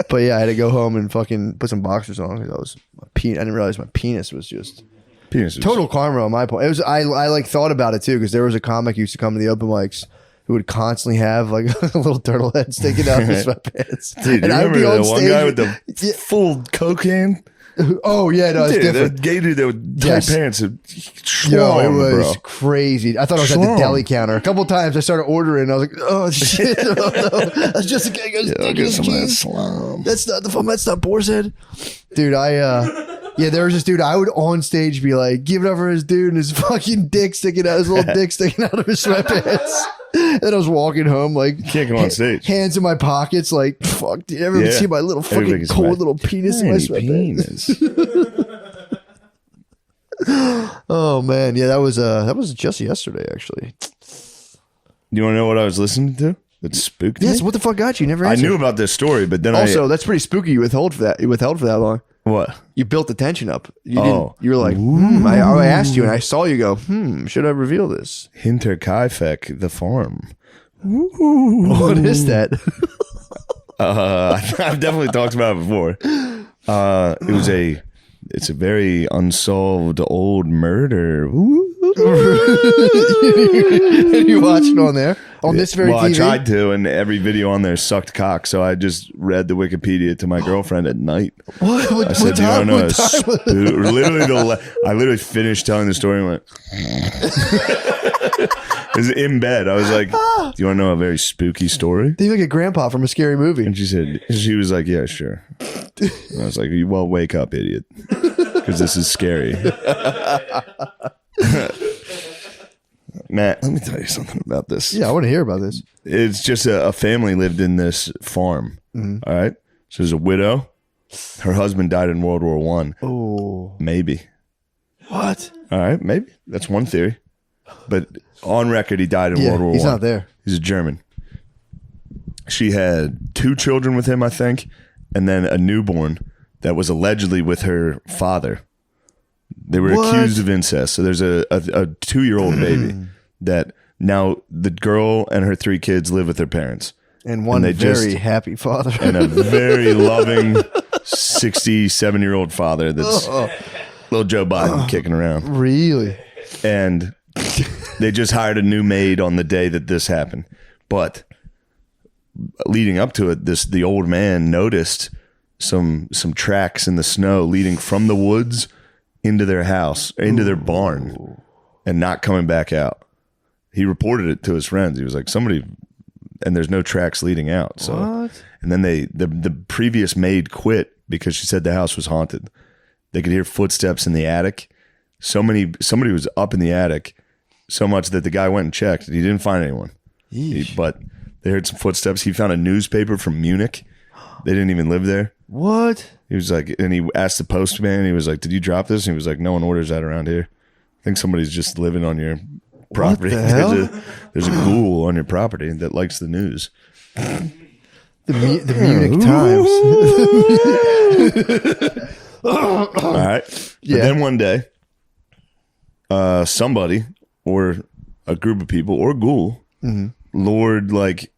But yeah, I had to go home and fucking put some boxers on because I was I didn't realize my penis was just. Penises. Total karma on my point. It was I like thought about it too because there was a comic who used to come to the open mics who would constantly have like a little turtle head sticking out of his sweatpants. Dude, and you I would remember be on the one stage guy with the Yeah. full cocaine? Oh yeah, no, it's Dude, different. that gay dude that with tight Yes. pants. Yo, it Schlong, was bro. crazy. I thought I was at the Schlong. deli counter. A couple times I started ordering. And I was like, oh shit, oh, no. That's just a guy goes I'll taking get his some of that keys. slime. That's not the phone. That's not Boar's Head. Dude, yeah, there was this dude. I would on stage be like, give it up for his dude and his fucking dick sticking out, his little dick sticking out of his sweatpants. And I was walking home like, Can't go on stage. hands in my pockets, like, fuck, dude, everyone Yeah. see my little fucking Everybody can see cold my little penis in my tiny sweatpants. penis. Oh man, yeah, that was just yesterday actually. You want to know what I was listening to? It spooked Yes, me. what the fuck got you? Never I answered. knew about this story, but then Also, that's pretty spooky. You withheld for that. You withheld for that long. what? You built the tension up. You Oh. didn't. You were like, I asked you, and I saw you go, should I reveal this? Hinterkaifeck, the farm. What is that? I've definitely talked about it before. It's a very unsolved old murder. You watch it on there on this very Well, TV. I tried to, and every video on there sucked cock. So I just read the Wikipedia to my girlfriend at night. What? I said, "Do you want to know?" What time was it? I literally finished telling the story and went. It was in bed. I was like, "Do you want to know a very spooky story?" You look like a grandpa from a scary movie. And she was like, "Yeah, sure." And I was like, "Well, wake up, idiot, because this is scary." Matt, let me tell you something about this. Yeah, I want to hear about this. It's just a family lived in this farm. All right. So there's a widow. Her husband died in World War One. Oh, Maybe. what? All right. Maybe. That's one theory. But on record, he died in Yeah, World War he's One. not there. He's a German. She had 2 children with him, I think, and then a newborn that was allegedly with her father. They were What? accused of incest. So there's a 2-year-old baby that now the girl and her 3 kids live with their parents. And one they very just- happy father. And a very loving 67-year-old father that's little Joe Biden kicking around. Really? And they just hired a new maid on the day that this happened. But leading up to it, the old man noticed some tracks in the snow leading from the woods into their house, into their barn, and not coming back out. He reported it to his friends. He was like, somebody, and there's no tracks leading out. So, What? and then the previous maid quit because she said the house was haunted. They could hear footsteps in the attic. Somebody was up in the attic so much that the guy went and checked and he didn't find anyone. But they heard some footsteps. He found a newspaper from Munich. They didn't even live there. What? He was like, and he asked the postman, he was like, "Did you drop this?" And he was like, "No one orders that around here. I think somebody's just living on your property. the hell? There's a ghoul on your property that likes the news." The Munich Times. All right. Yeah. But then one day, somebody or a group of people or a ghoul lured like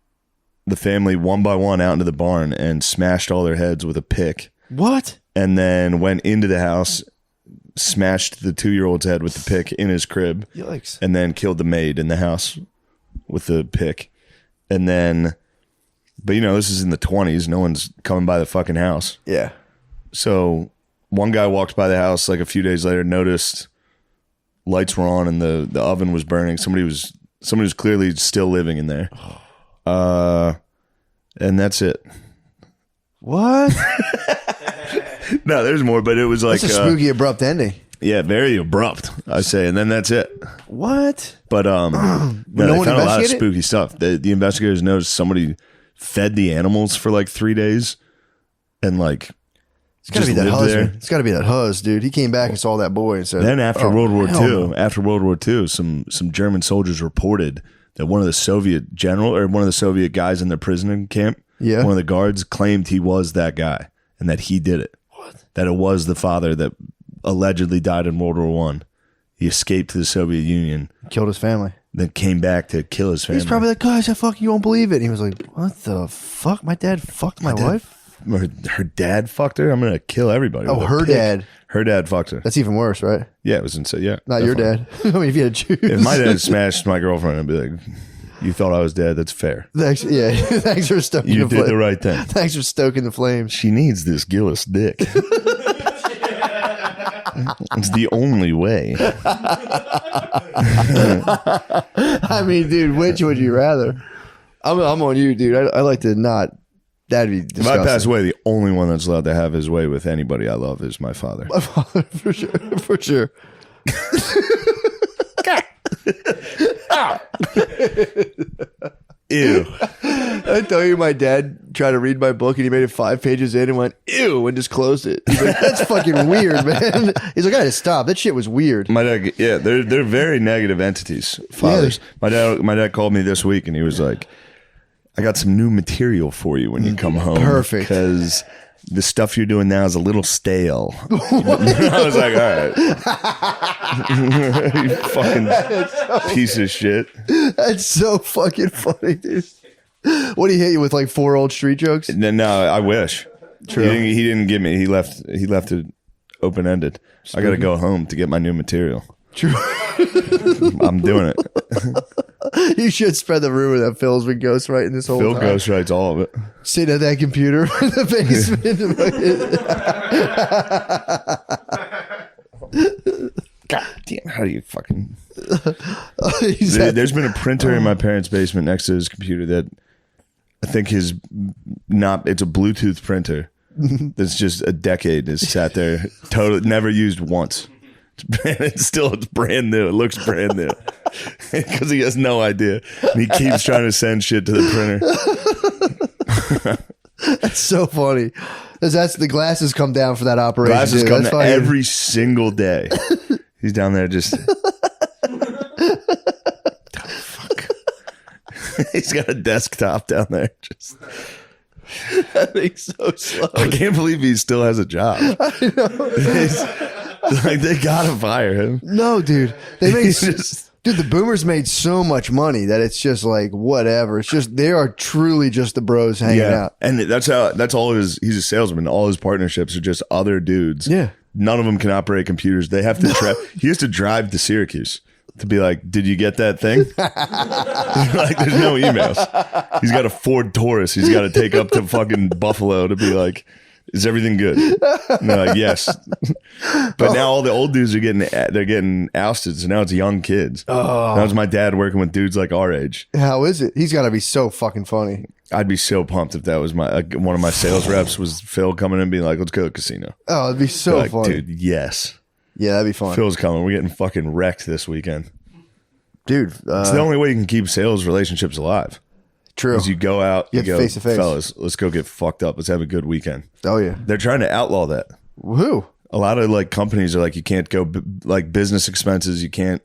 the family one by one out into the barn and smashed all their heads with a pick. What? And then went into the house, smashed the 2-year-old's head with the pick in his crib. Yikes. And then killed the maid in the house with the pick. And then, but this is in the 20s. No one's coming by the fucking house. Yeah. So one guy walked by the house like a few days later, noticed lights were on and the oven was burning. Somebody was clearly still living in there. And that's it. What? No, there's more, but it was like That's a spooky, abrupt ending. Yeah, very abrupt, I say, and then that's it. What? But no they one found a lot of investigated? spooky stuff. The investigators noticed somebody fed the animals for like 3 days, and like It's gotta just be that lived huzz. there. Man. It's gotta be that huzz, dude. He came back and saw that boy and said. Then after "Oh, World War hell II, no." some German soldiers reported that one of the Soviet guys in their prison camp, Yeah. one of the guards claimed he was that guy and that he did it. What? That it was the father that allegedly died in World War One. He escaped to the Soviet Union, Killed his family. then came back to kill his family. He's probably like, guys, I fucking you won't believe it. And he was like, what the fuck? My dad fucked my wife? Her dad fucked her. I'm gonna kill everybody. Oh, with a her pick. dad. Her dad fucked her. That's even worse, right? Yeah, it was insane. Yeah, Not your definitely. dad. I mean, if you had to choose. If my dad smashed my girlfriend, I'd be like, "You thought I was dead? That's fair. Thanks, yeah. Thanks for stoking You the did the flame. right thing." Thanks for stoking the flames. She needs this Gillis dick. It's the only way. I mean, dude, which would you rather? I'm on you, dude. I like to not. That'd be If disgusting. I pass away, the only one that's allowed to have his way with anybody I love is my father. for sure. For sure. Ew. I tell you, my dad tried to read my book and he made it 5 pages in and went, ew, and just closed it. He's like, that's fucking weird, man. He's like, I had to stop. That shit was weird. My dad, yeah, they're very negative entities. Fathers. My dad called me this week and he was like, "I got some new material for you when you come home. Perfect. Because the stuff you're doing now is a little stale." I was like, "All right, you fucking piece of shit." That's so fucking funny, dude. What did he hit you with, like 4 old street jokes? No, I wish. True. He didn't give me. He left it open ended. I got to go home to get my new material. True. I'm doing it. You should spread the rumor that Phil's been ghostwriting this whole Phil time. ghostwrites all of it. Sitting at that computer in the basement. God damn! How do you fucking? He's at- There's been a printer in my parents' basement next to his computer that I think it's a Bluetooth printer that's just a decade has sat there, totally never used once. It's brand new. It looks brand new because he has no idea. And he keeps trying to send shit to the printer. That's so funny. 'Cause that's the glasses come down for that operation. Glasses dude. come That's down fucking- every single day. He's down there just. Fuck. He's got a desktop down there. Just. That thing's so slow. I can't believe he still has a job. I know. Like they gotta fire him. No, dude. They made He's just- dude. The boomers made so much money that it's just like whatever. It's just they are truly just the bros hanging out. and that's all his. He's a salesman. All his partnerships are just other dudes. Yeah. None of them can operate computers. They have to. He has to drive to Syracuse to be like, "Did you get that thing?" Like, there's no emails. He's got a Ford Taurus. He's got to take up to fucking Buffalo to be like, "Is everything good?" And they're like, "Yes." But now all the old dudes are getting ousted. So now it's young kids. Now it's my dad working with dudes like our age. How is it? He's got to be so fucking funny. I'd be so pumped if that was one of my sales reps was Phil coming in and being like, "Let's go to the casino." Oh, it'd be so Like, funny. dude, yes. Yeah, that'd be fun. Phil's coming. We're getting fucking wrecked this weekend. Dude, It's the only way you can keep sales relationships alive. true. Is you go out, You you have go, face to face. "Fellas, let's go get fucked up. Let's have a good weekend." Oh, yeah. They're trying to outlaw that. Woohoo. A lot of like companies are like, you can't go like business expenses. You can't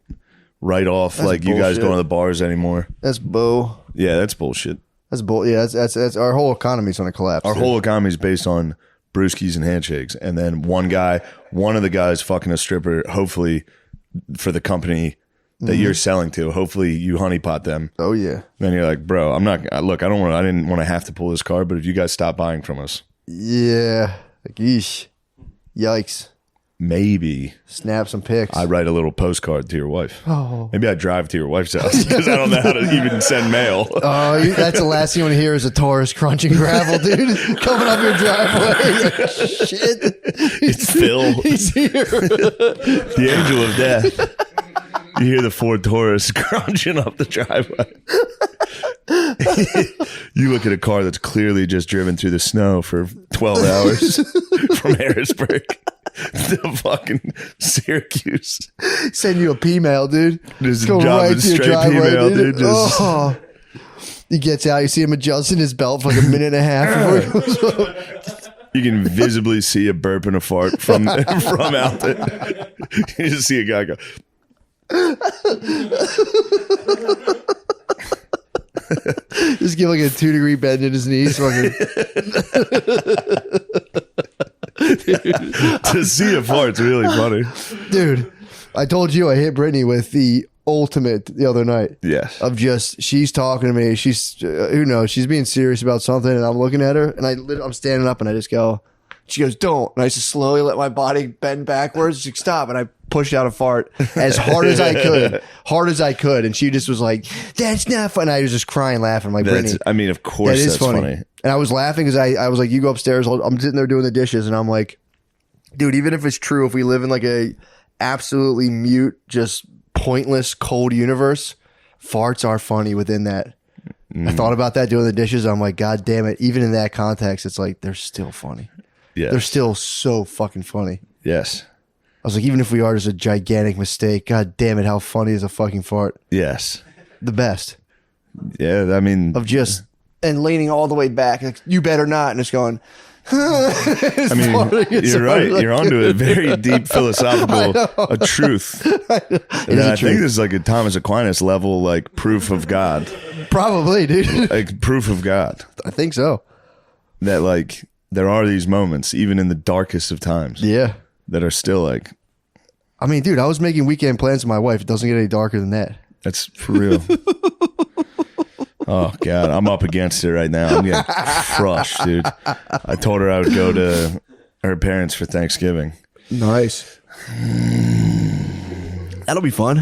write off That's like you guys bullshit. going to the bars anymore. That's bull. Yeah, that's bullshit. That's bull. Yeah, that's our whole economy's on a collapse. Our dude. whole economy is based on brewskis and handshakes. And then one of the guys fucking a stripper, hopefully for the company that you're selling to, hopefully you honeypot them. Oh, yeah. Then you're like, "Bro, I didn't want to have to pull this card, but if you guys stop buying from us." Yeah. Like, yeesh. Yikes. maybe Snap some pics. I write a little postcard to your wife. Oh. Maybe I drive to your wife's house because I don't know how to even send mail. Oh, that's the last thing you want to hear is a Taurus crunching gravel, dude, coming up your driveway. Shit. It's Phil, He's here. the angel of death. You hear the Ford Taurus crunching up the driveway. You look at a car that's clearly just driven through the snow for 12 hours from Harrisburg to fucking Syracuse. Send you a P-mail, dude. Just Go driving right to your straight driveway, P-mail, dude. Just- Oh. He gets out. You see him adjusting his belt for like a minute and a half. Before You can visibly see a burp and a fart from out there. You just see a guy go. just give like a 2-degree bend in his knees. Fucking. To see a fart's really funny. Dude, I told you I hit Brittany with the ultimate the other night. Yes. Of just, she's talking to me. She's, who knows? She's being serious about something, and I'm looking at her, and I'm standing up, and I just go, she goes, don't. And I just slowly let my body bend backwards. She's like, stop. And I pushed out a fart as hard as I could. And she just was like, that's not fun. I was just crying, laughing. I'm like, Brittany. I mean, of course, That is that's funny. And I was laughing because I was like, you go upstairs. I'm sitting there doing the dishes, and I'm like, dude, even if it's true, if we live in like a absolutely mute, just pointless, cold universe, farts are funny within that. I thought about that doing the dishes. I'm like, God damn it. Even in that context, it's like, they're still funny. Yes. They're still so fucking funny. Yes. I was like, even if we are just a gigantic mistake, God damn it, how funny is a fucking fart? Yes. The best. Yeah, I mean, Of just, and leaning all the way back, like, you better not, and it's going, I mean, you're right. You're onto a very deep philosophical a truth. And I think this is like a Thomas Aquinas level, like proof of God, Probably, dude. like proof of God I think so. that like there are these moments, even in the darkest of times, Yeah. that are still like, I mean, dude, I was making weekend plans with my wife. It doesn't get any darker than that. that's for real. Oh God, I'm up against it right now. I'm getting crushed, dude. I told her I would go to her parents for Thanksgiving. Nice. That'll be fun.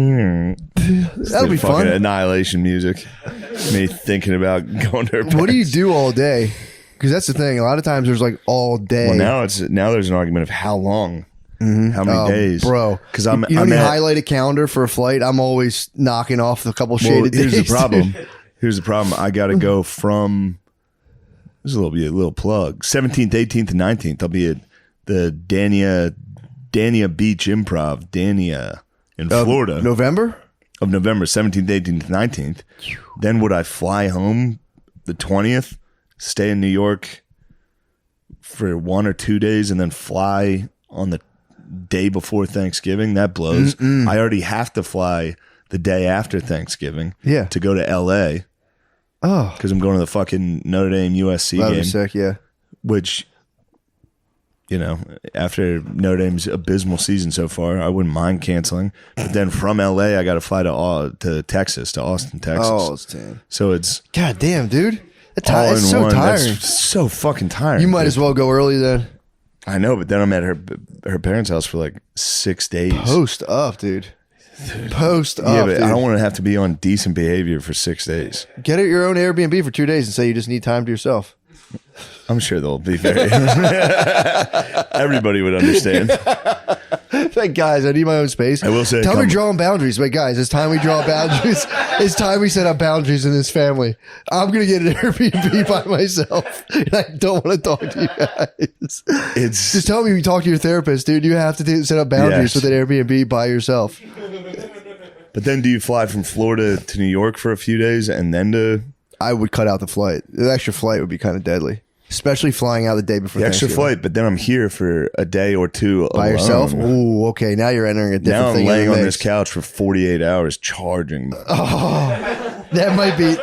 That'll be fun. Annihilation music. Me thinking about going to her parents. What do you do all day? Because that's the thing. A lot of times there's like all day. Well, now there's an argument of how long, how many days, Bro. Because I'm you know, I'm when you at- highlight a calendar for a flight, I'm always knocking off a couple well, shaded days. here's the problem. dude. Here's the problem. I got to go from. This is a little plug. 17th, 18th, and 19th. I'll be at the Dania Beach Improv, Dania in Florida. November? Of November 17th, 18th, 19th. Then would I fly home the 20th, stay in New York for 1 or 2 days, and then fly on the day before Thanksgiving? That blows. I already have to fly the day after Thanksgiving to go to LA Oh. because I'm going to the fucking Notre Dame USC That'd game, be sick, yeah. which, you know, after Notre Dame's abysmal season so far, I wouldn't mind canceling. But then from LA, I got to fly to Texas, to Austin, Texas. Oh, it's damn. So it's God damn, dude. all It's in so one. tiring. That's so fucking tiring. You might dude. as well go early then. I know, but then I'm at her parents' house for like 6 days. Post up, dude. Post up, Yeah, but dude. I don't want to have to be on decent behavior for 6 days. Get at your own Airbnb for 2 days and say you just need time to yourself. I'm sure they'll be very. Everybody would understand. Like, guys, I need my own space. I will say, Tell me drawing boundaries. But guys, it's time we draw boundaries. It's time we set up boundaries in this family. I'm going to get an Airbnb by myself. And I don't want to talk to you guys. It's Just tell me you talk to your therapist, dude. You have to set up boundaries Yes. with an Airbnb by yourself. But then, do you fly from Florida to New York for a few days and then to I would cut out the flight. The extra flight would be kind of deadly, especially flying out the day before the extra Thanksgiving. flight? But then I'm here for a day or two By alone. yourself? Ooh, okay. Now you're entering a different Now I'm thing. laying in the on mix. this couch for 48 hours charging. That might be.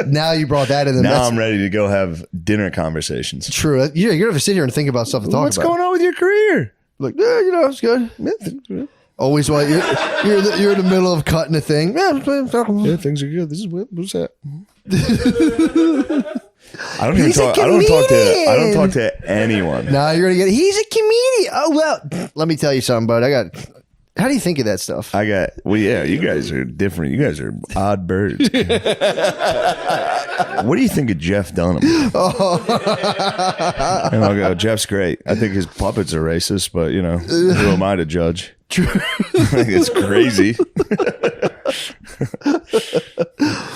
Now you brought that in. Now That's I'm ready to go have dinner conversations. true. Yeah, you're gonna have to sit here and think about stuff to talk What's about. going on with your career? Like, yeah, you know, it's good. Always while you're in the middle of cutting a thing. Yeah, things are good. This is what's that? I don't even He's a talk. I don't comedian. talk to anyone. Nah, you're gonna get. He's a comedian. Oh well, let me tell you something, bud. How do you think of that stuff? Well, yeah, you guys are different. You guys are odd birds. What do you think of Jeff Dunham? And I'll go, Jeff's great. I think his puppets are racist, but who am I to judge? True. I think it's crazy.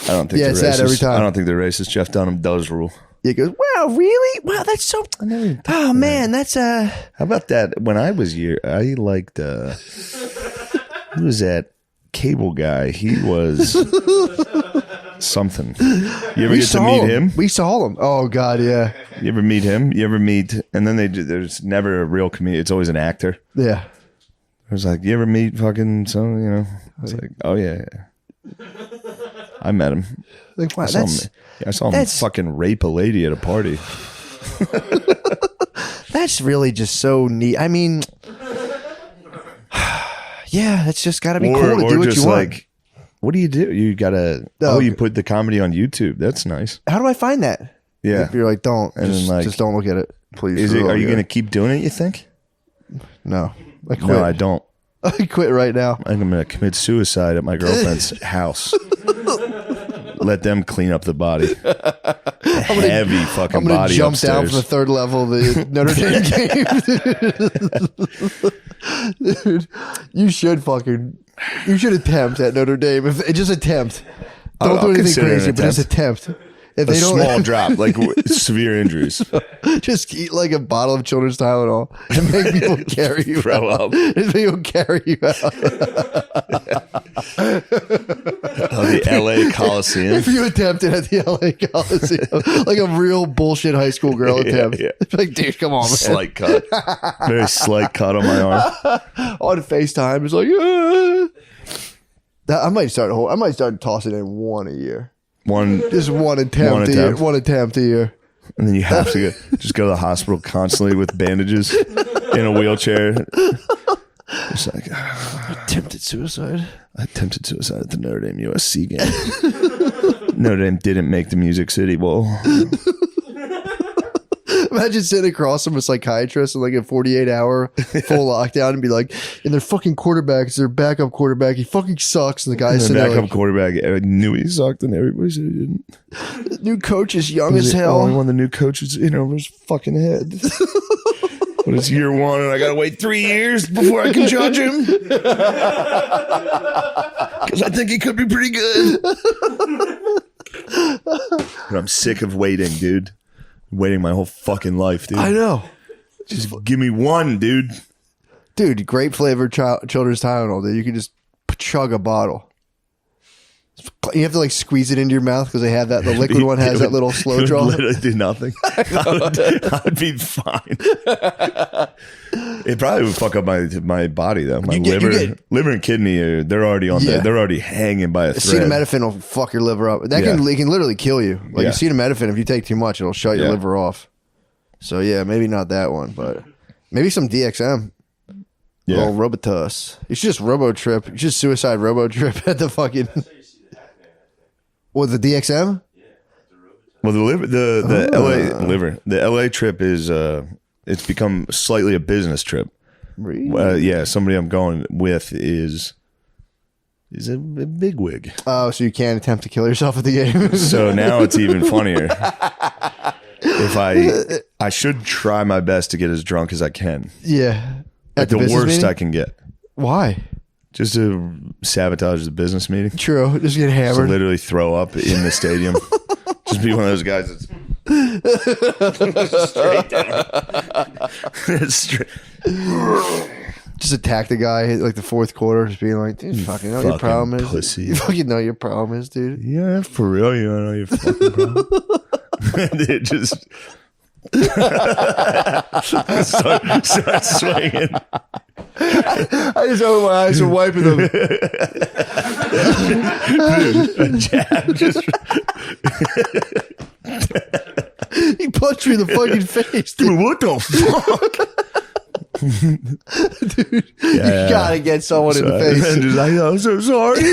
I don't think Yeah, they're it's racist. that every time. I don't think they're racist. Jeff Dunham does rule. He goes, wow, really? Wow, that's so. Oh man, that's How about that? When I was I liked. Who was that cable guy? He was something. You ever get to meet him? We saw him. Oh god, yeah. You ever meet him? You ever meet? And then there's never a real comedian. It's always an actor. Yeah. I was like, you ever meet fucking some? It's like, oh yeah. I met him. Like, wow, I saw him fucking rape a lady at a party. That's really just so neat. I mean, yeah, that's just got to be cool to do what you want. Like, what do? You gotta. You put the comedy on YouTube. That's nice. How do I find that? Yeah, if you're like, just don't look at it, please. Are you gonna keep doing it? You think? No, I quit. No, I don't. I quit right now. I'm gonna commit suicide at my girlfriend's house. Let them clean up the body. Heavy fucking body. I'm gonna jump upstairs. down from the third level of the Notre Dame game. Dude, you should attempt at Notre Dame. Just attempt. Don't do anything crazy, but just attempt. If a small drop, like severe injuries. Just eat like a bottle of children's Tylenol and make people carry you Throw out. up. And people carry you out. The LA Coliseum. If you attempted at the LA Coliseum, like a real bullshit high school girl attempt. Yeah. Like, dude, come on, man. Slight cut. Very slight cut on my arm. On FaceTime, it's like, I might start tossing in one a year. Just one attempt a year. And then you have to just go to the hospital constantly with bandages in a wheelchair. It's like Attempted suicide. I attempted suicide at the Notre Dame USC game. Notre Dame didn't make the Music City Bowl. Imagine sitting across from a psychiatrist in like a 48-hour full lockdown and be like, and their fucking quarterback is their backup quarterback. He fucking sucks. And the guy's sitting there backup like, quarterback knew he sucked, and everybody said he didn't. the new coach is young He was as the hell. only one the new coach is in over his fucking head. But it's year one, and I gotta wait 3 years before I can judge him. Because I think he could be pretty good. But I'm sick of waiting, dude. Waiting my whole fucking life, dude. I know. Just give me one, dude. Dude, grape flavored children's Tylenol, dude. You can just chug a bottle. You have to like squeeze it into your mouth because they have that. The liquid one has that little slow draw. Literally do nothing. I'd be fine. It probably would fuck up my body though. My liver and kidney. They're already on there. They're already hanging by a thread. Acetaminophen will fuck your liver up. It can literally kill you. Like acetaminophen, if you take too much, it'll shut your liver off. So yeah, maybe not that one, but maybe some DXM. Yeah. Or Robitussin. You should just robo-trip. You should suicide robo-trip at the fucking... What, the DXM? Well, the LA trip is it's become slightly a business trip. Really? Somebody I'm going with is a bigwig. Oh, so you can't attempt to kill yourself at the game. So now it's even funnier. If I should try my best to get as drunk as I can. Yeah. At the worst meeting? I can get. Why? Just to sabotage the business meeting. True. Just get hammered. Just literally throw up in the stadium. Just be one of those guys that's straight down. Just attack the guy like the fourth quarter, just being like, dude, you fucking know what your problem is. Pussy. You fucking know what your problem is, dude. Yeah, for real, you don't know your fucking problem. Dude, just start swinging. I just open my eyes and wiping them. A jab just. He punched me in the fucking face, dude. What the fuck? Dude, you gotta get someone in the face. I'm so sorry.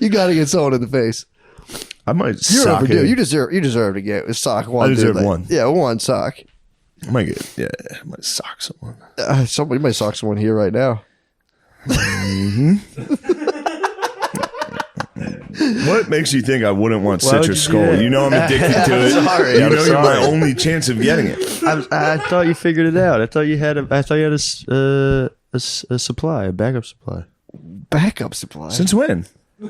You gotta get someone in the face. I might You're sock overdue. it. You deserve to get a sock. One, I dude, deserve like- one. Yeah, one sock. I might get. Yeah, I might sock someone. Somebody might sock someone here right now. What makes you think I wouldn't want Why would citrus you do skull? that? You know I'm addicted to it. sorry, You I'm know you're my sorry. only chance of getting it. I thought you figured it out. I thought you had a supply, a backup supply. Backup supply. Since when? I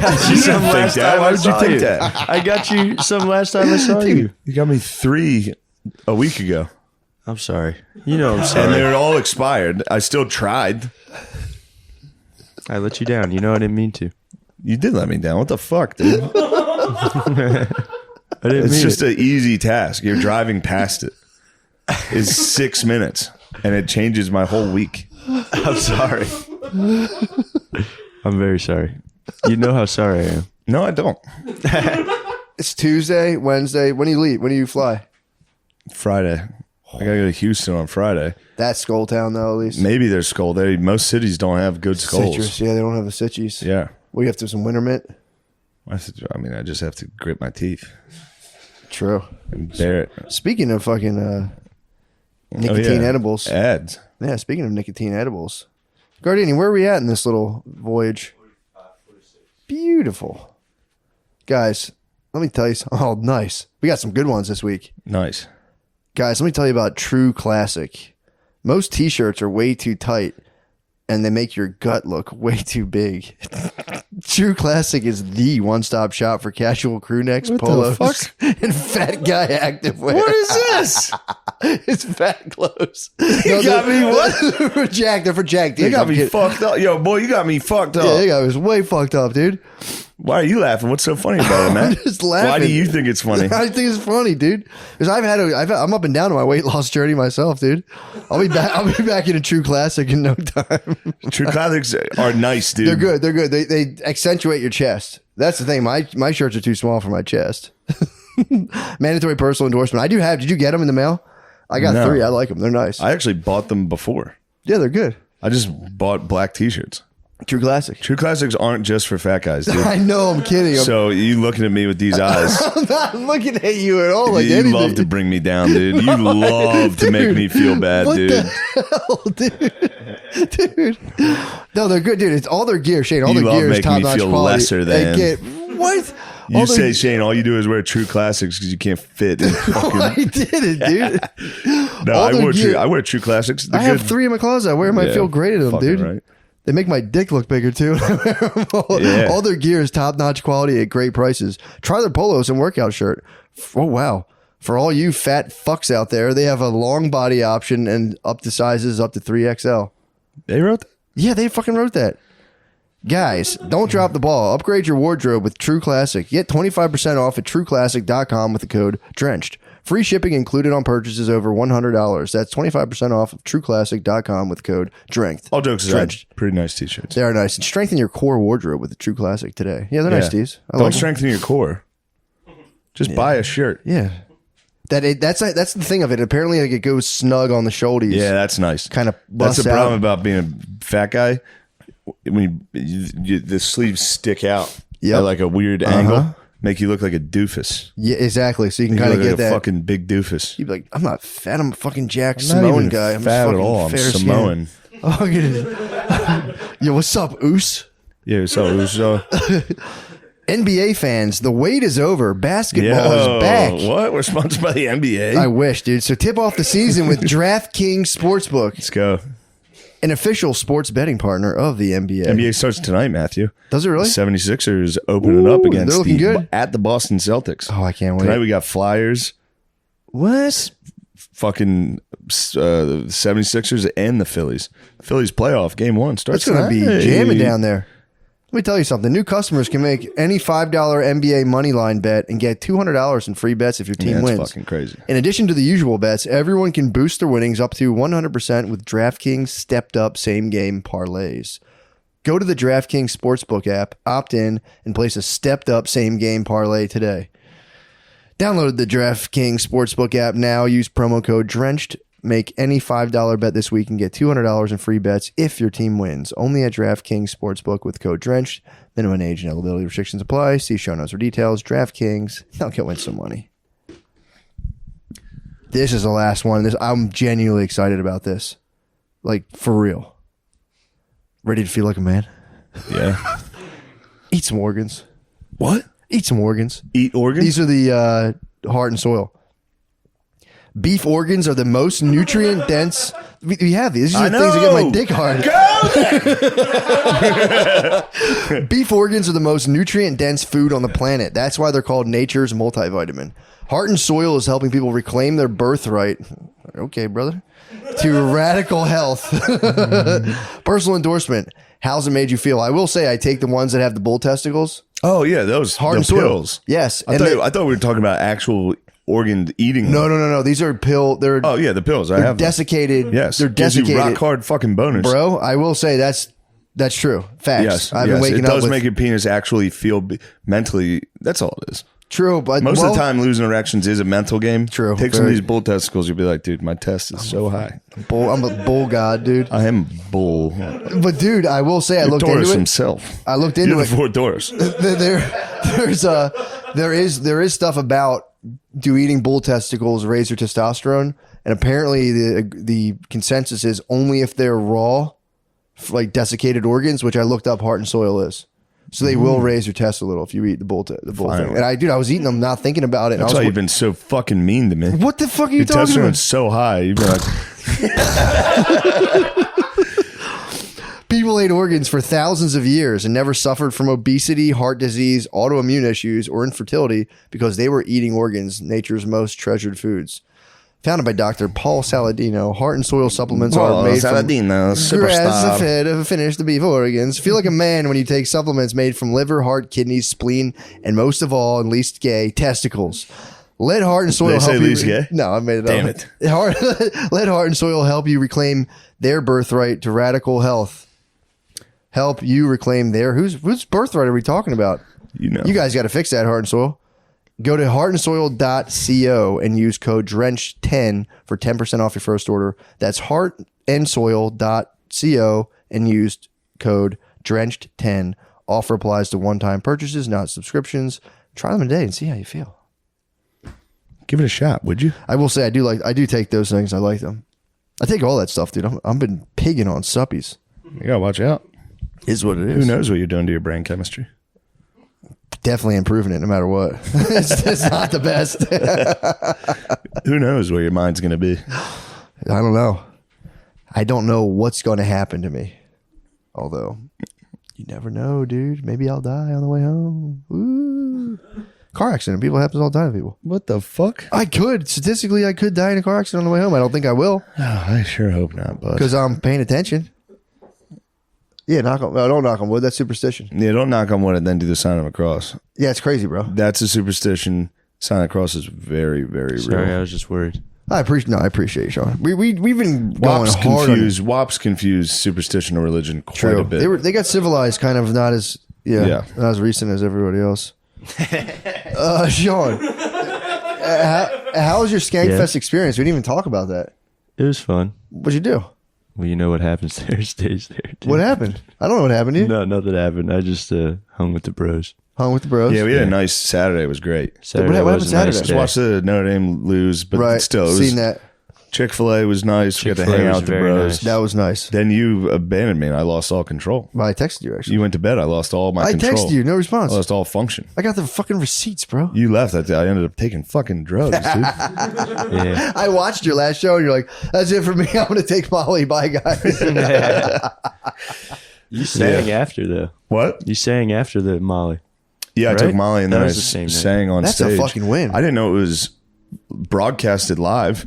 got you You some didn't think last that. time Why I would you saw think you. that? I got you some last time I saw you. You got me 3 a week ago, I'm sorry. You know I'm and sorry. they're all expired. I still tried. I let you down. You know I didn't mean to. You did let me down. What the fuck, dude? I didn't It's mean just it. an easy task. You're driving past it. It's 6 minutes, and it changes my whole week. I'm sorry. I'm very sorry. You know how sorry I am. No, I don't. It's Tuesday, Wednesday. When do you leave? When do you fly? Friday. I gotta go to Houston on Friday. That's Skull Town, though, at least. Maybe there's skull there. Most cities don't have good skulls. Citrus. Yeah, they don't have the citrus. Yeah. We have to have some winter mint. I mean, I just have to grit my teeth True. and bear it. Speaking of fucking nicotine edibles. Ads. Yeah, speaking of nicotine edibles. Gardini, where are we at in this little voyage? Beautiful. Guys, let me tell you something. Oh, nice. We got some good ones this week. Nice. Guys, let me tell you about True Classic. Most t-shirts are way too tight and they make your gut look way too big. True Classic is the one-stop shop for casual crew necks, What the polos, fuck? and fat guy activewear. What is this? It's fat clothes. You got me what? For Jack. They're for Jack. Dude. They got I'm me kidding. fucked up. Yo, boy, you got me fucked up. Yeah, they got me way fucked up, dude. Why are you laughing? What's so funny about it, man? I'm just laughing. Why do you think it's funny? I think it's funny, dude. Because I'm up and down on my weight loss journey myself, dude. I'll be back in a True Classic in no time. True Classics are nice, dude. They're good. They're good. They accentuate your chest. That's the thing. My shirts are too small for my chest. Mandatory personal endorsement. Did you get them in the mail? I got No. 3. I like them. They're nice. I actually bought them before. Yeah, they're good. I just bought black t-shirts. True Classic. True Classics aren't just for fat guys, dude. I know. I'm kidding. So you looking at me with these eyes. I'm not looking at you at all like you anything. love to bring me down, dude. You love to make me feel bad, What dude. the hell, dude? No, they're good, dude. It's all their gear, Shane. All You their love gear is making me top notch feel quality. lesser than. What? You All say, their- Shane, all you do is wear True Classics because you can't fit in No, fucking. I didn't, dude. No, all their gear- I wear True Classics. They're I have good. 3 in my closet. I wear them. I Yeah, feel great in them, fucking dude. right. They make my dick look bigger too. Yeah. All their gear is top notch quality at great prices. Try their polos and workout shirt. Oh wow! For all you fat fucks out there, they have a long body option and up to sizes up to 3XL. They wrote that? Yeah, they fucking wrote that. Guys, don't drop the ball. Upgrade your wardrobe with True Classic. Get 25% off at trueclassic.com with the code DRENCHED. Free shipping included on purchases over $100. That's 25% off of trueclassic.com with code DRENCHED. All jokes aside, Drenched. pretty nice t-shirts. They are nice. And strengthen your core wardrobe with the True Classic today. Yeah, they're nice, Steves. I Don't like them. strengthen your core. Just buy a shirt. Yeah. That's the thing of it. Apparently, like, it goes snug on the shoulders. Yeah, that's nice. Kind of That's busts the problem out. about being a fat guy. When the sleeves stick out Yep. at like a weird angle, make you look like a doofus. Yeah, exactly. So you can You kind of look get like a that. fucking big doofus. You'd be like, I'm not fat. I'm a fucking Jack I'm not Samoan even guy. I'm fat just at all. I'm fair skin. Samoan. Oh, look at it. Yo, what's up, Oos? Yeah, so NBA fans, the wait is over. Basketball is back. What? We're sponsored by the NBA. I wish, dude. So tip off the season with DraftKings Sportsbook, Let's go. an official sports betting partner of the NBA. NBA starts tonight, Matthew. Does it really? 76ers opening up Ooh, against they're looking good. at the Boston Celtics. Oh, I can't wait. Tonight we got Flyers, What? fucking the 76ers and the Phillies. Phillies playoff game 1 starts It's going to be tonight. jamming down there. Let me tell you something. New customers can make any $5 NBA money line bet and get $200 in free bets if your team Yeah, that's wins. fucking crazy. In addition to the usual bets, everyone can boost their winnings up to 100% with DraftKings stepped up same game parlays. Go to the DraftKings Sportsbook app, opt in, and place a stepped up same game parlay today. Download the DraftKings Sportsbook app now. Use promo code DRENCHED. Make any $5 bet this week and get $200 in free bets if your team wins. Only at DraftKings Sportsbook with code DRENCHED. Minimum age and eligibility restrictions apply. See show notes for details. DraftKings. Now go win some money. This is the last one. I'm genuinely excited about this. Like, for real. Ready to feel like a man? Yeah. Eat some organs. What? Eat some organs. Eat organs? These are the heart and soil. Beef organs are the most nutrient dense. We have these. These are the things that get my dick hard. Beef organs are the most nutrient dense food on the planet. That's why they're called nature's multivitamin. Heart and soil is helping people reclaim their birthright. Okay, brother. To radical health. Personal endorsement. How's it made you feel? I will say I take the ones that have the bull testicles. Oh, yeah. Those Heart and soil. pills. Yes. I thought we were talking about actual organ eating. No. These are the pills. I have them. desiccated. Yes. They're Gives you desiccated. rock hard fucking boners. Bro, I will say that's true. Facts. Yes. I've been waking it up does with make your penis actually feel mentally. That's all it is. true, but Most of the time, losing erections is a mental game. True. Take some of Very- these bull testicles. You'll be like, dude, my test is so high. I'm a bull god, dude. I am bull. But dude, I will say I looked Taurus into it. himself. I looked into You're it. the fourth Taurus. There is stuff about do eating bull testicles raise your testosterone, and apparently the consensus is only if they're raw, like desiccated organs, which I looked up. Heart and soil is. So they will raise your test a little if you eat the bull thing. And I was eating them, not thinking about it. That's why you've been so fucking mean to me. What the fuck are you Your talking about? testosterone's so high. You've been like, People ate organs for thousands of years and never suffered from obesity, heart disease, autoimmune issues, or infertility because they were eating organs, nature's most treasured foods. Founded by Dr. Paul Saladino, heart and soil supplements are made from grass-fed, finished the beef organs. Feel like a man when you take supplements made from liver, heart, kidneys, spleen, and most of all, and least gay, testicles. Let heart and soil They say help you. least gay? No, I made it Damn up. it. Let heart and soil help you reclaim their birthright to radical health. Help you reclaim their whose birthright are we talking about? you know. You guys got to fix that, heart and soil. Go to heartandsoil.co and use code DRENCHED10 for 10% off your first order. That's heartandsoil.co and use code DRENCHED10. Offer applies to one-time purchases, not subscriptions. Try them today and see how you feel. Give it a shot, would you? I will say I do take those things. I like them. I take all that stuff, dude. I've been pigging on suppies. You gotta watch out. Is what it is. Who knows what you're doing to your brain chemistry? Definitely improving it no matter what. it's not the best. Who knows where your mind's gonna be? I don't know. I don't know what's going to happen to me. Although, you never know, dude. Maybe I'll die on the way home. Ooh. Car accident. People happens all the time to people. What the fuck? Statistically, I could die in a car accident on the way home. I don't think I will Oh, I sure hope not, bud. because I'm paying attention. Yeah, don't knock on wood. That's superstition. Yeah, don't knock on wood and then do the sign of a cross. Yeah, it's crazy, bro. That's a superstition. Sign of the cross is very, very Sorry, real. I was just worried. I appreciate you, Sean. We've been going WAPs hard on it. WAPs confuse superstition and religion quite a bit. They got civilized, kind of not as not as recent as everybody else. Sean, how was your Skankfest experience? We didn't even talk about that. It was fun. What'd you do? Well, you know what happens there stays there. Dude. What happened? I don't know what happened to you. No, nothing happened. I just hung with the bros. Hung with the bros. Yeah, we had a nice Saturday. It was great. Saturday what was happened a nice Saturday? Just day. watched the Notre Dame lose, but right. still, it Seen was, that. Chick-fil-A was nice. We got to Chick-fil-A hang was out with the very bros. nice. That was nice. Then you abandoned me and I lost all control. Well, I texted you actually. You went to bed. I lost all my I control. texted you. No response. I lost all function. I got the fucking receipts, bro. You left. I ended up taking fucking drugs, dude. Yeah. I watched your last show and you're like, that's it for me. I'm going to take Molly. Bye, guys. You sang after though. What? You sang after the Molly. Yeah, I Right? took Molly and That then I was the same night. sang on That's a stage. fucking win. I didn't know it was broadcasted live.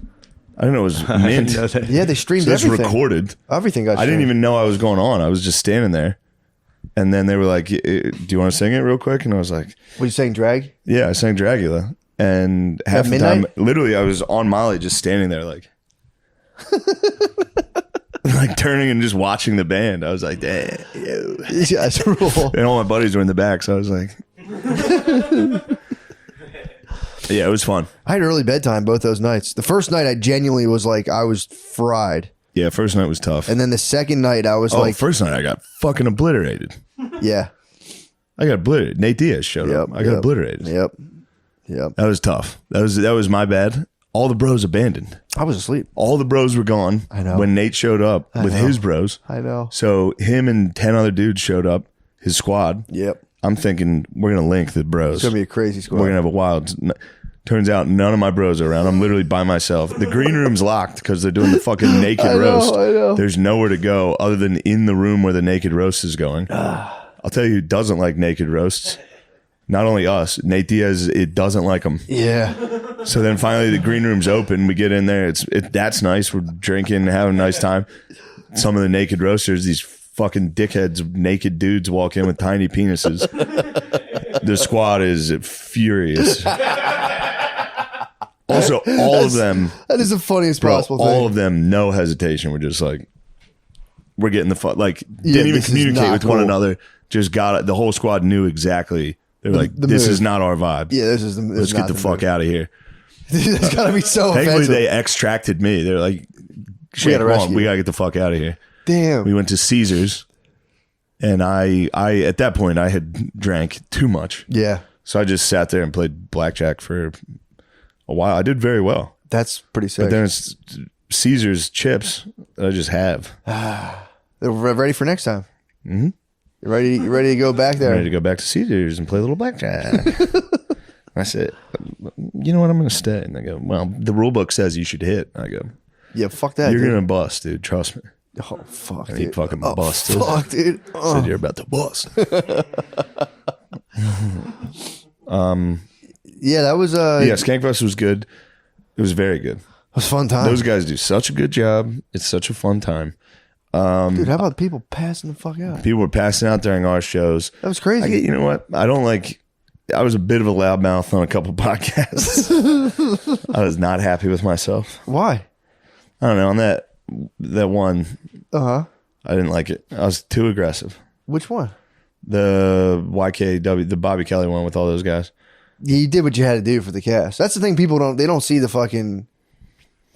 I didn't know it was mint. know that. Yeah, they streamed So it's everything. recorded. Everything got I didn't streamed. even know I was going on. I was just standing there. And then they were like, do you want to sing it real quick? And I was like, Were you saying drag? yeah, I sang Dragula. And half the midnight? time, literally, I was on Molly just standing there like, like turning and just watching the band. I was like, damn. Yo. Yeah, that's a rule. And all my buddies were in the back. So I was like, Yeah, it was fun. I had early bedtime both those nights. The first night I genuinely was like, I was fried. Yeah, first night was tough. And then the second night I was like, first night I got fucking obliterated. yeah. I got obliterated. Nate Diaz showed up. I got obliterated. Yep. That was tough. That was my bad. All the bros abandoned. I was asleep. All the bros were gone. I know. When Nate showed up with his bros. I know. So him and 10 other dudes showed up, his squad. Yep. I'm thinking we're going to link the bros. It's going to be a crazy squad. We're going to have a wild. Turns out none of my bros are around. I'm literally by myself. The green room's locked because they're doing the fucking naked roast. I know. There's nowhere to go other than in the room where the naked roast is going. I'll tell you who doesn't like naked roasts. Not only us, Nate Diaz, it doesn't like them. Yeah. So then finally the green room's open. We get in there. That's nice. We're drinking, having a nice time. Some of the naked roasters, these fucking dickheads, naked dudes walk in with tiny penises. The squad is furious. Also, all of them. That is the funniest possible thing. All of them, no hesitation. We're just like, we're getting the fuck. Like, didn't even communicate with one another. Just got it. The whole squad knew exactly. They were like, this is not our vibe. Yeah, let's get the fuck out of here. It's got to be so Thankfully, offensive. they extracted me. They're like, We gotta rescue we you. got to get the fuck out of here. Damn. We went to Caesars. And I at that point, I had drank too much. Yeah. So I just sat there and played blackjack for a while. I did very well. That's pretty sick. But then it's Caesar's chips that I just have. They're ready for next time. Mm-hmm. You ready to go back there? I'm ready to go back to Caesars and play a little blackjack. I said, you know what? I'm going to stay. And they go, well, the rule book says you should hit. I go, Yeah, fuck that. you're dude. going to bust, dude. Trust me. Oh, fuck, And he dude. fucking busted. Fuck, dude. Oh. Said you're about to bust. Yeah, that was Yeah, Skankfest was good. It was very good. was a fun time. Those guys do such a good job. It's such a fun time. Dude, how about people passing the fuck out? People were passing out during our shows. That was crazy. You know what? I was a bit of a loudmouth on a couple podcasts. I was not happy with myself. Why? I don't know. On that one, Uh-huh. I didn't like it. I was too aggressive. Which one? The YKW, the Bobby Kelly one with all those guys. You did what you had to do for the cast. That's the thing. People don't see the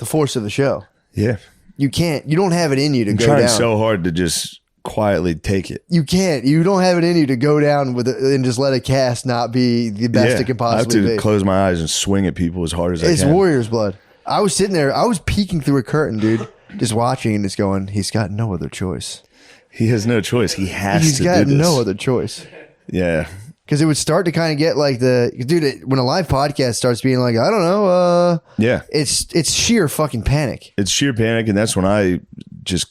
force of the show. Yeah. You don't have it in you to I'm go trying down. so hard to just quietly take it. You can't. You don't have it in you to go down with it and just let a cast not be the best it can possibly I have to be. close my eyes and swing at people as hard as I It's can. Warriors blood. I was sitting there. I was peeking through a curtain, dude, just watching and just going, he's got no other choice. He has no choice. He has He's to got do this. no other choice. Yeah. Because it would start to kind of get like when a live podcast starts being like, I don't know, Yeah. it's sheer fucking panic. It's sheer panic. And that's when I just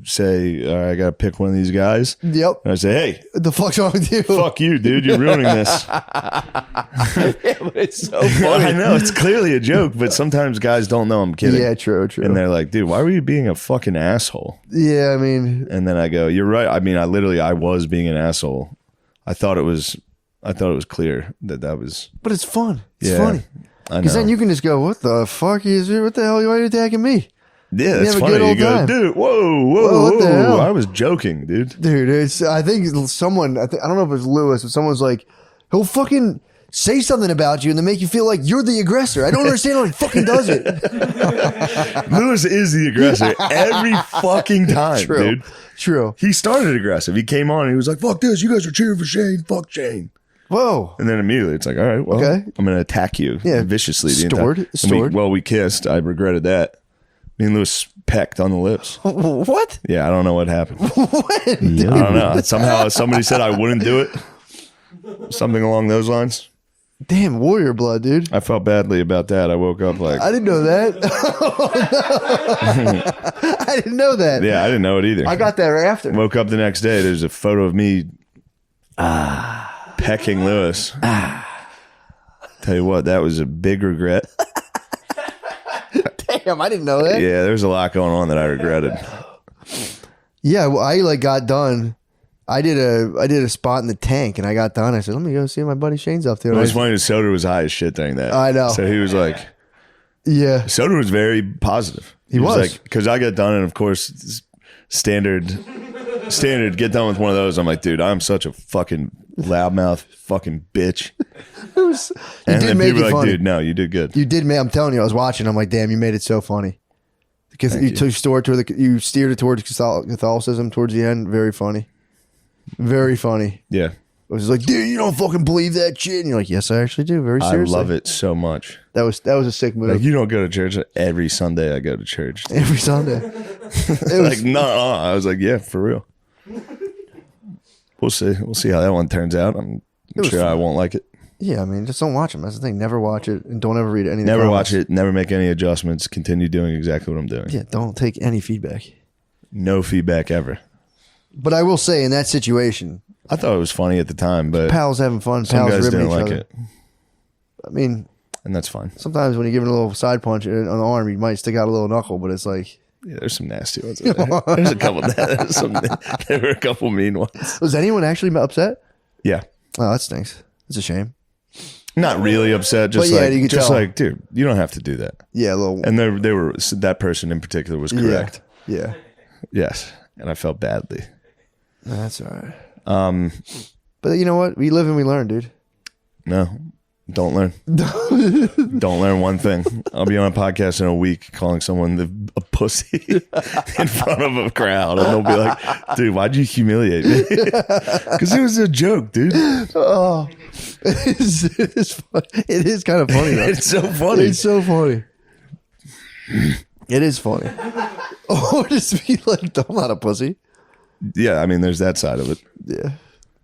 say, all right, I got to pick one of these guys. Yep. And I say, hey, What the fuck's wrong with you? fuck you, dude. You're ruining this. It's so funny. I know. It's clearly a joke, but sometimes guys don't know I'm kidding. Yeah, true. And they're like, dude, why were you being a fucking asshole? Yeah, I mean, And then I go, you're right. I mean, I was being an asshole. I thought it was clear that was. but it's fun. It's Yeah, funny. I know. Because then you can just go, what the fuck what the hell are you attacking me? Yeah, have that's a funny. good You old go, time. dude, whoa, what the hell? I was joking, dude. Dude, I think someone, I don't know if it was Lewis, but someone's like, he'll fucking say something about you and then make you feel like you're the aggressor. I don't understand how he fucking does it. Lewis is the aggressor every fucking time, True. dude. True. He started aggressive. He came on and he was like, fuck this. You guys are cheering for Shane. Fuck Shane. Whoa. And then immediately it's like, all right, well, Okay. I'm going to attack you viciously. Stored. We kissed. I regretted that. Me and Lewis pecked on the lips. What? Yeah, I don't know what happened. When? I don't know. Somehow somebody said I wouldn't do it. Something along those lines. Damn, warrior blood, dude. I felt badly about that. I woke up like, I didn't know that. I didn't know that. yeah, I didn't know it either. I got that right after. Woke up the next day. There's a photo of me pecking Lewis. Tell you what, that was a big regret. Damn, I didn't know that. Yeah, there's a lot going on that I regretted. Yeah, well, I got done. I did a spot in the tank, and I got done. I said, "Let me go see what my buddy Shane's up to." It was funny. Soder was high as shit during that. I know. So he was like, Yeah, Soder was very positive. He was. like, because I got done, and of course, standard. Get done with one of those. I'm like, dude, I'm such a fucking loudmouth fucking bitch. You And did then make people it are like, funny. dude, no, you did good. You did, man. I'm telling you, I was watching. I'm like, damn, you made it so funny. Because you steered it towards Catholicism towards the end. Very funny. Very funny. Yeah. It was like, dude, you don't fucking believe that shit. And you're like, yes, I actually do. Very I seriously. love it so much. That was a sick move. Like, you don't go to church. Every Sunday I go to church. Every Sunday. It was, Like, no. I was like, yeah, for real. We'll see. We'll see how that one turns out. I'm sure I won't like it. yeah, I mean, just don't watch them. That's the thing. Never watch it and don't ever read anything. Never watch it. Never make any adjustments. Continue doing exactly what I'm doing. Yeah, don't take any feedback. No feedback ever. But I will say, in that situation, I thought it was funny at the time, but pals having fun, some pals guys ribbing didn't each like other. it, I mean, and that's fine. sometimes when you're giving a little side punch on the arm, you might stick out a little knuckle, but it's like, Yeah, there's some nasty ones. In there. There's a couple. There were a couple mean ones. was anyone actually upset? Yeah, Oh, that stinks. It's a shame. not really upset. Just But yeah, like, you could just tell. like, dude, you don't have to do that. Yeah, a little. And they were that person in particular was correct. Yeah. Yes, and I felt badly. That's all right. But you know what? We live and we learn, dude. No, don't learn. Don't learn one thing. I'll be on a podcast in a week calling someone a pussy in front of a crowd, and they'll be like, "Dude, why'd you humiliate me?" Because it was a joke, dude. Oh, it is fun. It is kind of funny, though. It's so funny. It's so funny. It is funny. Or just be like, I'm not a pussy. Yeah, I mean, there's that side of it. Yeah.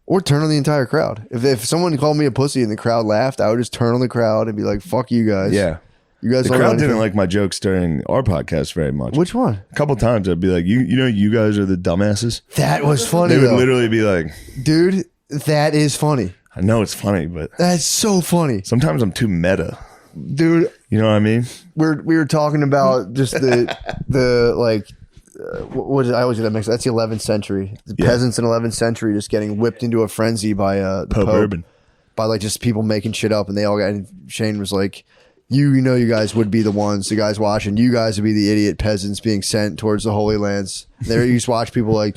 Or turn on the entire crowd. If someone called me a pussy and the crowd laughed, I would just turn on the crowd and be like, fuck you guys. Yeah. You guys The don't know crowd anything. didn't like my jokes during our podcast very much. Which one? A couple times I'd be like, you guys are the dumbasses. That was funny, They would though. literally be like, Dude, that is funny. I know it's funny, but That's so funny. sometimes I'm too meta. Dude, You know what I mean? we were talking about just the like what is it? I always get that mixed. That's the 11th century. The Yeah. peasants in 11th century just getting whipped into a frenzy by the Pope Pope, Urban. by like just people making shit up, and they all got. And Shane was like, you know, you guys would be the ones, the guys watching. You guys would be the idiot peasants being sent towards the Holy Lands. There, you just watch people like.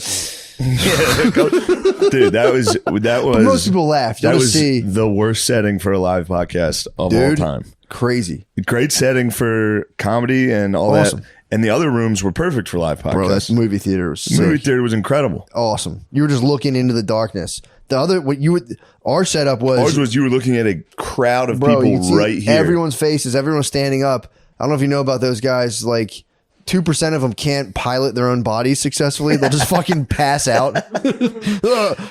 Dude, that was But most people laugh. You'll that just was see the worst setting for a live podcast of all Dude. time. crazy, Great setting for comedy and all Awesome. that. And the other rooms were perfect for live podcasts. bro. That movie theater was The movie sick. theater was incredible. Awesome. You were just looking into the darkness. The other, what you would, our setup was. Ours was you were looking at a crowd of Bro, you people can see right here. everyone's faces, everyone's standing up. I don't know if you know about those guys. Like 2% of them can't pilot their own bodies successfully. They'll just fucking pass out.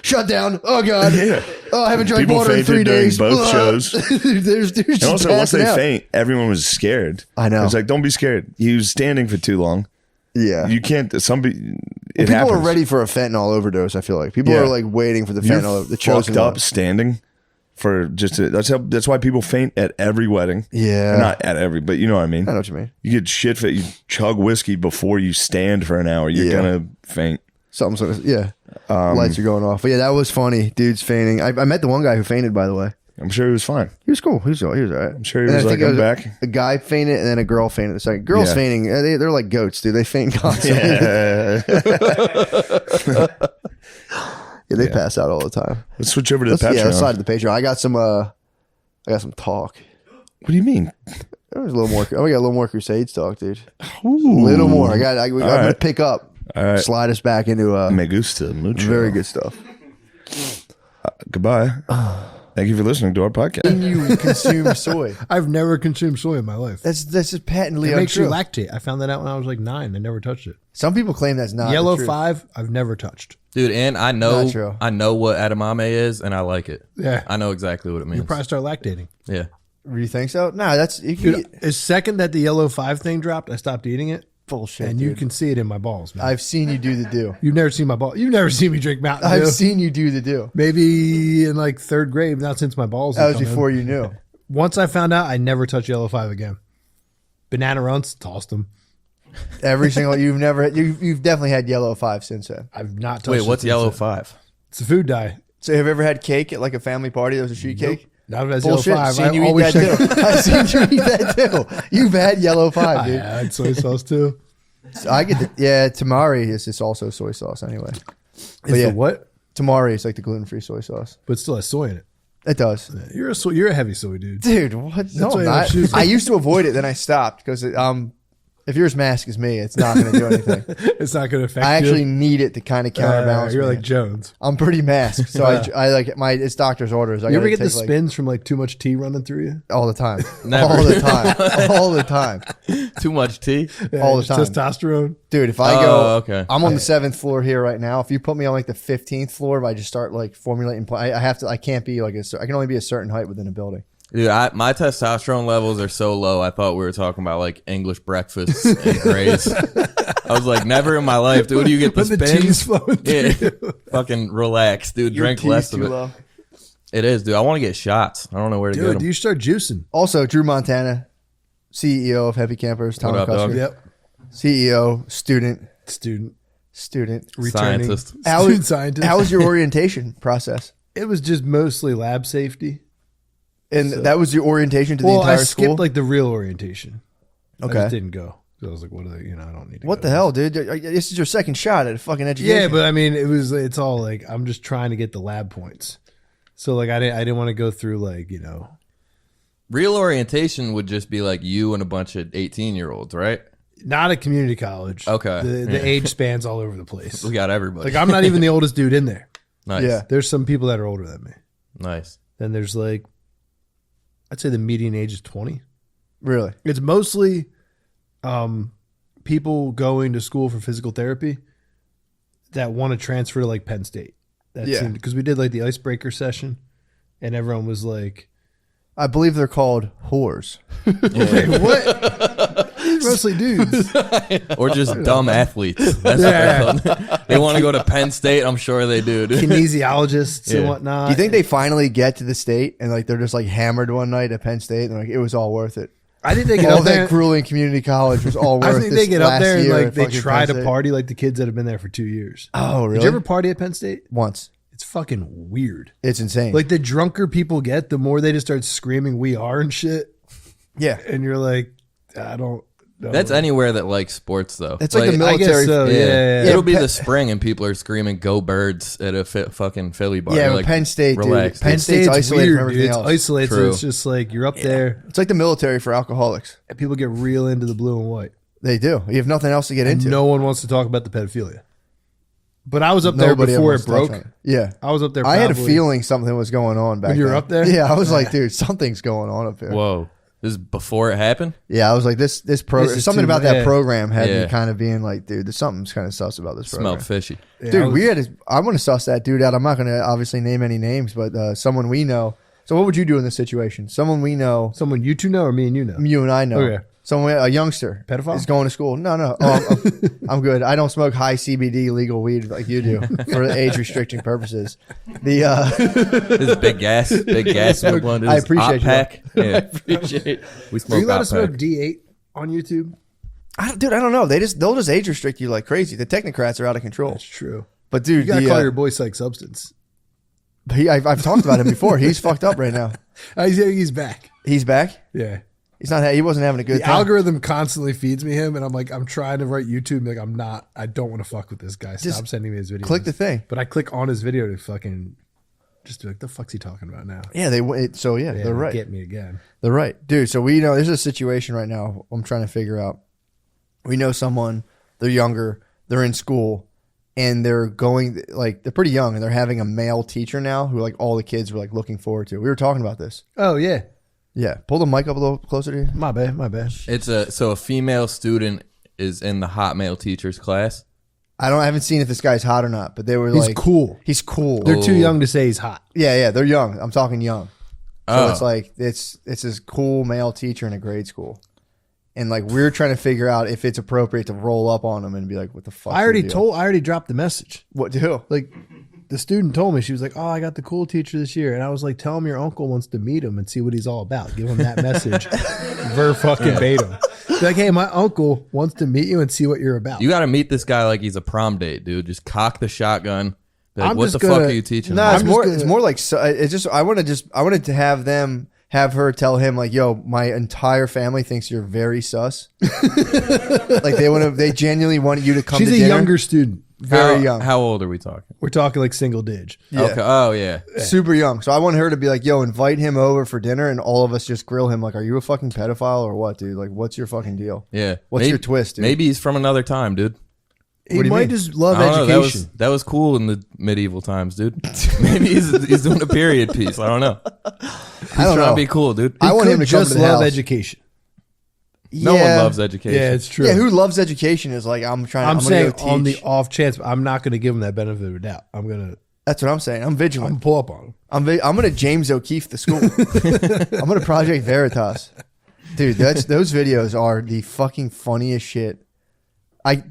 Shut down. Oh god. Yeah. Oh, I haven't drank People water in 3 fainted during days. both shows. There's dudes And just also, once passing they out. faint, everyone was scared. I know. It's like, don't be scared. He was standing for too long. Yeah. You can't. It People happens. are ready for a fentanyl overdose. I feel like people Yeah. are like waiting for the You're fentanyl. The chosen fucked up one. standing for just. That's why people faint at every wedding. Yeah. Or not at every, but you know what I mean. I know what you mean. You get shit fit. You chug whiskey before you stand for an hour. You're Yeah. gonna faint. Something's gonna. Yeah. Lights are going off. But yeah, that was funny. Dude's fainting. I met the one guy who fainted. By the way. I'm sure he was fine. He was cool. He was all right. I'm sure he was like, I'm back. A guy fainted and then a girl fainted. The second girls Yeah. fainting, they're like goats, dude. They faint constantly. Yeah. Yeah, they pass out all the time. Let's switch over to the Let's Patreon. slide to the Patreon. I got some talk. What do you mean? There's a little more. We got a little more Crusades talk, dude. A little more. I'm gonna right. pick up. All right. Slide us back into Me gusta mucho. very good stuff. Goodbye. Thank you for listening to our podcast. You consume soy. I've never consumed soy in my life. That's just patently It makes you untrue. lactate. I found that out when I was like 9. I never touched it. Some people claim that's not Yellow the truth. 5, I've never touched. Dude, and I Not true. know what edamame is, and I like it. Yeah. I know exactly what it means. You probably start lactating. Yeah. Do you think so? No, that's you can Dude, the second that the yellow 5 thing dropped, I stopped eating it. bullshit. And dude. you can see it in my balls, man. I've seen you do the do. You've never seen my balls. You've never seen me drink Mountain Dew. I've seen you do the do. Maybe in like 3rd grade, not since my balls. That was before you knew. Once I found out, I never touched yellow 5 again. Banana runs, tossed them. Every single you've definitely had yellow 5 since then. I've not touched Wait, it what's since yellow then. 5? It's a food dye. So have you ever had cake at like a family party that was a sheet cake? Not as Bullshit. yellow 5. Seen I you eat always that check. too. I've seen you eat that too. You've had yellow 5, I dude. had soy sauce too. I get tamari is just also soy sauce anyway. Is yeah. the what? Tamari is like the gluten-free soy sauce. But still has soy in it. It does. You're a heavy soy dude. Dude, what? No, why I'm you like not. shoes. I used to avoid it, then I stopped because if you're as masked as me, it's not going to do anything. It's not going to affect I you. actually need it to kind of counterbalance. You're me. like Jones. I'm pretty masked, so I like it's doctor's orders. I You ever gotta get the take, like, spins from like too much tea running through you? all the time, Never. all the time, all the time, Too much tea. all the just time. Testosterone. Dude, if I go, okay. I'm on the 7th floor here right now. If you put me on like the 15th floor, if I just start like formulating, I have to. I can't be like I can only be a certain height within a building. Dude, my testosterone levels are so low. I thought we were talking about like English breakfasts and grays. I was like, never in my life, dude. You get the When the spins. cheese flowing through Yeah, you. fucking relax, dude. Your Drink tea's less of too it. low. It is, dude. I want to get shots. I don't know where to get Dude, them. you start juicing. Also, Drew Montana, CEO of Heavy Campers, Tom What up, dog? Custer. Yep. CEO, student, Student. Returning. Scientist. Student scientist. How was your orientation process? It was just mostly lab safety. And that was your orientation to the Well, entire I skipped school? like the real orientation. I Okay. just didn't go. So I was like, what are they, I don't need to What go. the hell, dude? This is your second shot at a fucking education. Yeah, but I mean, it's all like, I'm just trying to get the lab points. So like, I didn't want to go through like, Real orientation would just be like you and a bunch of 18-year-olds, right? not at community college. Okay. The Yeah. age spans all over the place. We got everybody. Like I'm not even the oldest dude in there. nice. Yeah. There's some people that are older than me. Nice. Then there's like, I'd say the median age is 20. Really? It's mostly people going to school for physical therapy that want to transfer to like Penn State. That Yeah. because we did like the icebreaker session, and everyone was like, I believe they're called whores. "Wait, what?" Mostly dudes. Or just dumb athletes. That's Yeah. what they're called. They want to go to Penn State. I'm sure they do. Dude. Kinesiologists and Yeah. whatnot. Do you think they finally get to the state and like they're just like hammered one night at Penn State and they're like it was all worth it? I think they get All up there. that grueling community college was all worth it. I think they get up there and like they try try to party like the kids that have been there for 2 years. Oh, really? Did you ever party at Penn State? Once. It's fucking weird. It's insane. Like the drunker people get, the more they just start screaming "We are" and shit, yeah. and you're like, I don't know. That's anywhere that likes sports, though. It's like the I guess military. so. Yeah. It'll be Penn- the spring and people are screaming "Go Birds" at a fucking Philly bar. Yeah, You're but like, Penn State, relax, dude. Penn dude. State's isolated weird, from everything It's else. isolated, so True. it's just like you're up there, It's like the military for alcoholics. and people get real into the blue and white, They do. You have nothing else to get and into. no one wants to talk about the pedophilia. But I was up there Nobody ever before wants it to touch broke. on it. Yeah. I was up there. I had a probably- feeling something was going on back When you were then. up there? Yeah, I was like, dude, something's going on up here. Whoa. This is before it happened? Yeah, I was like, this program. This is Something too about much. that Yeah. program had Yeah. me kind of being like, dude, there's something's kind of sus about this program. Smelled fishy. Yeah, Dude, I was- we had. I want to suss that dude out. I'm not going to obviously name any names, but someone we know. So, what would you do in this situation? Someone we know, someone you two know or me and you know. you and I know. Okay. Someone, a youngster, Pedophile? is going to school. No. Oh, I'm good. I don't smoke high CBD legal weed like you do for age restricting purposes. This is big gas in the blunt. I appreciate you. Pack. Yeah, appreciate. We Are smoke you allowed to Op smoke Pack. D8 on YouTube? I don't know. They'll just age restrict you like crazy. The technocrats are out of control. That's true. But dude, You gotta call your boy Psych Substance. I've talked about him before. He's fucked up right now. He's back. He's back. Yeah. He's not. He wasn't having a good The time. algorithm constantly feeds me him, and I'm like, I'm trying to write YouTube. And like, I don't want to fuck with this guy. Stop Just sending me his videos. Click the thing. But I click on his video to fucking just be like, the fuck's he talking about now? Yeah, they're right. Get me again. They're right, dude. So we know there's a situation right now. I'm trying to figure out. We know someone. They're younger. They're in school, and they're going like they're pretty young, and they're having a male teacher now who like all the kids were like looking forward to. We were talking about this. Oh yeah. Yeah, pull the mic up a little closer to you. My bad. It's a female student is in the hot male teacher's class. I haven't seen if this guy's hot or not, but they were He's like cool. He's cool. They're too young to say he's hot. Yeah, they're young. I'm talking young. So Oh. it's like it's this cool male teacher in a grade school, and like we're trying to figure out if it's appropriate to roll up on him and be like, "What the fuck?" I already dropped the message. What to who? Like the student told me, she was like, "Oh, I got the cool teacher this year," and I was like, "Tell him your uncle wants to meet him and see what he's all about. Give him that message, verbatim. Be like, hey, my uncle wants to meet you and see what you're about." You got to meet this guy like he's a prom date, dude. Just cock the shotgun. Be like, I'm what just the fuck gonna- are you teaching? No, him? it's I'm more. just It's gonna- more like it's just. I wanted to have her tell him like, "Yo, my entire family thinks you're very sus." Like they genuinely want you to come. She's to a dinner. younger student. Very young. How old are we talking? We're talking like single dig. Yeah. Okay. Oh yeah. Super young. So I want her to be like, yo, invite him over for dinner and all of us just grill him. Like, are you a fucking pedophile or what, dude? Like, what's your fucking deal? Yeah. What's your twist, dude? Maybe he's from another time, dude. He What do you might mean? just love I don't know. education. That was cool in the medieval times, dude. Maybe he's doing a period piece. I don't know. He's I don't trying know. to be cool, dude. I want Could him to come just to the love house. education. No one Yeah. loves education. Yeah, it's true. Yeah, who loves education is like, I'm trying. I'm gonna saying go on the teach. off chance, I'm not going to give him that benefit of the doubt. I'm gonna That's what I'm saying. I'm vigilant. pull up on him. I'm gonna James O'Keefe the school. I'm gonna Project Veritas, dude. Those videos are the fucking funniest shit.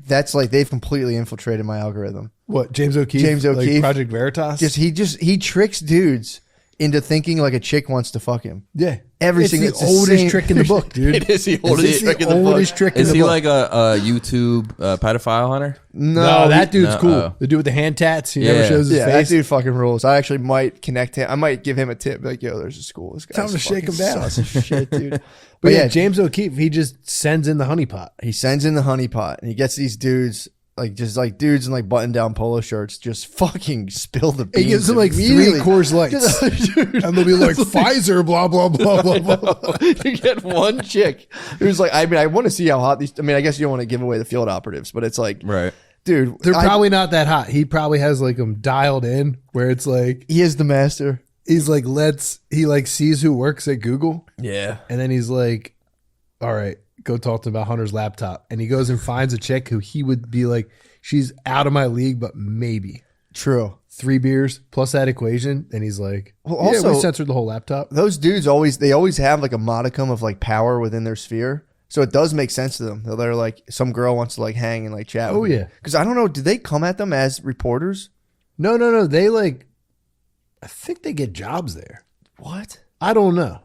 That's like they've completely infiltrated my algorithm. What, James O'Keefe? James Like O'Keefe. Project Veritas? He tricks dudes into thinking like a chick wants to fuck him. yeah. Every It's single the oldest trick in the book, dude. It is the It's oldest the trick in the book. oldest trick in Is the he book. like a YouTube pedophile hunter? No, that dude's no, cool. oh. The dude with the hand tats. He never Yeah. shows his Yeah, that face. dude fucking rules. I actually might connect him. I might give him a tip. Like, yo, there's a school. This guy's Tell him to shake him down. sus of shit, dude. But yeah, James O'Keefe, he just sends in the honeypot. He sends in the honeypot and he gets these dudes, like just like dudes in like button down polo shirts, just fucking spill the beans. He gives them like 3 immediately. Coors Lights. And they'll be like, Pfizer, blah, blah, blah, blah, blah. You get one chick who's like, I mean, I want to see how hot these. I mean, I guess you don't want to give away the field operatives, but it's like, Right. dude, They're probably not that hot. He probably has like them dialed in where it's like, he is the master. he's like, he like sees who works at Google. Yeah, And then he's like, all right, go talk to him about Hunter's laptop. And he goes and finds a chick who he would be like, she's out of my league, but maybe true. 3 beers plus that equation. And he's like, Well, yeah, also- we censored the whole laptop. Those dudes always have like a modicum of like power within their sphere. So it does make sense to them. They're like, some girl wants to like hang and like chat. Oh, yeah. Because I don't know, do they come at them as reporters? No. They like, I think they get jobs there. What? I don't know.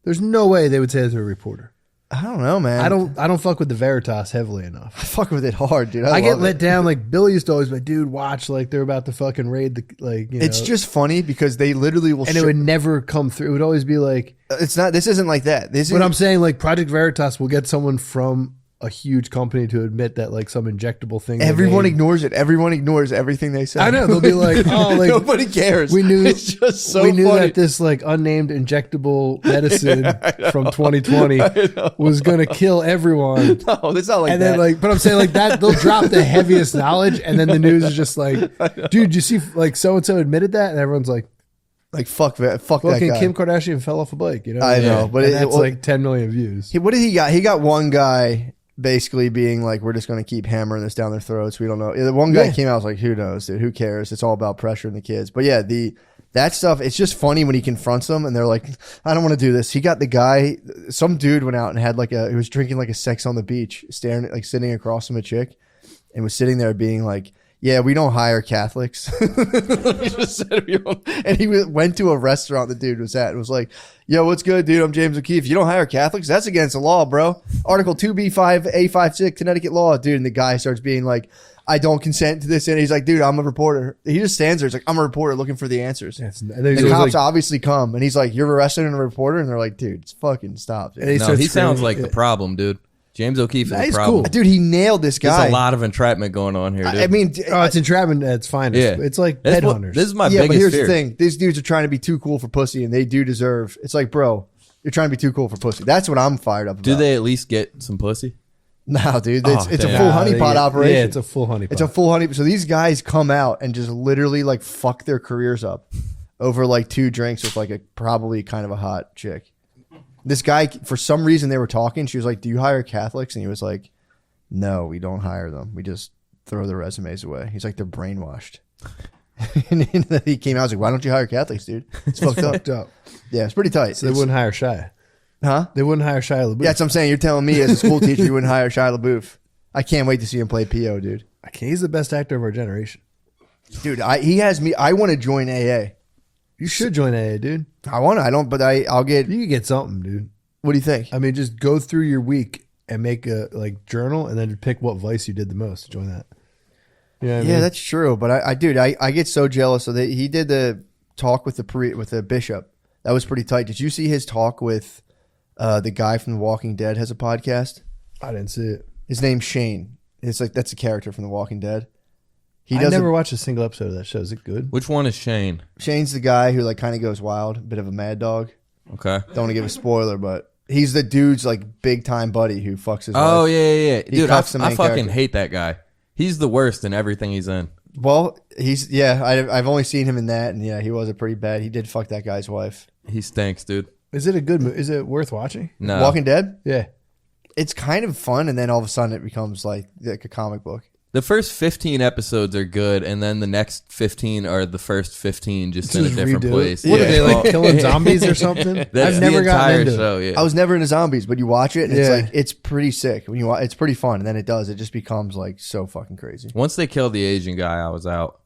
There's no way they would say as a reporter. I don't know, man. I don't fuck with the Veritas heavily enough. I fuck with it hard, dude. I get love let it. down. Like Billy used to always be like, dude, watch, like they're about to fucking raid the, like, you know. It's just funny because they literally will. And it would never come through. It would always be like, It's not. This isn't like that. This is. but I'm saying like Project Veritas will get someone from a huge company to admit that like some injectable thing. they Everyone made- ignores it. Everyone ignores everything they say. I know. They'll be like, oh, like nobody cares. we knew It's just so we knew funny. that this like unnamed injectable medicine from 2020 was gonna kill everyone. No, it's not like And that. then like, but I'm saying like that they'll drop the heaviest knowledge, and then the news is just like, dude, you see like so and so admitted that, and everyone's like, fuck that. Fuck that fucking guy. Kim Kardashian fell off a bike, you know? I know, but And it- that's well- like 10 million views. What did he got? He got one guy basically being like, we're just going to keep hammering this down their throats. We don't know. The one guy Yeah. came out was like, who knows, dude? Who cares? It's all about pressuring the kids. But yeah, that stuff, it's just funny when he confronts them and they're like, I don't want to do this. He got the guy, some dude went out and had he was drinking like a Sex on the Beach, staring, like sitting across from a chick and was sitting there being like, yeah, we don't hire Catholics. He just said we don't. And he went to a restaurant the dude was at and was like, yo, what's good, dude? I'm James O'Keefe. You don't hire Catholics? That's against the law, bro. Article 2B5A56 Connecticut law, dude. And the guy starts being like, I don't consent to this. And he's like, dude, I'm a reporter. He just stands there. He's like, I'm a reporter looking for the answers. And then he's The always cops like, obviously come. And he's like, you're arrested and a reporter? And they're like, dude, fucking stop. Dude. and he No, starts he sounds screaming. like the problem, dude. James O'Keefe is He's a problem. cool. Dude, he nailed this There's guy. a lot of entrapment going on here, dude. I mean, Oh, it's entrapment at its finest. Yeah. It's like That's what- headhunters. This is my yeah, biggest but here's fear. the thing. These dudes are trying to be too cool for pussy, and they do deserve. It's like, bro, you're trying to be too cool for pussy. That's what I'm fired up about. Do they at least get some pussy? No, dude. Oh, It's a damn. full Nah, honeypot operation. Yeah, it's a full honeypot. It's a full honey. So these guys come out and just literally like fuck their careers up over like 2 drinks with like a probably kind of a hot chick. This guy, for some reason, they were talking. She was like, "Do you hire Catholics?" And he was like, "No, we don't hire them. We just throw their resumes away." He's like, "They're brainwashed." And then he came out. I was like, "Why don't you hire Catholics, dude? It's fucked up." fucked up. Yeah, it's pretty tight. So they wouldn't hire Shia. huh? They wouldn't hire Shia LaBeouf. Yeah, that's what I'm saying. You're telling me as a school teacher you wouldn't hire Shia LaBeouf. I can't wait to see him play PO, dude. He's the best actor of our generation. Dude, he has me. I want to join AA. You should join AA, dude. I want to. I don't, but I'll get. You could get something, dude. What do you think? I mean, just go through your week and make a like journal, and then pick what vice you did the most. Join that. You know what I Yeah, mean? that's true. But I get so jealous. So he did the talk with the bishop. That was pretty tight. Did you see his talk with the guy from The Walking Dead? Has a podcast. I didn't see it. His name's Shane. It's like that's a character from The Walking Dead. He I doesn't. never watched a single episode of that show. Is it good? Which one is Shane? Shane's the guy who like kind of goes wild, a bit of a mad dog. Okay. Don't want to give a spoiler, but he's the dude's like big time buddy who fucks his Oh wife. yeah. Dude, I cuffs the main fucking character. hate that guy. He's the worst in everything he's in. Well, I've only seen him in that, and yeah, he was a pretty bad. He did fuck that guy's wife. He stinks, dude. Is it a good movie? Is it worth watching? No. Walking Dead. Yeah. It's kind of fun, and then all of a sudden it becomes like a comic book. The first 15 episodes are good, and then the next 15 are the first 15 just in a Just different redo it. place. What are they like Oh, killing zombies or something? That's I've never the gotten entire into it. show, yeah. I was never into zombies, but you watch it, and Yeah. it's pretty sick. When you it's pretty fun, and then it just becomes like so fucking crazy. Once they killed the Asian guy, I was out.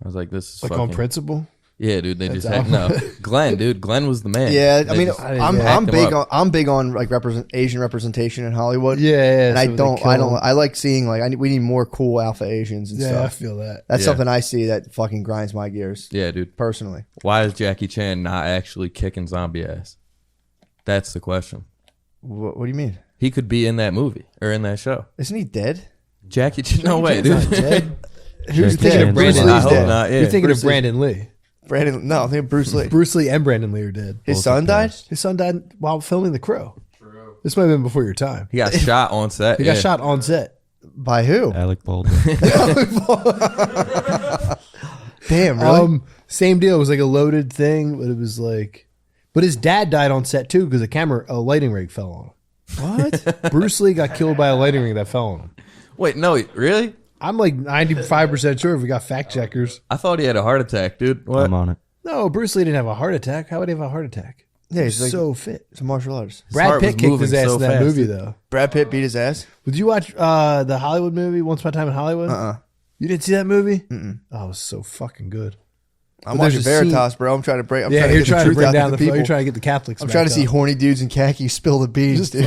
I was like, this is Like fucking... on principle. Yeah, dude, they That's just had... No. Glenn, dude. Glenn was the man. Yeah, They I mean, just I'm hacked him big up. on like Asian representation in Hollywood. Yeah. and so I they don't kill them. I like seeing like we need more cool alpha Asians and Yeah, I stuff. feel that. That's Yeah. something I see that fucking grinds my gears Yeah, dude. personally. Why is Jackie Chan not actually kicking zombie ass? That's the question. What do you mean? He could be in that movie or in that show. Isn't he dead? Jackie Chan... No way, Chan's dude. not dead. Who's Jackie dead? Chan's Bruce alive. Lee's I hope dead. not, yeah. You're thinking Bruce of Lee. Brandon Lee. Brandon? No, I think Bruce Lee. Bruce Lee and Brandon Lee are dead. His son died. His son died while filming The Crow. This might have been before your time. He got shot on set. He got shot on set. By who? Alec Baldwin. Damn, really? Same deal. It was like a loaded thing, but it was like, but his dad died on set too because a lighting rig fell on him. What? Bruce Lee got killed by a lighting rig that fell on him. Wait, no, really? I'm like 95% sure if we got fact checkers. I thought he had a heart attack, dude. What? I'm on it. No, Bruce Lee didn't have a heart attack. How would he have a heart attack? Yeah, He's he's like so fit. it's a martial artist. Brad heart was Pitt kicked moving his ass so in that fast, movie dude. though. Brad Pitt beat his ass. Did you watch the Hollywood movie Once Upon a Time in Hollywood? Uh-uh. You didn't see that movie? Mm-mm. Oh, it was so fucking good. I'm But there's watching a scene- Veritas, bro. I'm trying to break. I'm yeah, trying to you're get the trying to truth bring out down to the people. You're trying to get the Catholics. I'm trying to back see up. horny dudes in khakis spill the beans, dude.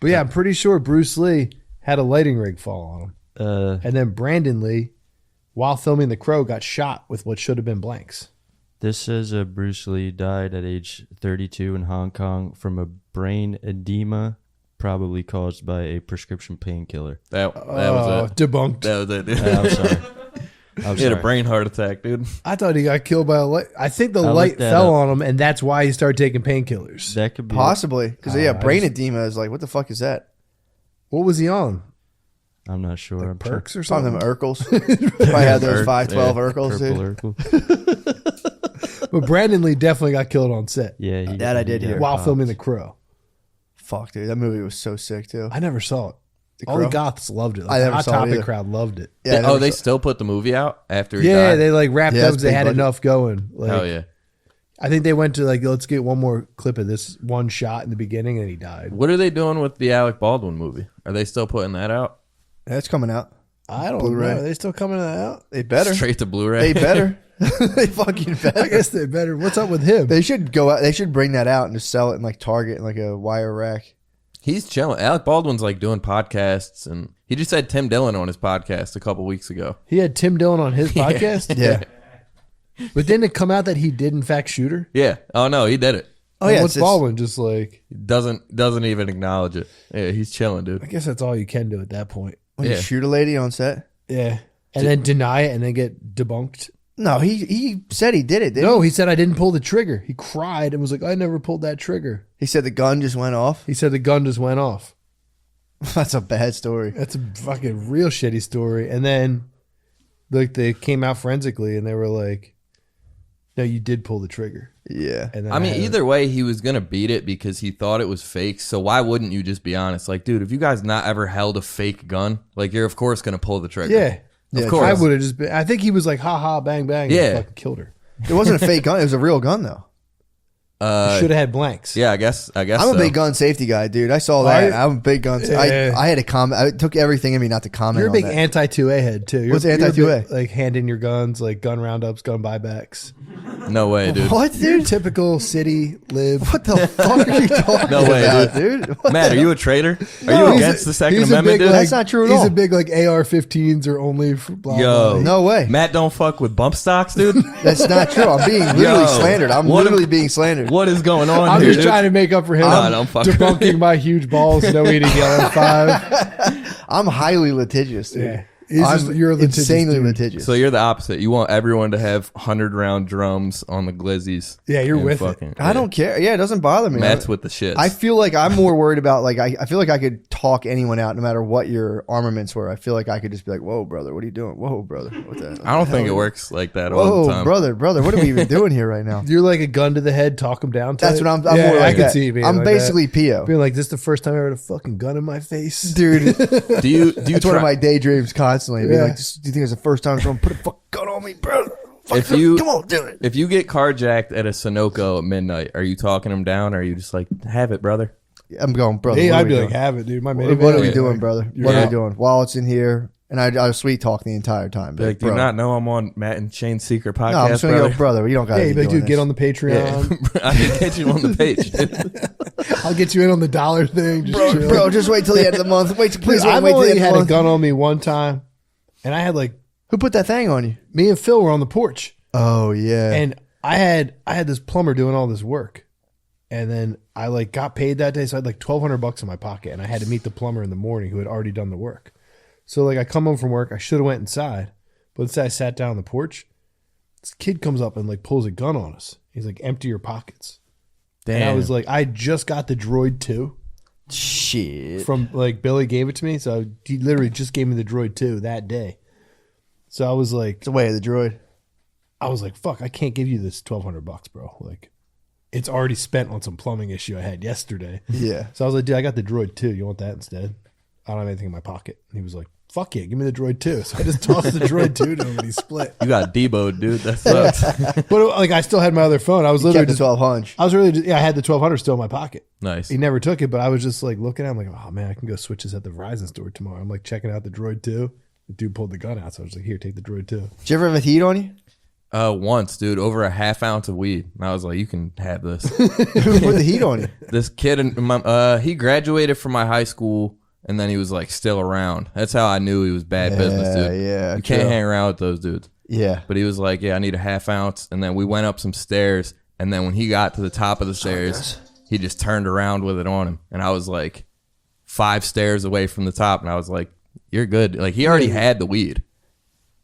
But yeah, I'm pretty sure Bruce Lee had a lighting rig fall on him, and then Brandon Lee, while filming The Crow, got shot with what should have been blanks. This says Bruce Lee died at age 32 in Hong Kong from a brain edema, probably caused by a prescription painkiller. That was it. Debunked. That was it, dude. I'm sorry. I'm He had a sorry. brain heart attack, dude. I thought he got killed by a light. I think the I light looked that fell up. on him, and that's why he started taking painkillers. That could be Possibly, because yeah, I brain just- edema is like, what the fuck is that? What was he on? I'm not sure. I'm trying- Perks or Some of something? them Urkels. Probably had those Urk, 512 yeah. Urkels, Purple dude. Urkel. But Brandon Lee definitely got killed on set Yeah, That I did he got hear. while popped. filming The Crow. Fuck, dude, that movie was so sick too. I never saw it. The All the Crow? goths loved it. I Like, the never Hot saw it Topic either. crowd loved it. Yeah, I oh, never they saw- still put the movie out after he Yeah, died? they like wrapped Yeah, up that's because they big had budget. enough going. Like, Hell yeah. I think they went to like, let's get one more clip of this one shot in the beginning, and he died. What are they doing with the Alec Baldwin movie? Are they still putting that out? That's coming out. I don't Blu-ray. know. Are they still coming out? They better. Straight to Blu-ray? They better. They fucking better. I guess they better. What's up with him? They should go out. They should bring that out and just sell it in like Target in like a wire rack. He's chilling. Alec Baldwin's like doing podcasts, and he just had Tim Dillon on his podcast a couple weeks ago. He had Tim Dillon on his podcast, Yeah. but didn't it come out that he did in fact shoot her? Yeah. Oh no, he did it. Oh And yeah. what's It's, Baldwin just like? He doesn't even acknowledge it. Yeah, he's chilling, I dude. guess that's all you can do at that point. when you Yeah. shoot a lady on set. Yeah, and then deny it and then get debunked. No, he said he did it. Didn't No, he said I didn't pull the trigger. He cried and was like, I never pulled that trigger. he said the gun just went off. He said the gun just went off. That's a bad story. That's a fucking real shitty story. And then, like, they came out forensically and they were like, "No, you did pull the trigger." Yeah. And then I mean, had either way, he was gonna beat it because he thought it was fake. So why wouldn't you just be honest? Like, dude, if you guys not ever held a fake gun, like you're of course gonna pull the trigger. yeah, Yeah, of course. I would have just been. I think he was like, "Ha ha, bang bang," Yeah. and fucking killed her. It wasn't a fake gun. It was a real gun though. Should have had blanks. Yeah, I guess. I'm so. a big gun safety guy, dude. I saw Right? that. I'm a big gun. Yeah. I had to comment. I took everything in me not to comment. You're a on big that. anti 2A head too. You're, What's you're a anti-2A? big, like handing your guns, like gun roundups, gun buybacks. No way, dude. What, You're dude? typical city lib. What the fuck are you talking No way, about, dude? What Matt, the- are you a traitor? Are No, you he's against a- the Second he's a Amendment, big, dude? like- That's not true at He's all. a big like AR-15s are only for blah Yo. blah. No way. Matt don't fuck with bump stocks, dude. That's not true. I'm being literally Yo, slandered. I'm what literally am- being slandered. What is going on I'm here, just dude? trying to make up for him. No, don't fuck with debunking my huge balls, no eating yellow 5. I'm highly litigious, dude. Yeah. It's just, you're a litigious insanely dude. litigious. So you're the opposite. You want everyone to have 100-round drums on the glizzies. Yeah, you're and with it. fucking, I don't care. Yeah, it doesn't bother me. Matt's with the shits. I feel like I'm more worried about like I feel like I could talk anyone out no matter what your armaments were. I feel like I could just be like, "Whoa, brother, what are you doing? Whoa, brother, what the? I don't think it works like that all the Whoa, time. brother, what are we even doing here right now?" You're like a gun to the head, talk them down. That's type. what I'm Yeah, more like I can that. see you being I'm like basically that. PO, Being like, this is the first time I heard a fucking gun in my face. dude. Do you It's one of my daydreams constantly. Be Yeah. like, do you think it's the first time someone put a fucking gun on me, bro? If you- come on, do it. If you get carjacked at a Sunoco at midnight, are you talking them down, or are you just like, have it, brother? I'm going, brother. Hey, what are I'd we be doing? like, have it, dude. My What are we Yeah. doing, brother? You're What are out. we doing? Wallets in here, and I sweet talk the entire time. Be like, do you bro. not know I'm on Matt and Shane's secret podcast, No, I'm just gonna brother? go, brother. You don't got Yeah, to you'd be like, dude, get on the Patreon. Yeah. I can get you on the page, dude. I'll get you in on the dollar thing. Just chill. bro. Just wait till the end of the month. Wait, please Dude, I've wait till the only end of had the a month. gun on me one time, and I had like Who put that thing on you? me and Phil were on the porch, Oh yeah. and I had this plumber doing all this work, and then I like got paid that day, so I had like $1,200 in my pocket, and I had to meet the plumber in the morning who had already done the work. So like I come home from work, I should have went inside, but instead I sat down on the porch. This kid comes up and like pulls a gun on us. He's like, "Empty your pockets." Damn. And I was like, I just got the Droid 2 Shit. from like Billy gave it to me, so he literally just gave me the Droid 2 that day. So I was like, It's the way of the droid. fuck, I can't give you this $1,200, bro. Like, it's already spent on some plumbing issue I had yesterday. Yeah. So I was like, dude, I got the Droid 2. You want that instead? I don't have anything in my pocket. And he was like, fuck yeah, give me the Droid 2. So I just tossed the Droid 2 to him and he split. You got Debo'd, dude. That sucks. But like, I still had my other phone. I was You literally kept the just, 1200. I was really just, I had the 1,200 still in my pocket. Nice. He never took it, but I was just like looking at him like, oh man, I can go switch this at the Verizon store tomorrow. I'm like checking out the Droid 2. The dude pulled the gun out, so I was like, here, take the Droid 2. Did you ever have a heat on you? Once, dude, over a half ounce of weed. And I was like, you can have this. Who put the heat on you? This kid, he graduated from my high school, and then he was like still around. That's how I knew he was bad business, dude. Yeah. You can't true. hang around with those dudes. Yeah. But he was like, yeah, I need a half ounce. And then we went up some stairs. And then when he got to the top of the stairs, he just turned around with it on him. And I was like 5 stairs away from the top. And I was like, you're good. Like, he already had the weed.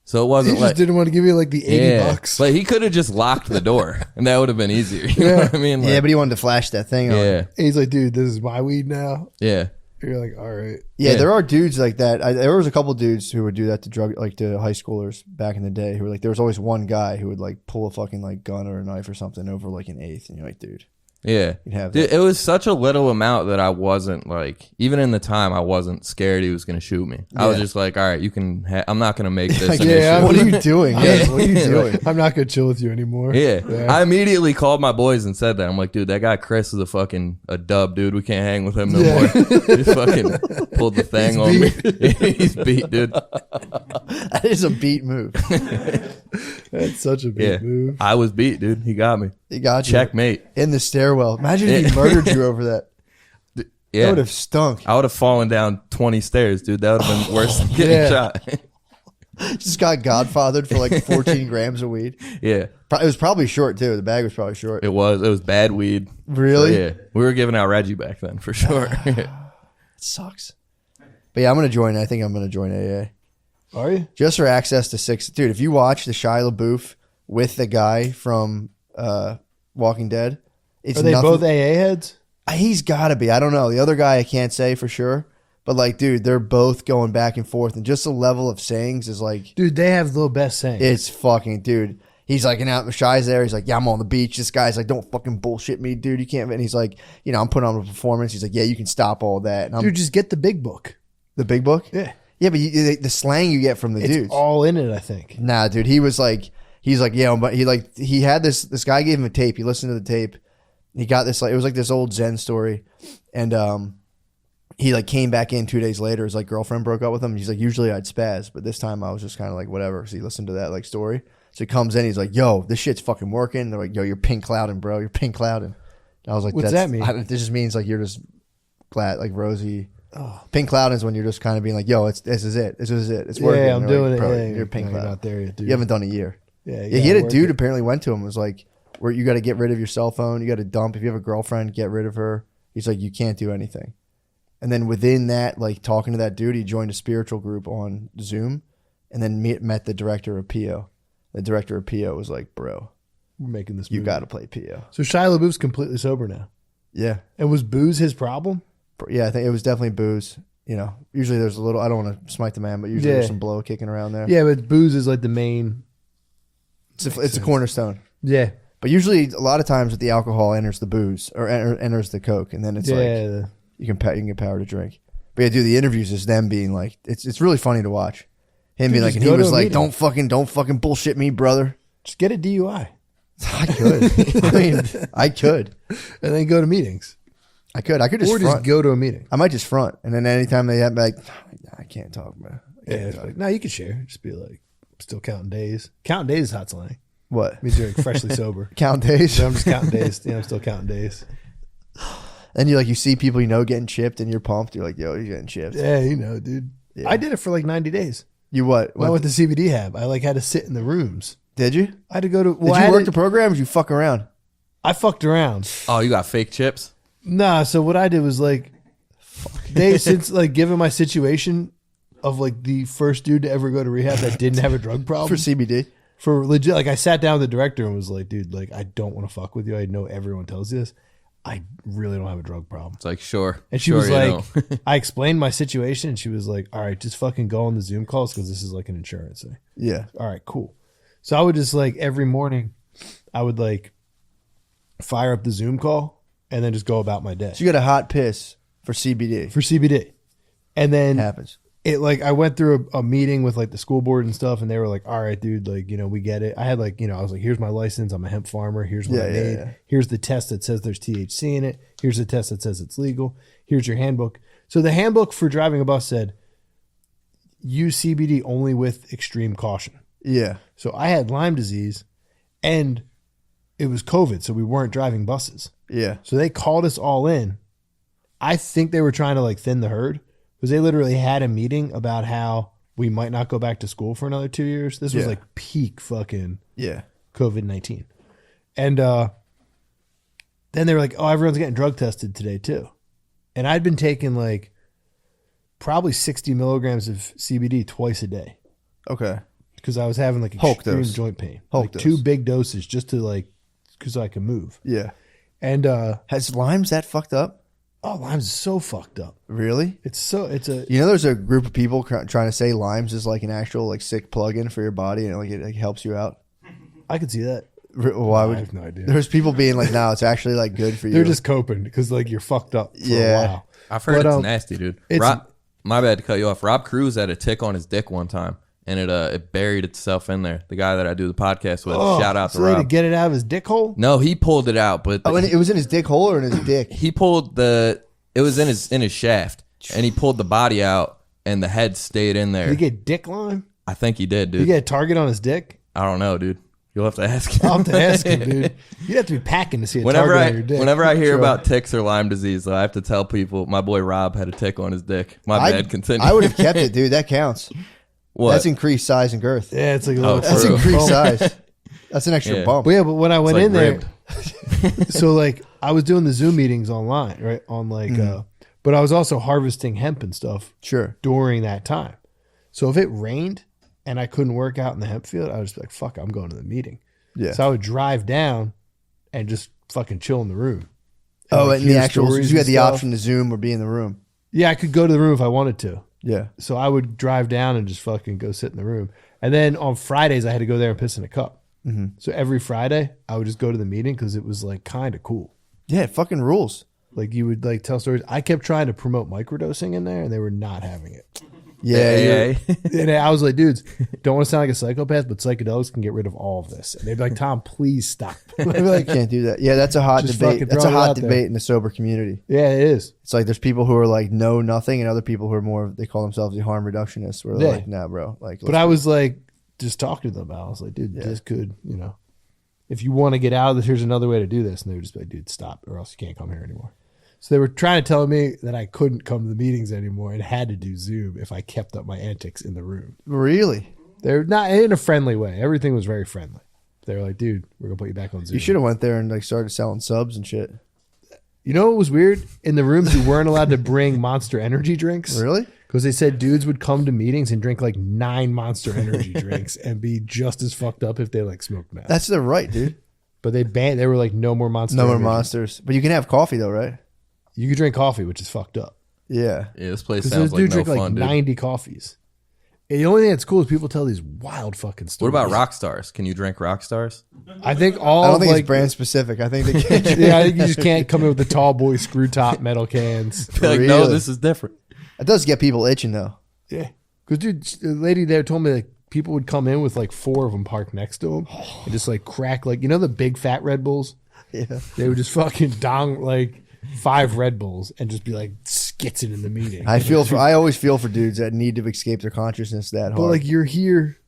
So it He wasn't just like, didn't want to give you like the $80. Like, he could have just locked the door. And that would have been easier. You know what I mean? Like, Yeah, but he wanted to flash that thing on you. yeah. And he's like, dude, this is my weed now. Yeah. You're like, all right. Yeah, Yeah. there are dudes like that. There was a couple dudes who would do that to to high schoolers back in the day. Who were like, there was always one guy who would like pull a fucking like gun or a knife or something over like an eighth, and you're like, dude, Yeah. you'd have Dude, that. it was such a little amount that I wasn't like, even in the time, I wasn't scared he was going to shoot me. I was Yeah. just like, all right, you can, I'm not going to make this an Yeah, issue. What are you doing? Yeah. What are you doing? I'm not going to chill with you anymore. Yeah. I immediately called my boys and said that. I'm like, dude, that guy Chris is a dub, dude. We can't hang with him no more. He fucking pulled the thing on me. He's beat, dude. That is a beat move. That's such a big Yeah. move. I was beat, dude. He got me. He got you Checkmate. in the stairwell. Imagine if he Yeah. murdered you over that. That Yeah. would have stunk. I would have fallen down 20 stairs, dude. That would have been worse than getting Yeah. shot. Just got godfathered for like 14 grams of weed. Yeah. It was probably short too. The bag was probably short. It was bad weed. Really? Yeah. We were giving out Reggie back then for sure. It sucks. But yeah, I'm gonna join. I think I'm gonna join AA Are you? just for access to 6. Dude, if you watch the Shia LaBeouf with the guy from Walking Dead, it's Are they nothing. both AA heads? He's got to be. I don't know. The other guy I can't say for sure. But like, dude, they're both going back and forth, and just the level of sayings is like, Dude, they have the best saying. it's fucking, dude. He's like, and out Shy's there. He's like, yeah, I'm on the beach. This guy's like, don't fucking bullshit me, dude. You can't. And he's like, you know, I'm putting on a performance. He's like, yeah, you can stop all that. And I'm Dude, just get the big book. the big book. Yeah. Yeah, but the slang you get from the It's dudes. all in it, I think. Nah, dude. He's like, yeah, but he had this guy gave him a tape. He listened to the tape. He got this, like, it was like this old Zen story. And he like came back in 2 days later. His like girlfriend broke up with him. He's like, usually I'd spaz, but this time I was just kind of like, whatever. Because he listened to that like story. So he comes in, he's like, yo, this shit's fucking working. They're like, yo, you're pink clouding, bro. You're pink clouding. And I was like, What's that mean? This just means like you're just glad, like rosy. Pink clouding is when you're just kind of being like, yo, this is it. This is it. It's working. Yeah, I'm They're doing like, it. bro, Yeah, you're pink no, you're cloud. not there yet, dude. You haven't done a year. Yeah, Yeah, he had a dude apparently went to him, was like, where you got to get rid of your cell phone. You got to dump. If you have a girlfriend, get rid of her. He's like, you can't do anything. And then within that, like talking to that dude, he joined a spiritual group on Zoom, and then met the director of PO. The director of PO was like, "Bro, We're making this. you movie. got to play PO." So Shia LaBeouf's completely sober now. Yeah, And was booze his problem? yeah. I think it was definitely booze. You know, usually there's a little. I don't want to smite the man, but usually there's Yeah. some blow kicking around there. Yeah, but booze is like the main. It's a cornerstone. Yeah. But usually, a lot of times, with the alcohol enters the booze or enters the coke, and then it's like Yeah. you can get power to drink. But yeah, dude, the interviews is them being like, it's really funny to watch. Him being like, just and he go to was a like, meeting. don't fucking bullshit me, brother. Just get a DUI I could. I mean, I could. and then go to meetings. I could just Or front. just go to a meeting. I might just front, and then anytime they have like, I can't talk, man. I Yeah. can't It's talk. like, no, you can share. Just be like, still counting days. Counting days is hot slang. What? Means you're like freshly sober. Count days. So I'm just counting days. Yeah, I'm still counting days. And you see people getting chipped, and you're pumped. You're like, yo, you're getting chipped. Yeah, dude. Yeah. I did it for like 90 days. You what? When I went to CBD Hab, I like had to sit in the rooms. Did you? I had to go to. Well, Did I you had work to- the program, or did you fuck around? I fucked around. Oh, you got fake chips? Nah, so what I did was like, since like given my situation of like the first dude to ever go to rehab that didn't have a drug problem For CBD? for legit, like I sat down with the director and was like, dude, like I don't want to fuck with you. I know everyone tells you this. I really don't have a drug problem. It's like, sure. And she sure was you like, don't. I explained my situation, and she was like, all right, just fucking go on the Zoom calls because this is like an insurance thing. Yeah. All right, cool. So I would just like every morning, I would like fire up the Zoom call and then just go about my day So you got a hot piss for CBD. for CBD. And then Happens. it like I went through a meeting with like the school board and stuff, and they were like, all right, dude, like, we get it. I had like, I was like, here's my license. I'm a hemp farmer. Here's what I Yeah, made. yeah. Here's the test that says there's THC in it. Here's the test that says it's legal. Here's your handbook. So the handbook for driving a bus said, use CBD only with extreme caution. Yeah. So I had Lyme disease and it was COVID. So we weren't driving buses. Yeah. So they called us all in. I think they were trying to like thin the herd because they literally had a meeting about how we might not go back to school for another 2 years. This was Yeah. like peak fucking Yeah. COVID-19. And then they were like, oh, everyone's getting drug tested today too. And I'd been taking like probably 60 milligrams of CBD twice a day Okay. because I was having like Hulk extreme dose. joint pain. Hulk like dose. 2 big doses just to like, because I can move. Yeah. And Has Lyme's that fucked up? Lyme's is so fucked up. Really? It's a There's a group of people trying to say Lyme's is like an actual like sick plug-in for your body, and like it helps you out. I could see that. Why I would? have no idea. There's people being like, no, it's actually like good for you. They're just coping because like you're fucked up for Yeah. a while. I've heard But, it's nasty, dude. My bad to cut you off. Rob Cruz had a tick on his dick one time, and it buried itself in there. The guy that I do the podcast with. Shout out to so they had to Rob. get it out of his dick hole. No, he pulled it out, but Oh, and it was in his dick hole or in his dick? he pulled it was in his shaft, and he pulled the body out, and the head stayed in Did there. he get dick Lyme? I think he did, Did he dude. get a target on his dick? I don't know, dude. You'll have to ask him. I'll have to ask him, dude. You'd have to be packing to see a Whenever target on your dick. whenever I hear Sure. about ticks or Lyme disease, though, I have to tell people my boy Rob had a tick on his dick. My bad. Continue. I would have kept it, dude. That counts. What? That's increased size and girth. Yeah, it's like a little. That's True. increased size. That's an extra Yeah. bump. But yeah, but when I went like in there, ribbed. so like I was doing the Zoom meetings online, right? On like, but I was also harvesting hemp and stuff Sure. during that time. So if it rained and I couldn't work out in the hemp field, I would just be like, fuck, I'm going to the meeting. Yeah. So I would drive down and just fucking chill in the room. Oh, like, and the hear actual, stories you and had the stuff. option to Zoom or be in the room. Yeah, I could go to the room if I wanted to. Yeah. So I would drive down and just fucking go sit in the room. And then on Fridays, I had to go there and piss in a cup. Mm-hmm. So every Friday, I would just go to the meeting because it was like kind of cool. Yeah, it fucking rules. Like you would like tell stories. I kept trying to promote microdosing in there, and they were not having it. Yeah. Yeah. And I was like, dudes, don't want to sound like a psychopath, but psychedelics can get rid of all of this. And they'd be like, Tom, please stop. I'd be like, Can't do that. Yeah, that's a hot Just debate. fucking That's a throw it hot out there. debate in the sober community. yeah, it is. It's like there's people who are like know nothing, and other people who are more. They call themselves the harm reductionists. Where they're Yeah. like, nah, bro. Like, But I was like, just talking to them about it. I was like, dude, this could, if you want to get out of this, here's another way to do this. And they would just be like, dude, stop, or else you can't come here anymore. So they were trying to tell me that I couldn't come to the meetings anymore and had to do Zoom if I kept up my antics in the room. really. They're not in a friendly way. Everything was very friendly. They were like, dude, we're going to put you back on Zoom. You should have went there and like started selling subs and shit. You know what was weird? In the rooms, you weren't allowed to bring Monster Energy drinks. Really? Because they said dudes would come to meetings and drink like 9 Monster Energy drinks and be just as fucked up if they like smoked meth. That's their right, dude. But they were like, no more Monster No more Energy. monsters. But you can have coffee though, right? You could drink coffee, which is fucked up. Yeah. Yeah, this place Because sounds those like dudes no drink fun, like dude. 90 coffees. And the only thing that's cool is people tell these wild fucking What stories. about rock stars? Can you drink rock stars? I think all I don't of, think like, it's brand specific. I think they can. yeah, I think you just can't come in with the tall boy screw top metal cans. Like, no, Really? this is different. It does get people itching though. Yeah. Because, dude, the lady there told me like people would come in with like 4 of them parked next to them and just like crack, like, you know, the big fat Red Bulls? Yeah. They would just fucking dong like 5 Red Bulls and just be like skitzing in the meeting. I always feel for dudes that need to escape their consciousness that hard. But like you're here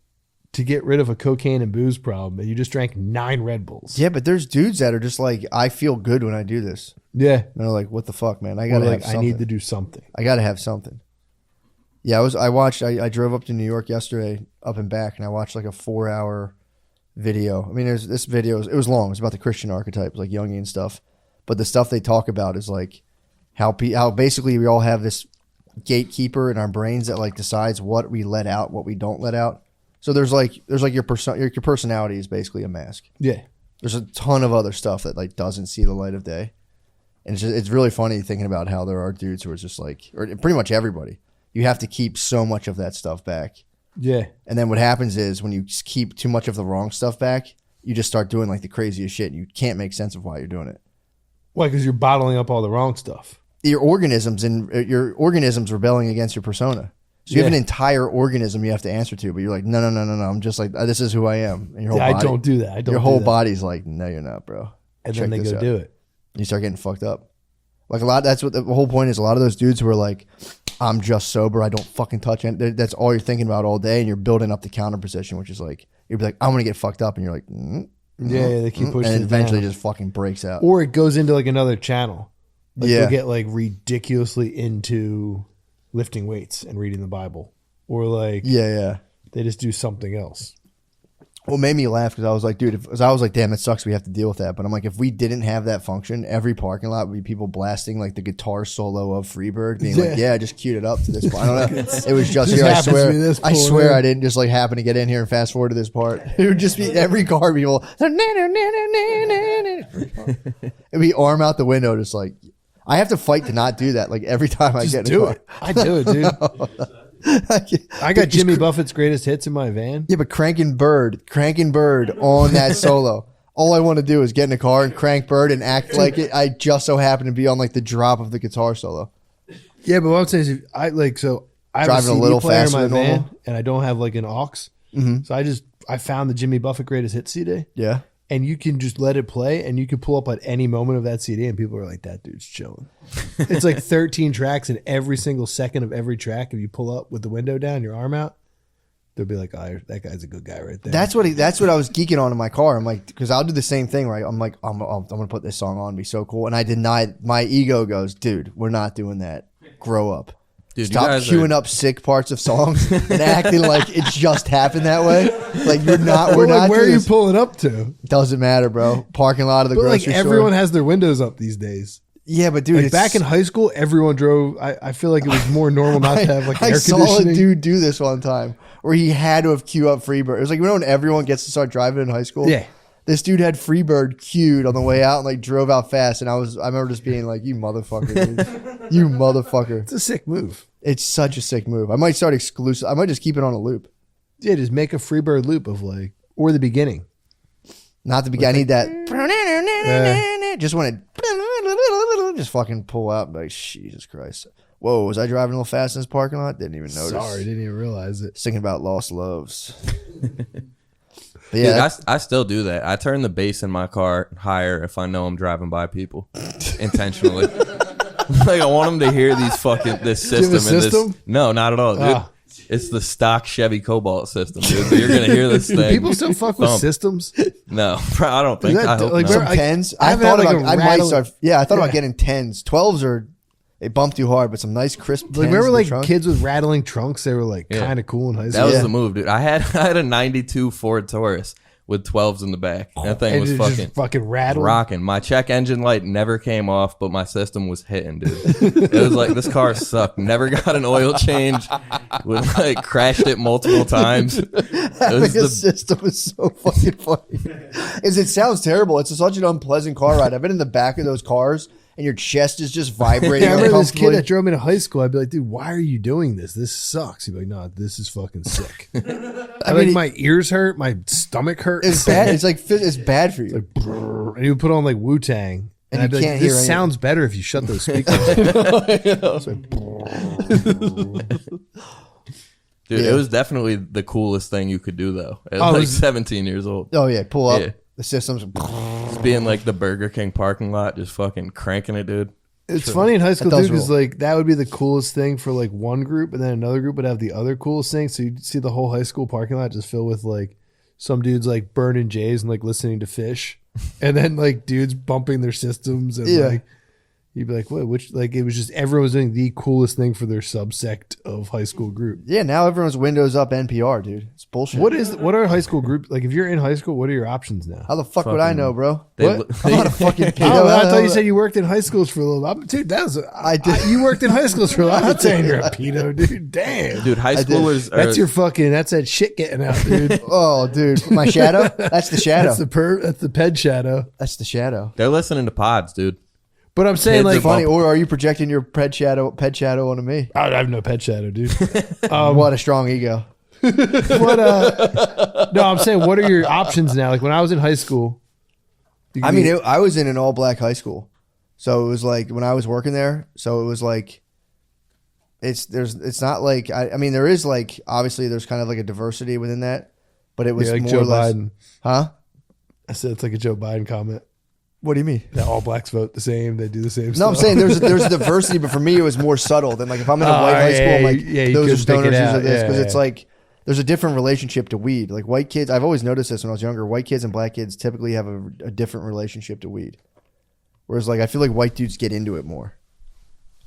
to get rid of a cocaine and booze problem, and you just drank 9 Red Bulls. yeah, but there's dudes that are just like, I feel good when I do this. Yeah. And they're like, what the fuck, man? I Or gotta like, have I something. need to do something. I gotta have something. Yeah, I drove up to New York yesterday, up and back, and I watched like a 4-hour video. I mean, this video, it was long. It was about the Christian archetypes, like Jungian stuff. But the stuff they talk about is like how basically we all have this gatekeeper in our brains that like decides what we let out, what we don't let out. So there's like your personality is basically a mask. Yeah. There's a ton of other stuff that like doesn't see the light of day, and it's really funny thinking about how there are dudes who are just like, or pretty much everybody. You have to keep so much of that stuff back. Yeah. And then what happens is when you keep too much of the wrong stuff back, you just start doing like the craziest shit. And you can't make sense of why you're doing it. Why? Because you're bottling up all the wrong stuff. Your organisms rebelling against your persona. So you have an entire organism you have to answer to, but you're like, no. I'm just like, this is who I am. And your whole Yeah, body, I don't do that. I don't. your do whole that. body's like, no, you're not, bro. And Check then they this go out. do it. You start getting fucked up. Like that's what the whole point is. A lot of those dudes who are like, I'm just sober. I don't fucking touch it. That's all you're thinking about all day. And you're building up the counter position, which is like, you'd be like, I'm going to get fucked up. And you're like, Yeah, they keep pushing and it eventually down. just fucking breaks out. Or it goes into like another channel. Like Yeah. they'll get like ridiculously into lifting weights and reading the Bible. Or like Yeah. they just do something else. Well, it made me laugh because I was like, dude, I was like, damn, it sucks we have to deal with that. But I'm like, if we didn't have that function, every parking lot would be people blasting like the guitar solo of Freebird, being like, yeah, I just queued it up to this part. I don't know. It was just here. I happens to be this I point, swear yeah. I didn't just like happen to get in here and fast forward to this part. It would just be every car people. It'd be arm out the window, just like, I have to fight to not do that. Like every time I Just get in a do car. it. I do it, dude. I got Jimmy Buffett's greatest hits in my van. Yeah, but cranking Bird on that solo. All I want to do is get in a car and crank Bird and act like it. I just so happen to be on like the drop of the guitar solo. Yeah, but what I'm saying is, I have Driving a a CD little player in faster my than van, normal. and I don't have like an aux. So I found the Jimmy Buffett greatest hits CD, Yeah. and you can just let it play, and you can pull up at any moment of that CD, and people are like, "That dude's chilling." It's like 13 tracks, and every single second of every track, if you pull up with the window down, your arm out, they'll be like, "Oh, that guy's a good guy right there." That's what I was geeking on in my car. I'm like, because I'll do the same thing, right? I'm like, I'm gonna put this song on, it'd be so cool. And I denied. My ego goes, dude, we're not doing that. Grow up. Dude, you Stop guys queuing are- up sick parts of songs and acting like it just happened that way. Like you're not. We're But, like, not. where are doing you this. pulling up to? Doesn't matter, bro. Parking lot of the But like grocery everyone store. has their windows up these days. Yeah, but dude, Like it's, back in high school, everyone drove. I feel like it was more normal not to have like I air saw conditioning. a dude do this one time where he had to have queued up Freebird. It was like, you know when everyone gets to start driving in high school? Yeah. This dude had Freebird queued on the way out and like drove out fast. And I remember just being like, you motherfucker, dude. You motherfucker. It's a sick move. It's such a sick move. I might start exclusive. I might just keep it on a loop. Yeah, just make a Freebird loop of like, or the beginning. Not the beginning. I need that. Just when it just fucking pull out. Like, Jesus Christ. Whoa, was I driving a little fast in this parking lot? Didn't even notice. Sorry, didn't even realize it. Thinking about lost loves. But yeah, Dude, I still do that. I turn the bass in my car higher if I know I'm driving by people intentionally. Like I want them to hear this system. have a system? No, not at all, dude. Ah. It's the stock Chevy Cobalt system, dude. But you're gonna hear this thing. People still fuck with thump. systems. No, I don't think. Is that I hope like not. where- some tens. I I haven't thought had, like, about. a I might rattle- start. Yeah, I thought Yeah. about getting tens. 12s are. They bump too hard, but some nice crisp. 10s Like remember in the like trunk. kids with rattling trunks? They were like Yeah. kind of cool in high That school. was Yeah. the move, dude. I had a '92 Ford Taurus with 12s in the back. That thing And was it just fucking rattled. rocking. My check engine light never came off, but my system was hitting, dude. It was like, this car sucked. Never got an oil change. Would like crashed it multiple times. Having a system is so fucking funny. It sounds terrible. It's such an unpleasant car ride. I've been in the back of those cars, and your chest is just vibrating. I remember this kid uncomfortably. that drove me to high school. I'd be like, dude, why are you doing this? This sucks. He'd be like, no, this is fucking sick. I mean, my ears hurt. My stomach hurt. It's bad. It's like it's bad for you. And he would put on like Wu-Tang. And you I'd be can't like, hear this anything. sounds better if you shut those speakers. Dude, Yeah. it was definitely the coolest thing you could do, though. At Oh, it like was- 17 years old. Oh yeah, pull up. Yeah. The system's. Just being like the Burger King parking lot, just fucking cranking it, dude. It's funny in high school does too, because rule. like that would be the coolest thing for like one group, and then another group would have the other coolest thing. So you'd see the whole high school parking lot just filled with like some dudes like burning J's and like listening to Fish, and then like dudes bumping their systems, and Yeah. like you'd be like, what? Which like it was just everyone was doing the coolest thing for their subsect of high school group. Yeah, now everyone's Windows up NPR, dude. It's bullshit. What are high school groups like? If you're in high school, what are your options now? How the fuck would I know, bro? They- What? I'm not a fucking Oh, pedo. I thought you said you worked in high schools for a little while. Dude, I did. you worked in high schools for a while. I'm not saying you're a pedo, dude. Damn. Dude, high I did. schoolers are. That's your fucking. That's that shit getting out, dude. Oh, dude, my shadow. That's the shadow. That's the ped shadow. That's the shadow. They're listening to pods, dude. But I'm saying Kids like, are Funny, or are you projecting your ped shadow onto me? I have no ped shadow, dude. What a strong ego. No, I'm saying, what are your options now? Like when I was in high school, you I could mean, be- I was in an all black high school, so it was like when I was working there. So it was like, it's not like I mean there is like obviously there's kind of like a diversity within that, but it was yeah, like more Joe or less, Biden. huh? I said it's like a Joe Biden comment What do you mean? that all blacks vote the same. They do the same. No, stuff. I'm saying there's a diversity, but for me it was more subtle than like if I'm in a white high school, I'm like yeah, you those are couldn't pick it stoners, these are out. this, because Yeah, it's yeah. like there's a different relationship to weed. Like white kids, I've always noticed this when I was younger. White kids and black kids typically have a different relationship to weed, whereas like I feel like white dudes get into it more.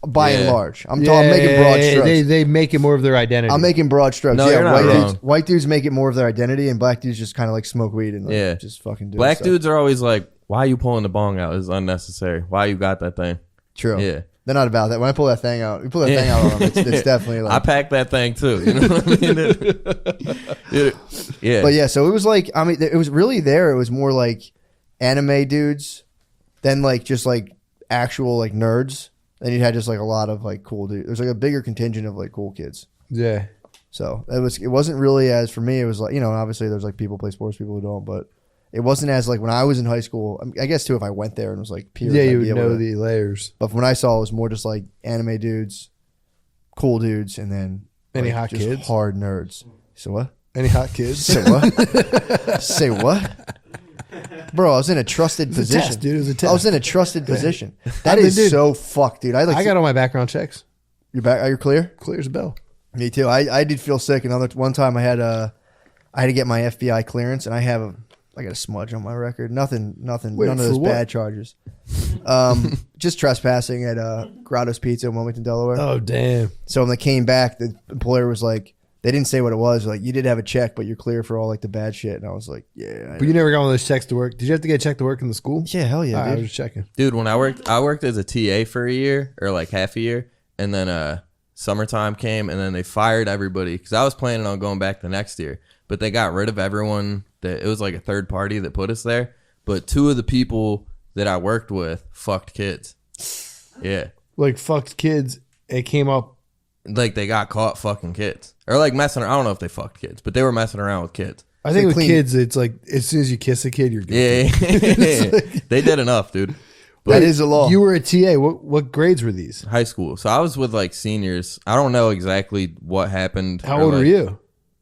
By and Yeah. large, I'm making broad strokes. They make it more of their identity. I'm making broad strokes. No, you're not wrong. White dudes make it more of their identity, and black dudes just kind of like smoke weed and like, Yeah. just fucking do Black stuff. dudes are always like, why are you pulling the bong out? It's unnecessary. Why you got that thing? True. Yeah. They're not about that. When I pull that thing out, we pull that Yeah. thing out on them. It's definitely like. I packed that thing too. You know what I mean? Dude, yeah. But yeah, so it was like I mean, it was really there. It was more like anime dudes than like just like actual like nerds. Then you had just like a lot of like cool dudes. There's like a bigger contingent of like cool kids. yeah. So it wasn't really as for me. It was like obviously there's like people play sports, people who don't, but it wasn't as like when I was in high school. I guess too if I went there and was like peers. Yeah, I'd you be would able know to- the layers. But when I saw it was more just like anime dudes, cool dudes, and then Any like, hot just kids? hard nerds. So what? Any hot kids? Say what? Say what? Bro, I was in a trusted It was a position. test, dude. It was a I test. was in a trusted position. That mean, is dude, so fucked, dude. I got all my background checks. You're back. Are you clear? Clear as a bell. Me too. I did feel sick. One time I had to get my FBI clearance, and I got a smudge on my record. Nothing. Wait, None of for those what? bad charges. Just trespassing at Grotto's Pizza in Wilmington, Delaware. Oh damn. So when they came back, the employer was like, they didn't say what it was. Like, you did have a check, but you're clear for all like the bad shit. And I was like, yeah. But you never got one of those checks to work. Did you have to get a check to work in the school? Yeah, hell yeah, All right, I dude. was checking. Dude, when I worked as a TA for a year or like half a year, and then summertime came, and then they fired everybody because I was planning on going back the next year, but they got rid of everyone. That it was like a third party that put us there, but two of the people that I worked with fucked kids. Yeah, Like fucked kids. It came up. like they got caught fucking kids or like messing around. I don't know if they fucked kids, but they were messing around with kids. I think with clean- kids, it's like as soon as you kiss a kid, you're good. Yeah, they did enough, dude. That is a law. You were a TA. What grades were these? High school, so I was with like seniors. I don't know exactly what happened. How or, old were like, you?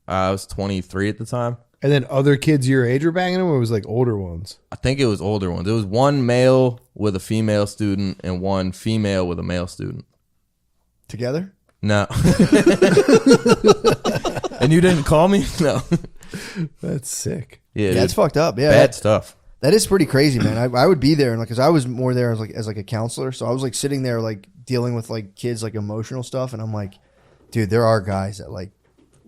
I was 23 at the time. And then other kids your age were banging them, or it was like older ones? I think it was older ones. It was one male with a female student and one female with a male student. Together? No. And you didn't call me? No. That's sick. Yeah, Yeah, it's fucked up. Yeah, bad stuff. that is pretty crazy, man. I would be there, and like, cause I was more there as like a counselor, so I was like sitting there like dealing with like kids like emotional stuff, and I'm like, dude, there are guys that like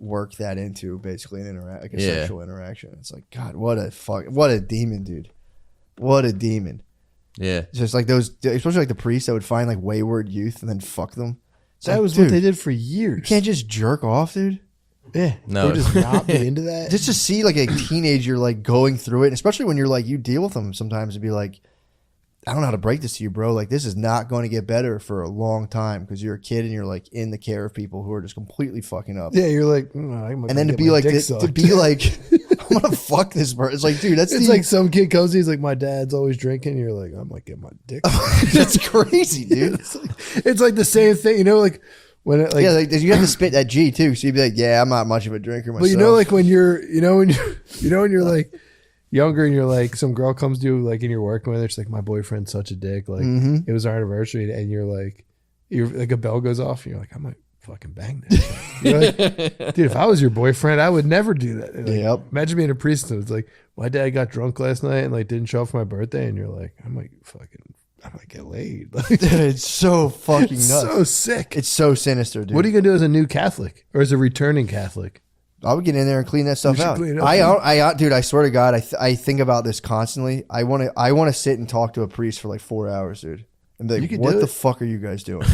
work that into basically an like a Yeah. sexual interaction. It's like, God, what a demon, dude. What a demon. Yeah. It's just like those, especially like the priests that would find like wayward youth and then fuck them. It's That like, was dude, what they did for years. You can't just jerk off, dude. Yeah. No. Or just not be into that. Just to see like a teenager like going through it, and especially when you're like, you deal with them sometimes, to be like, I don't know how to break this to you, bro. Like, this is not going to get better for a long time because you're a kid and you're like in the care of people who are just completely fucking up. Yeah, you're like, And then to be like, to be like, I'm gonna fuck this person. It's like, dude, that's it's like some kid comes, he's like, my dad's always drinking. You're like, I might get my dick. that's crazy, dude. It's like the same thing, you know, like when it, like, yeah, like you have to spit that G too. So you'd be like, yeah, I'm not much of a drinker myself. but you know, like when you're, when you're like younger and you're like, some girl comes to you like and you're working with her, she's like, my boyfriend's such a dick. Like it was our anniversary, and you're like a bell goes off, and you're like, I might fucking bang that. You're like, dude, if I was your boyfriend, I would never do that. Like, Yep. Imagine being a priest and it's like, my dad got drunk last night and like didn't show up for my birthday, and you're like, I might get laid. Like, dude, it's so fucking it's nuts. so sick. It's so sinister, dude. What are you gonna do as a new Catholic or as a returning Catholic? I would get in there and clean that stuff should out. clean it up, Dude, I swear to God, I think about this constantly. I want to sit and talk to a priest for like 4 hours, dude, and be You like, could what do the it. fuck are you guys doing?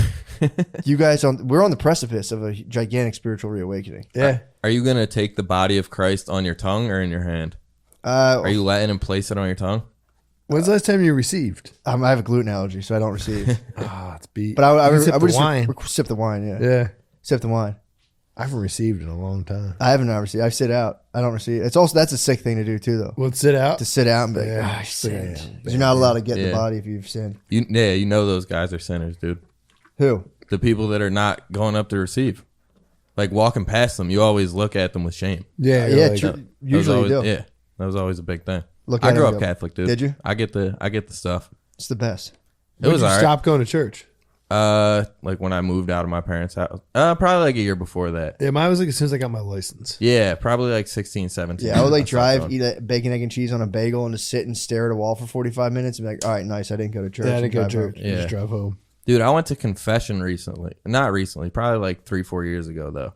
We're on the precipice of a gigantic spiritual reawakening. Yeah. Are you gonna take the body of Christ on your tongue or in your hand? Are you letting him place it on your tongue? When's the last time you received? I have a gluten allergy, so I don't receive. Ah, it's beat. But I You sip would the just wine. sip the wine. Yeah, Yeah. sip the wine. I haven't received in a long time. I haven't received. I sit out. I don't receive. It's also that's a sick thing to do too, though. Well, sit out. To sit out and be like, Yeah. I sinned. Yeah. 'Cause you're not allowed to get in the Yeah. body if you've sinned. You know those guys are sinners, dude. Who? The people that are not going up to receive, like walking past them, you always look at them with shame. Yeah. you're Yeah, like, true. That was Usually always, you do. Yeah, that was always a big thing. Look I at grew him up go, Catholic, dude. Did you? I get the stuff. It's the best. It was Would you alright. stop going to church? Like when I moved out of my parents' house, probably like a year before that. Yeah, mine was like as soon as I got my license. Yeah, probably like 16, 17. Yeah, I would like stopped drive, going. eat a bacon, egg, and cheese on a bagel, and just sit and stare at a wall for 45 minutes and be like, all right, nice. I didn't go to church. Yeah, I and didn't go to drive home. church. I just drove home. Dude, I went to confession recently. Not recently, probably like 3-4 years ago though.